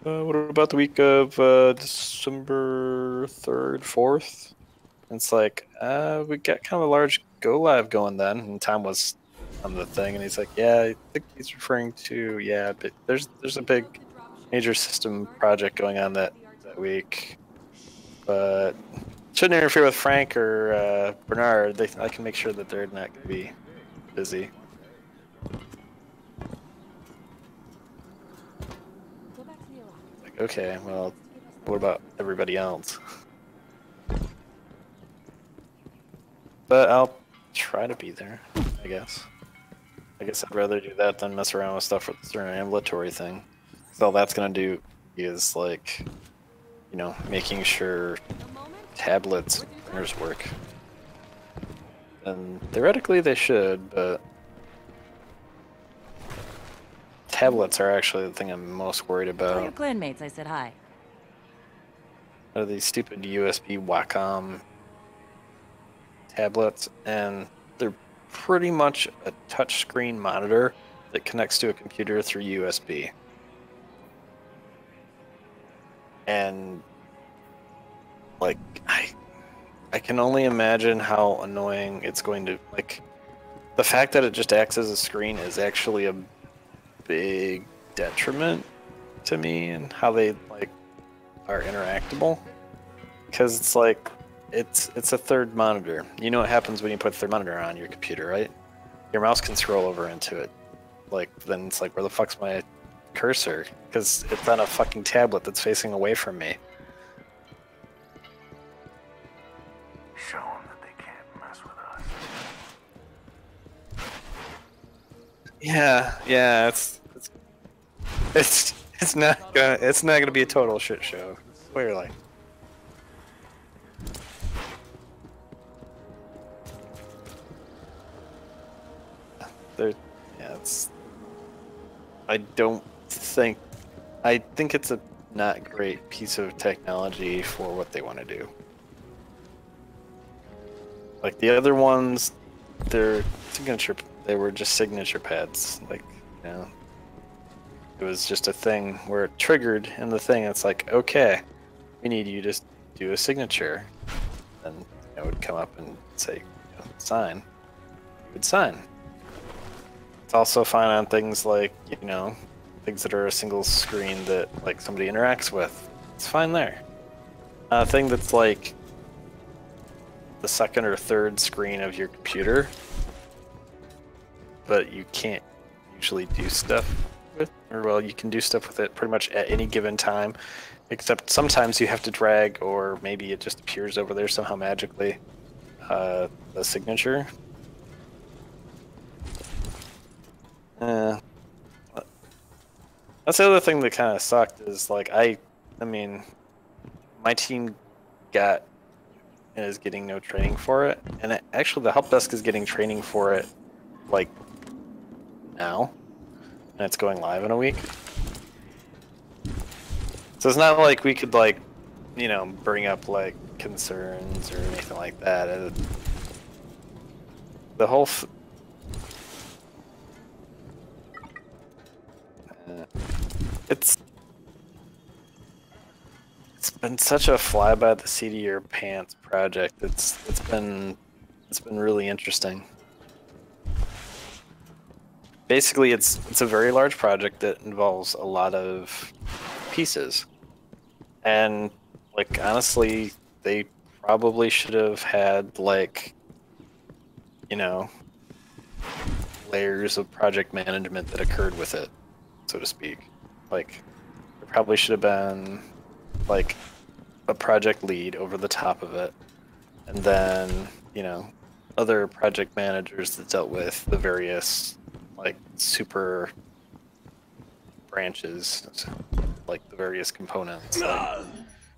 what about the week of December 3rd, 4th? And it's like, we got kind of a large go live going then. And Tom was on the thing and he's like, yeah, I think he's referring to, yeah, but there's a big major system project going on that week. But shouldn't interfere with Frank or Bernard. I can make sure that they're not going to be busy. Like, okay, well, what about everybody else? But I'll try to be there, I guess. I guess I'd rather do that than mess around with stuff with the certain ambulatory thing. So all that's going to do is, like, making sure tablets and printers work. And theoretically they should, but tablets are actually the thing I'm most worried Tell your about. clanmates I said hi. Are these stupid USB Wacom tablets, and they're pretty much a touchscreen monitor that connects to a computer through USB. And like I can only imagine how annoying it's going to, like, the fact that it just acts as a screen is actually a big detriment to me and how they are interactable, because it's like it's a third monitor. You know what happens when you put a third monitor on your computer, right? Your mouse can scroll over into it. Then it's like, where the fuck's my cursor? Because it's on a fucking tablet that's facing away from me. Show them that they can't mess with us. Yeah, it's not gonna be a total shit show, clearly. I think it's a not great piece of technology for what they want to do. Like the other ones, they were just signature pads. It was just a thing where it triggered in the thing. It's like, okay, we need you to do a signature. And it would come up and say, sign. You would sign. It's also fine on things like, things that are a single screen that somebody interacts with. It's fine there. A thing that's like the second or third screen of your computer, but you can't usually do stuff with, you can do stuff with it pretty much at any given time, except sometimes you have to drag, or maybe it just appears over there somehow magically, the signature. That's the other thing that kind of sucked is I mean, my team got and is getting no training for it, and actually the help desk is getting training for it now, and it's going live in a week. So it's not like we could bring up concerns or anything like that. The whole been such a fly by the seat of your pants project. It's been really interesting. Basically, it's a very large project that involves a lot of pieces, and like honestly, they probably should have had like, you know, layers of project management that occurred with it, so to speak. Like, there probably should have been like a project lead over the top of it, and then, you know, other project managers that dealt with the various like super branches, like the various components. Like,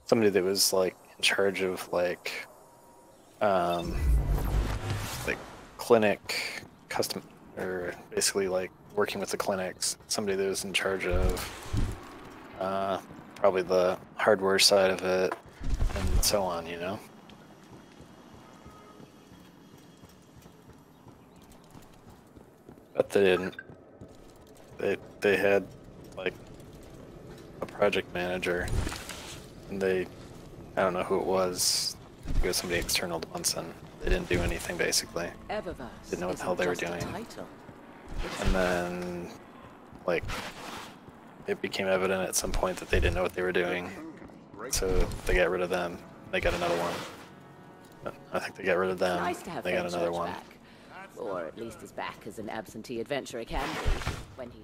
somebody that was like in charge of like clinic custom, or basically like working with the clinics. Somebody that was in charge of probably the hardware side of it, and so on, you know. But they didn't. They had like a project manager, and I don't know who it was. It was somebody external to Munson. They didn't do anything basically. Didn't know what the hell they were doing. And then, like, it became evident at some point that they didn't know what they were doing. So they got rid of them. They got another one. I think they got rid of them. Nice to have They got Fenchurch another one. back. Or at least as back as an absentee adventurer can be when he's...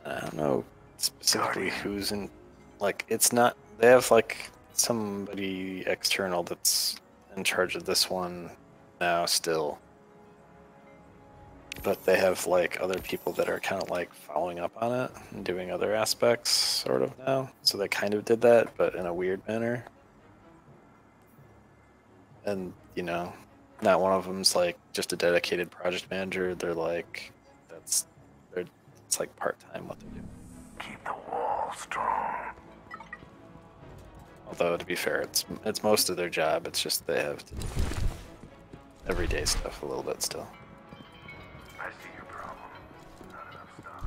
I don't know specifically who's in, like, it's not, they have like somebody external that's in charge of this one now still. But they have like other people that are kind of like following up on it and doing other aspects sort of now. So they kind of did that, but in a weird manner. And, you know, not one of them's like just a dedicated project manager. They're like, it's like part-time what they do. Keep the wall strong. Although, to be fair, it's most of their job. It's just they have to do everyday stuff a little bit still. I see your problem. Not enough stuff.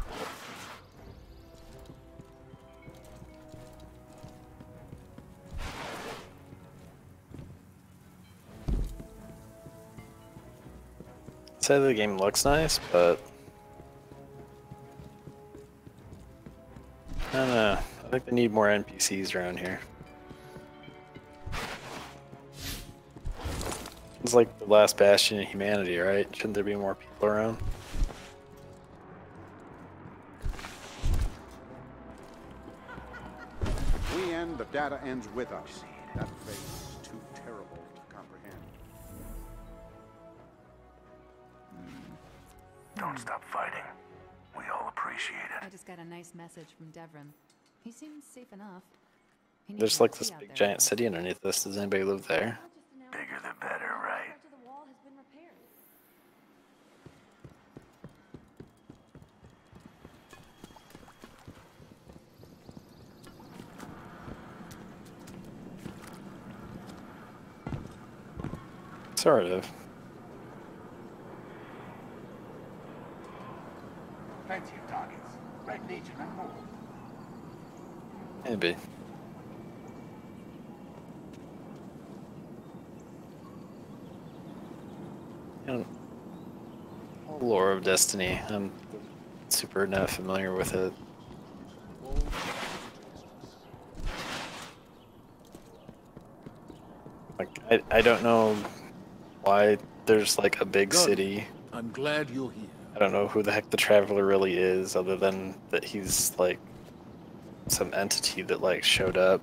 I'd say the game looks nice, but I don't know. I think they need more NPCs around here. It's like the last bastion of humanity, right? Shouldn't there be more people around? We end, the data ends with us. That fate is too terrible to comprehend. Don't stop fighting. We all appreciate it. I just got a nice message from Devrin. He seems safe enough. He needs There's more like tea this out big there, giant though. city underneath this. Does anybody live there? Bigger the better, right? Sort of. Plenty of targets. Red Legion and more. Maybe. You know, lore of Destiny. I'm super not familiar with it. Like, I don't know why there's like a big city. I'm glad you're here. I don't know who the heck the Traveler really is, other than that he's like some entity that like showed up.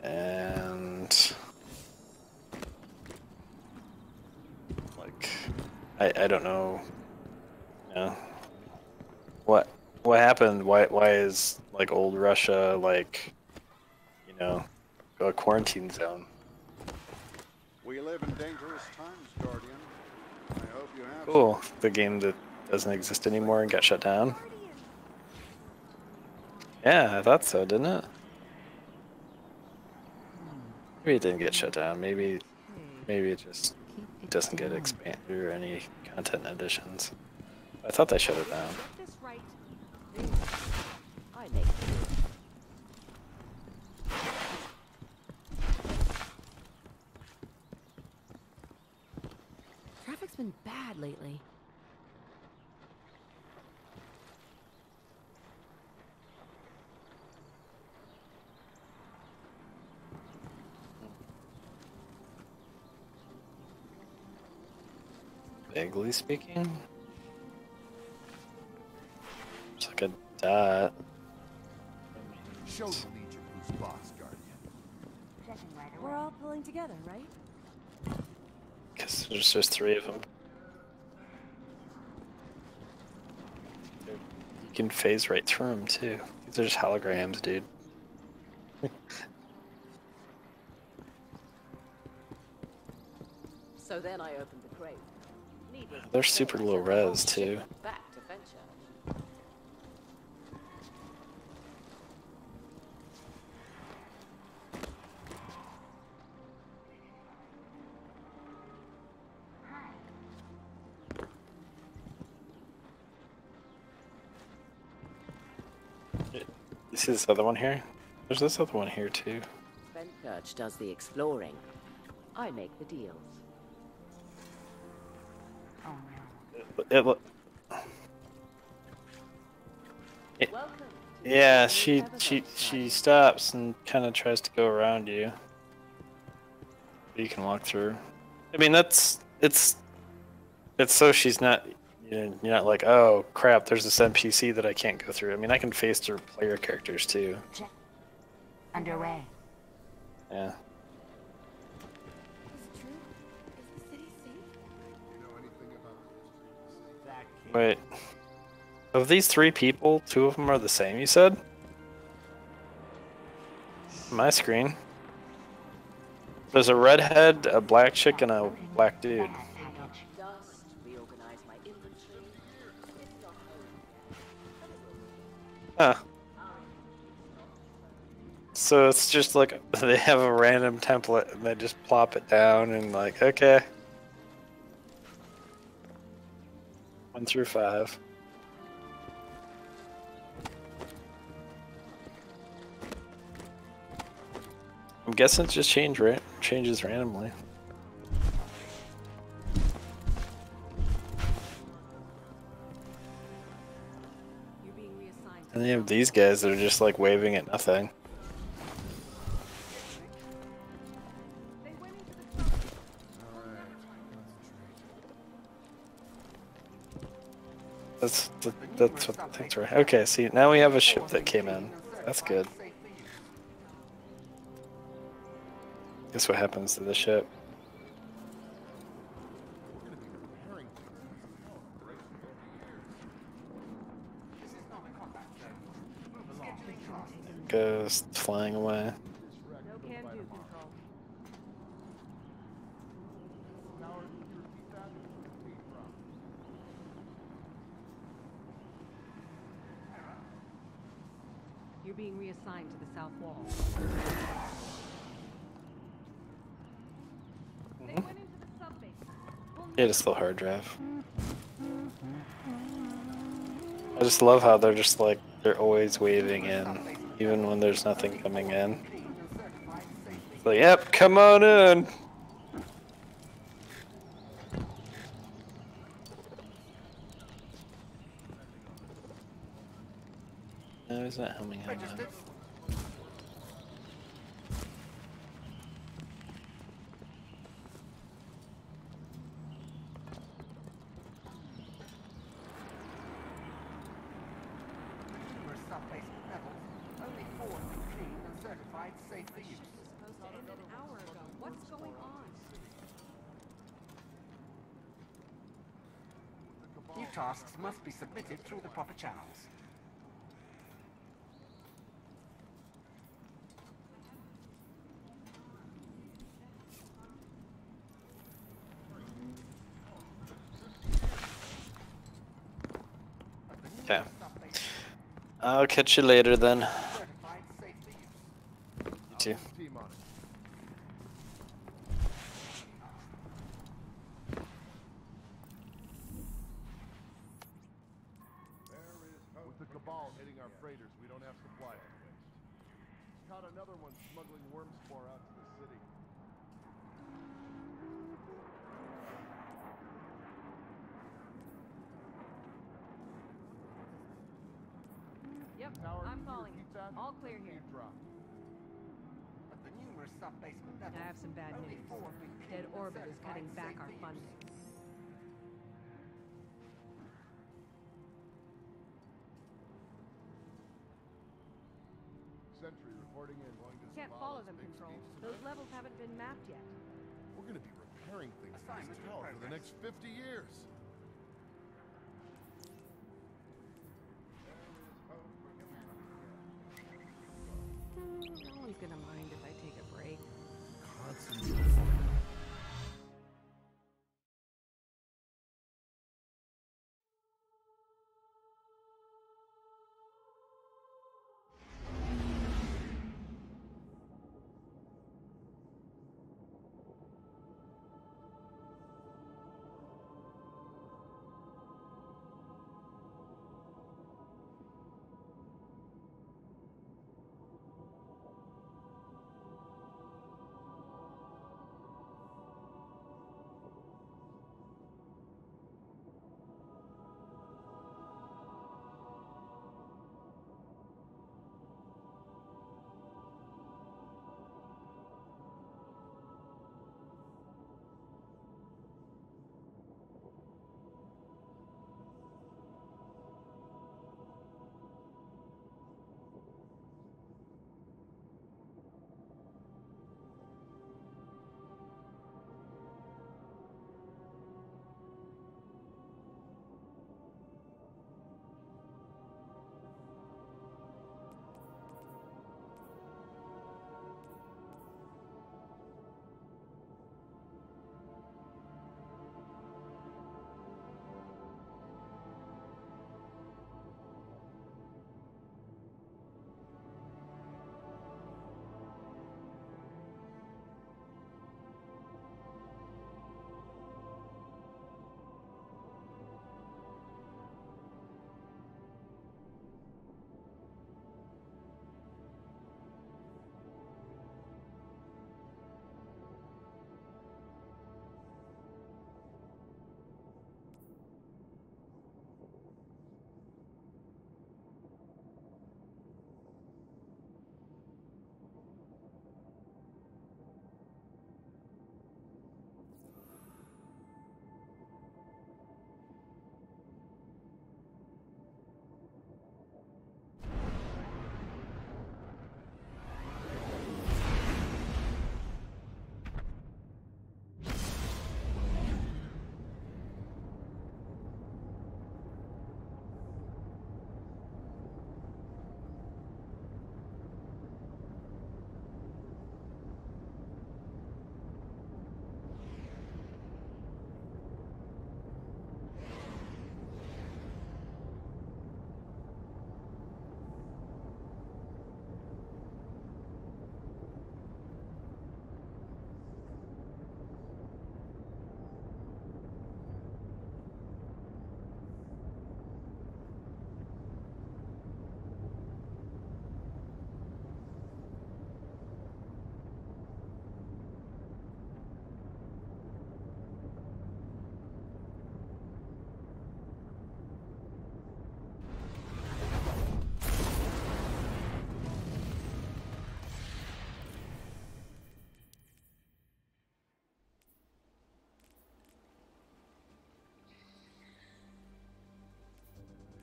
And like I don't know, you know, what happened? Why is like old Russia like, you know, a quarantine zone? We live in dangerous times, Guardian. I hope you have. Cool. The game that doesn't exist anymore and got shut down. Yeah, I thought so, didn't it? Maybe it didn't get shut down. Maybe it just It doesn't get expanded or any content additions. I thought they shut it down. Get this right. I make Traffic's been bad lately. Vaguely speaking. It's like a dot. Show the Legion who's boss, Guardian. We're all pulling together, right? Because there's just 3 of them. You can phase right through them too. These are just holograms, dude. So then I opened the crate. They're super low res too. Back to Fenchurch. You see this other one here? There's this other one here too. Fenchurch does the exploring. I make the deals. Yeah, she stops and kind of tries to go around you. You can walk through. I mean, it's so she's not, you're not like, oh crap, there's this NPC that I can't go through. I mean, I can face through player characters too. Underway. Yeah. Wait. Of these 3 people, 2 of them are the same, you said? My screen. There's a redhead, a black chick, and a black dude. Huh. So it's just like they have a random template and they just plop it down and like, okay. 1 through 5. I'm guessing it just changes randomly. And then you have these guys that are just like waving at nothing. That's what the thing's right. Okay, see, now we have a ship that came in. That's good. Guess what happens to the ship? Goes flying away. You're being reassigned to the south wall. Yeah, it's still hard drive. I just love how they're just like, they're always waving in, even when there's nothing coming in. So, yep, come on in! No, he's not helming him out. New tasks must be submitted through the proper channels. Okay. I'll catch you later then. You too. all hitting our freighters. We don't have supply to waste. Caught another one smuggling worm spore out to the city. Yep, Tower, I'm you calling repeat it. that? All clear here. Drop. But the numerous sub-basement I levels. have some bad only news. 4 have been Dead cleaned Orbit and is cutting certified back our safe funding. Sentry reporting in. Going to Can't follow them, Control. Those levels haven't been mapped yet. We're going to be repairing things in Assignment this in tower for the progress. next 50 years. No one's gonna mind if I take a break. Concentrate.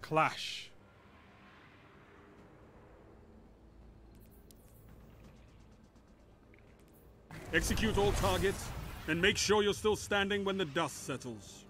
Clash. Execute all targets, and make sure you're still standing when the dust settles.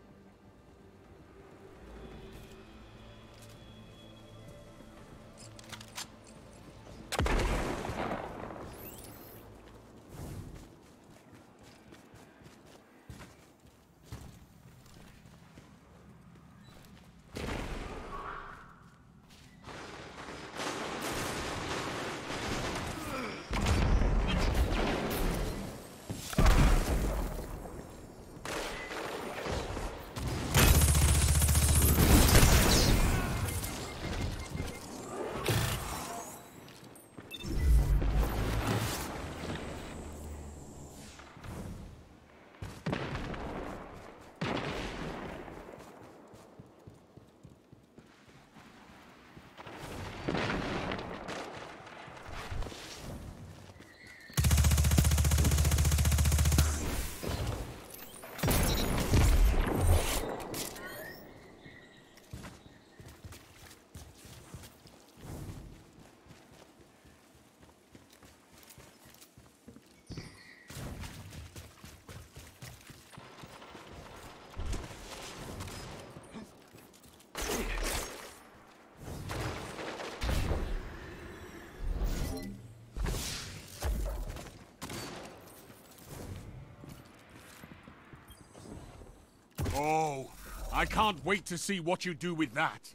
Oh, I can't wait to see what you do with that.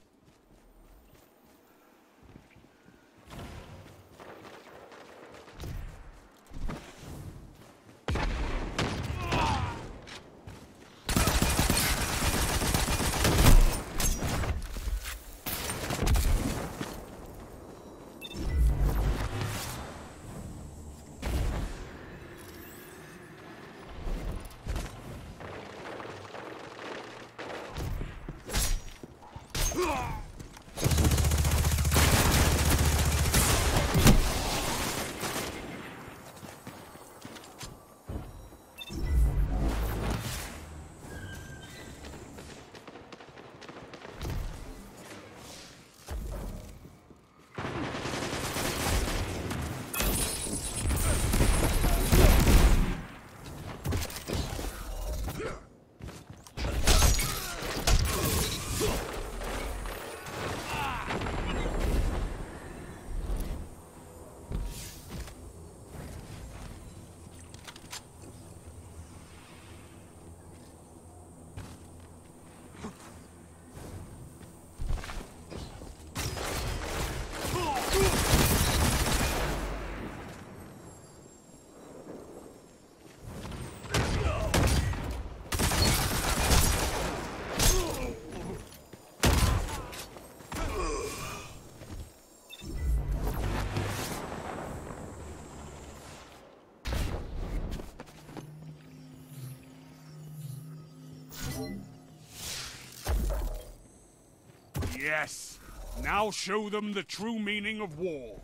Yes. Now show them the true meaning of war.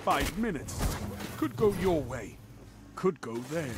"5 minutes. Could go your way. Could go theirs."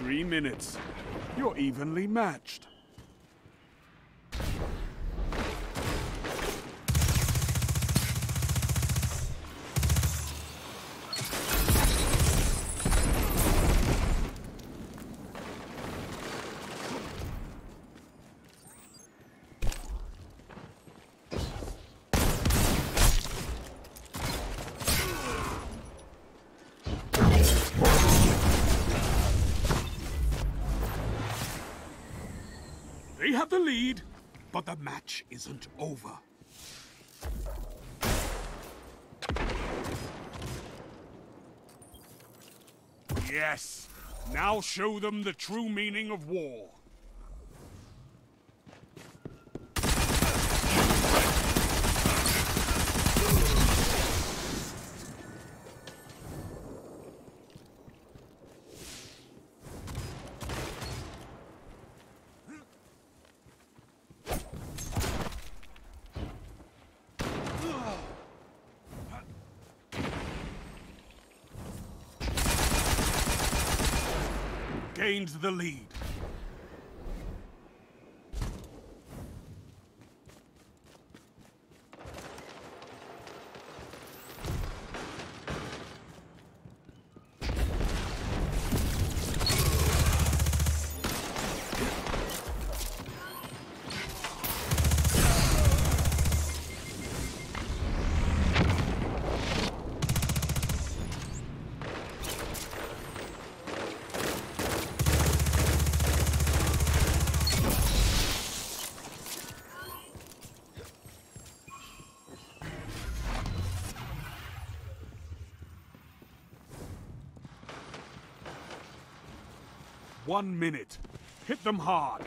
3 minutes. You're evenly matched. They have the lead, but the match isn't over. Yes, now show them the true meaning of war. Gains the lead. One minute. Hit them hard.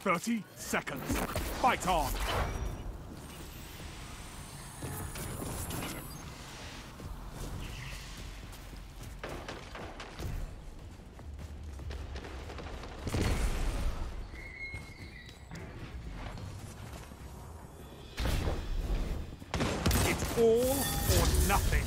"30 seconds. Fight on." It's all or nothing.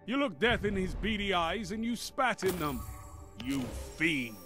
You looked death in his beady eyes and you spat in them. You fiend.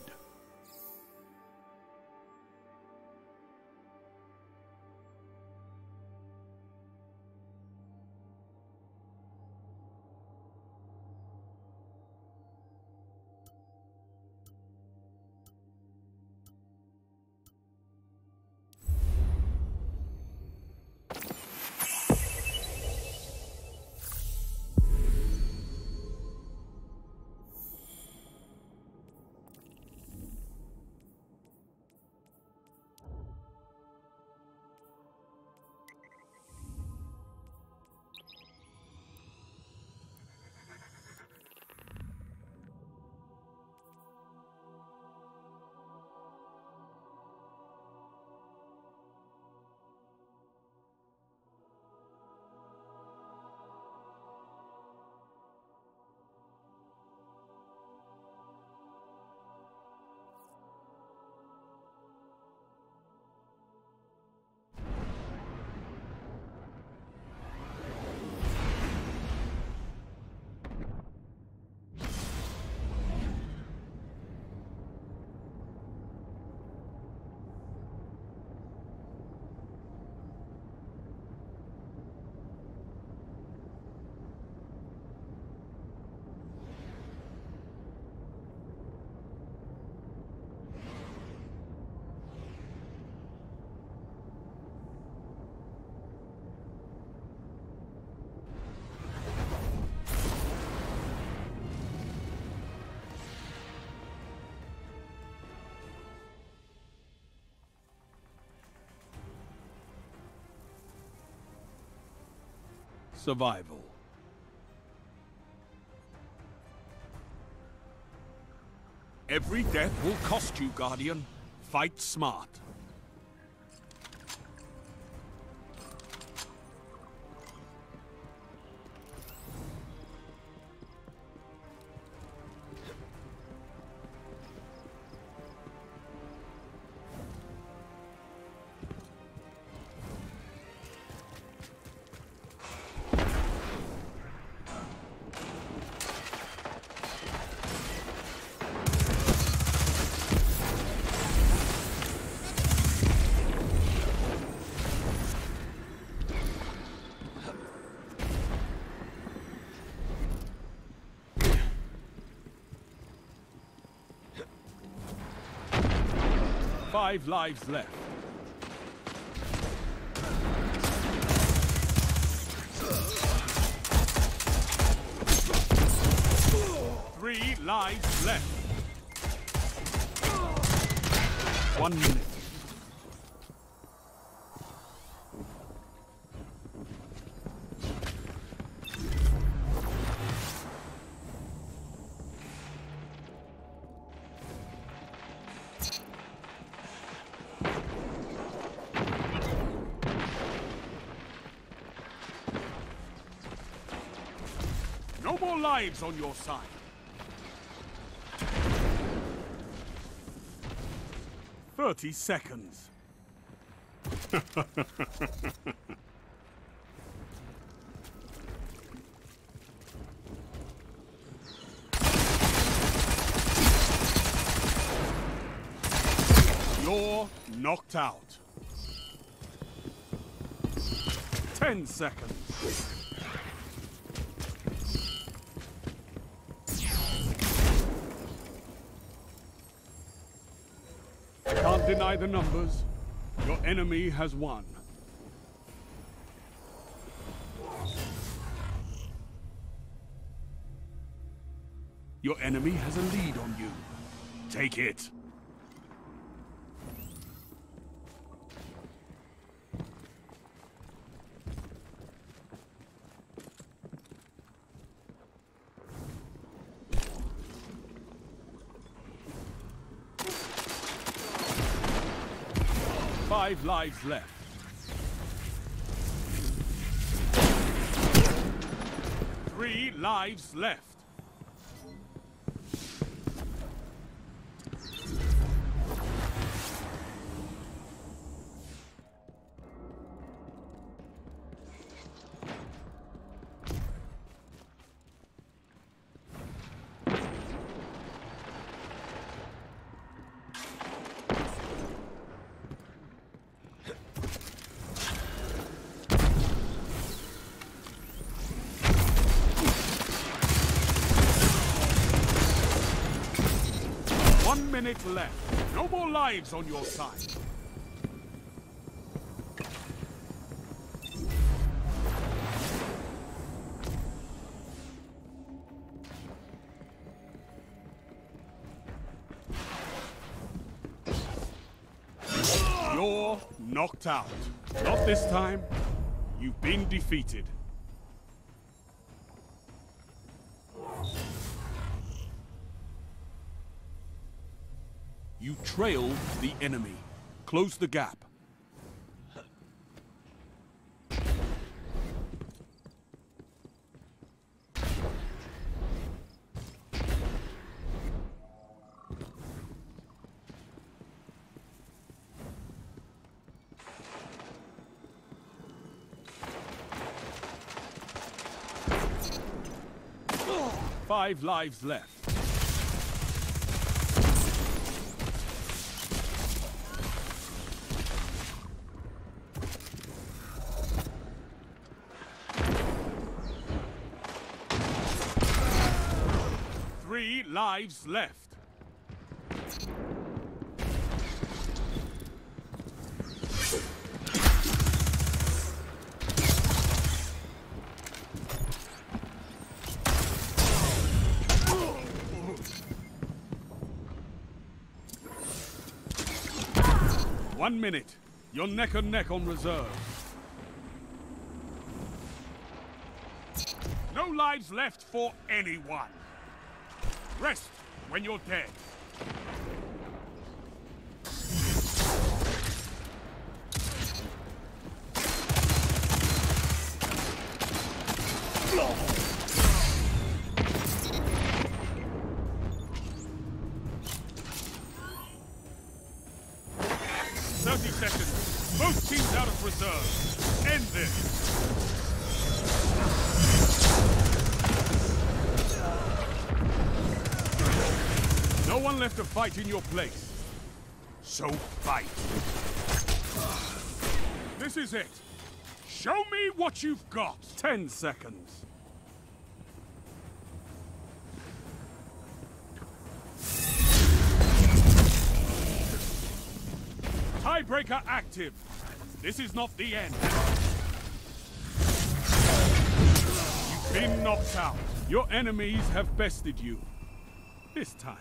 survival. Every death will cost you, Guardian. Fight smart. Five lives left. Three lives left. 1 minute. No more lives on your side. "30 seconds. You're knocked out. 10 seconds. Can't deny the numbers. Your enemy has won. Your enemy has a lead on you. Take it. Five lives left. Three lives left. Minute left. No more lives on your side. You're knocked out. Not this time. You've been defeated. You trailed the enemy. Close the gap. Five lives left. Three lives left. One minute. You're neck and neck on reserve. No lives left for anyone. Rest when you're dead. No. 30 seconds. Both teams out of reserve. End this. No one left to fight in your place. So fight. This is it. Show me what you've got. 10 seconds. Tiebreaker active. This is not the end. You've been knocked out. Your enemies have bested you. This time.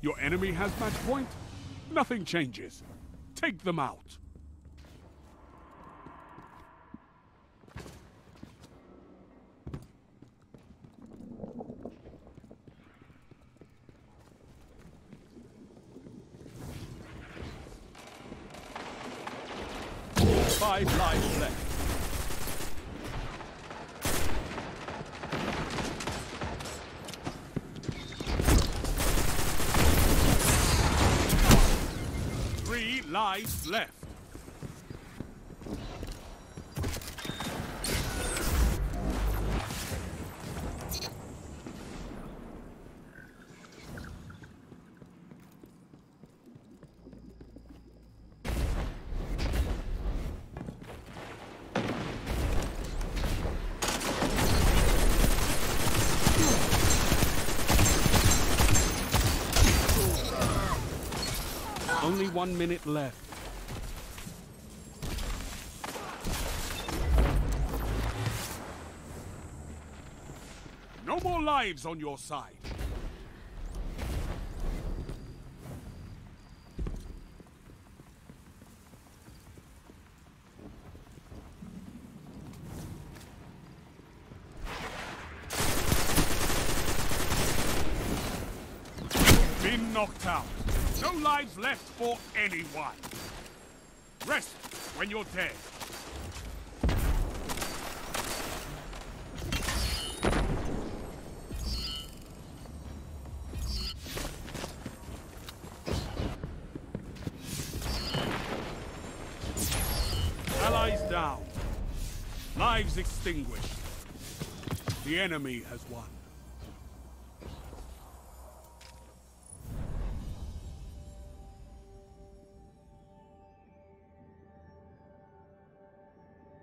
Your enemy has match point. Nothing changes. Take them out. Five lives left. Three lives left. Only 1 minute left. No more lives on your side. Been knocked out. No lives left for anyone. Rest when you're dead. Allies down. Lives extinguished. The enemy has won.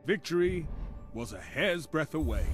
Victory was a hair's breadth away.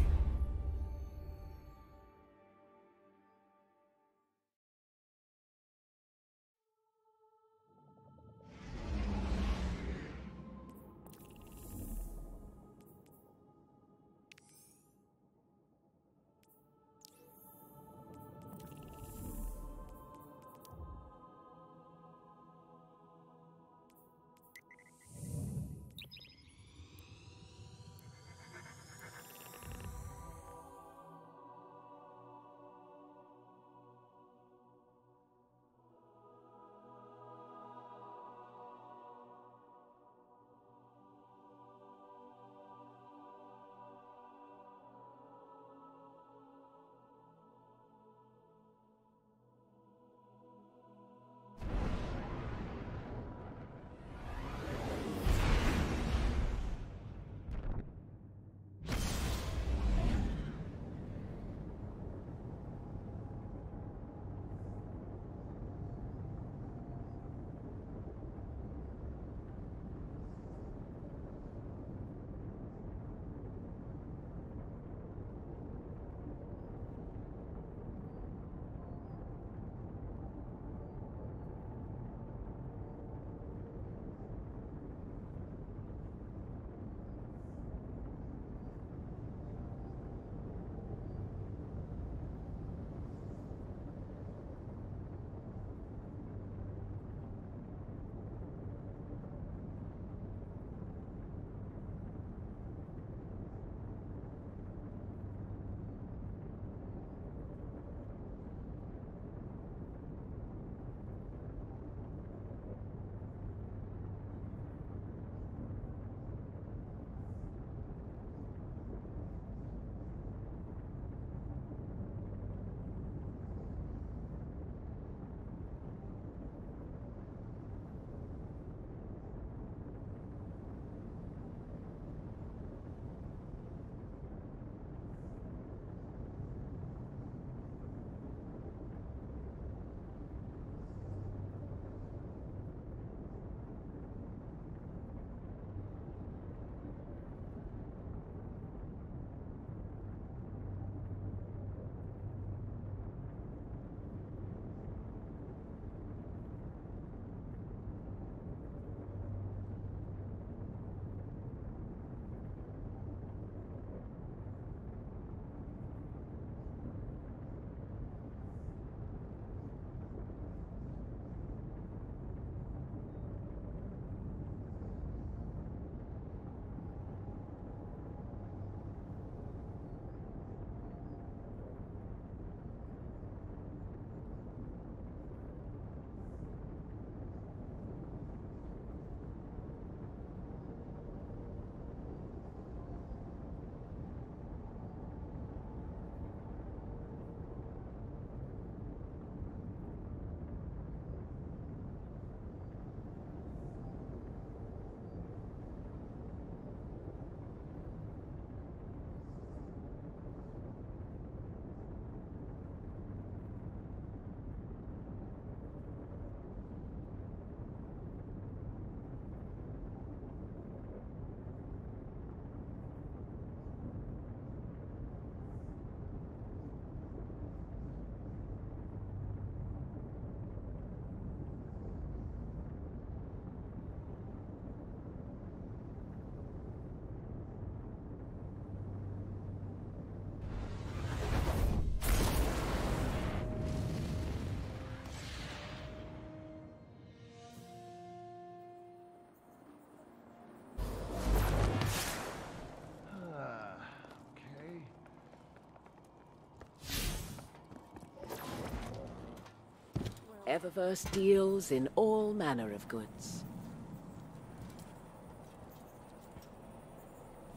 Eververse deals in all manner of goods.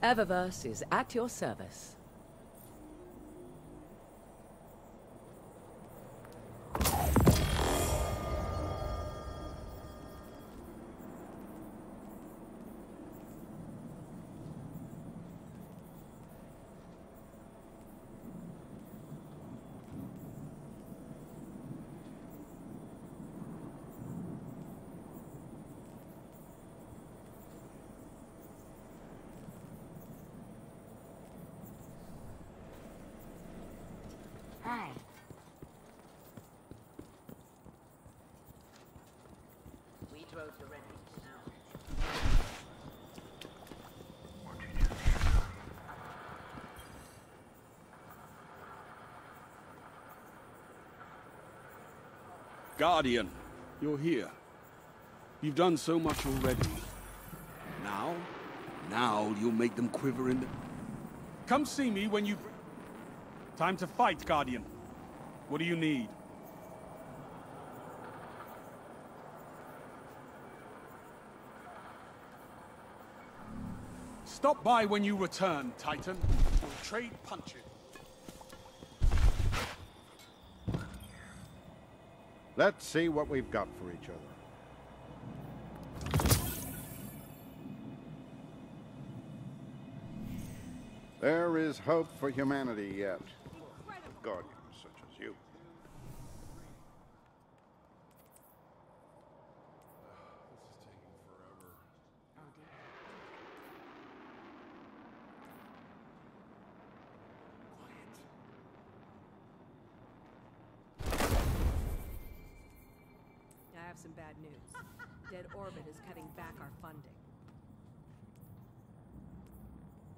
Eververse is at your service. Hi. We drove the Red now. Guardian, you're here. You've done so much already. Now you'll make them quiver in the... Come see me when you... Time to fight, Guardian. What do you need? Stop by when you return, Titan. We'll trade punches. Let's see what we've got for each other. There is hope for humanity yet. Guardians such as you. I have some bad news. Dead Orbit is cutting back our funding.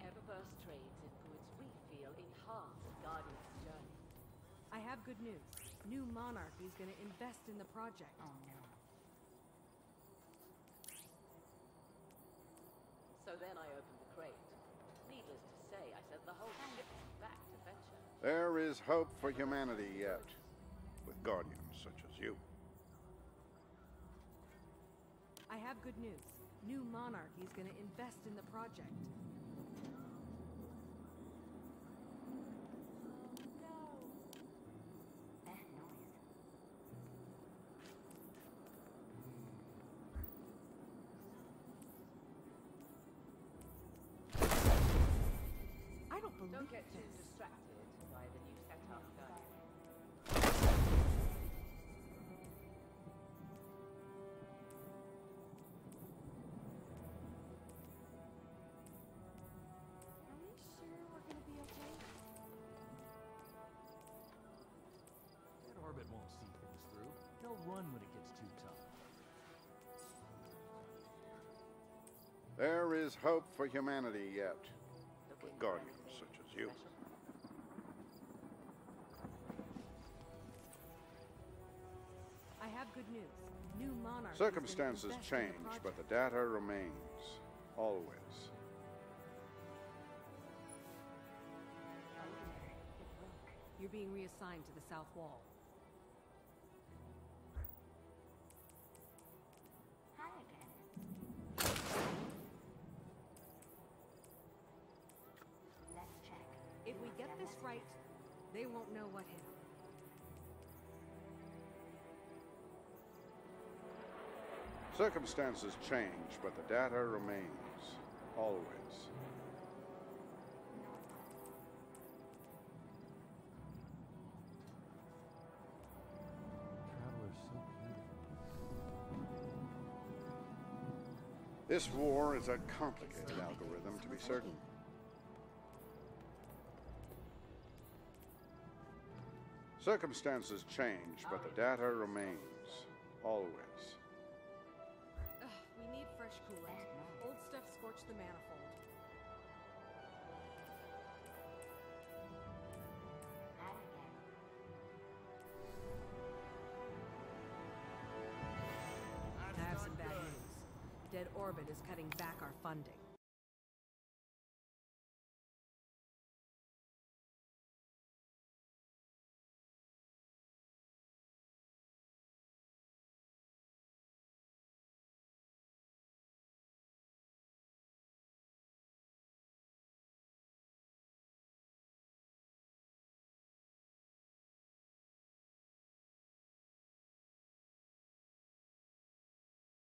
Eververse trades in goods we feel enhance Guardian's journey. I have good news. New Monarchy is going to invest in the project. Oh no. So then I opened the crate. Needless to say, I sent the whole ship back to Venture. There is hope for humanity yet. With Guardians such as you. I have good news. New Monarchy is going to invest in the project. I don't believe Don't get too this. distracted by the new setup, Guardian. Are we sure we're gonna be okay? That orbit won't see things through. They'll run when it gets too tough. There is hope for humanity yet. With Guardians such as you. I have good news. New Monarchy. Circumstances change, but the data remains. Always. You're being reassigned to the South Wall. Hi again. Let's check. If we get this right, they won't know what hit them. Circumstances change, but the data remains. Always. Traveler's so beautiful. This war is a complicated algorithm, to be certain. Circumstances change, but the data remains. Always. We need fresh coolant. Old stuff scorched the manifold. Hi again. I have some bad news. Dead Orbit is cutting back our funding.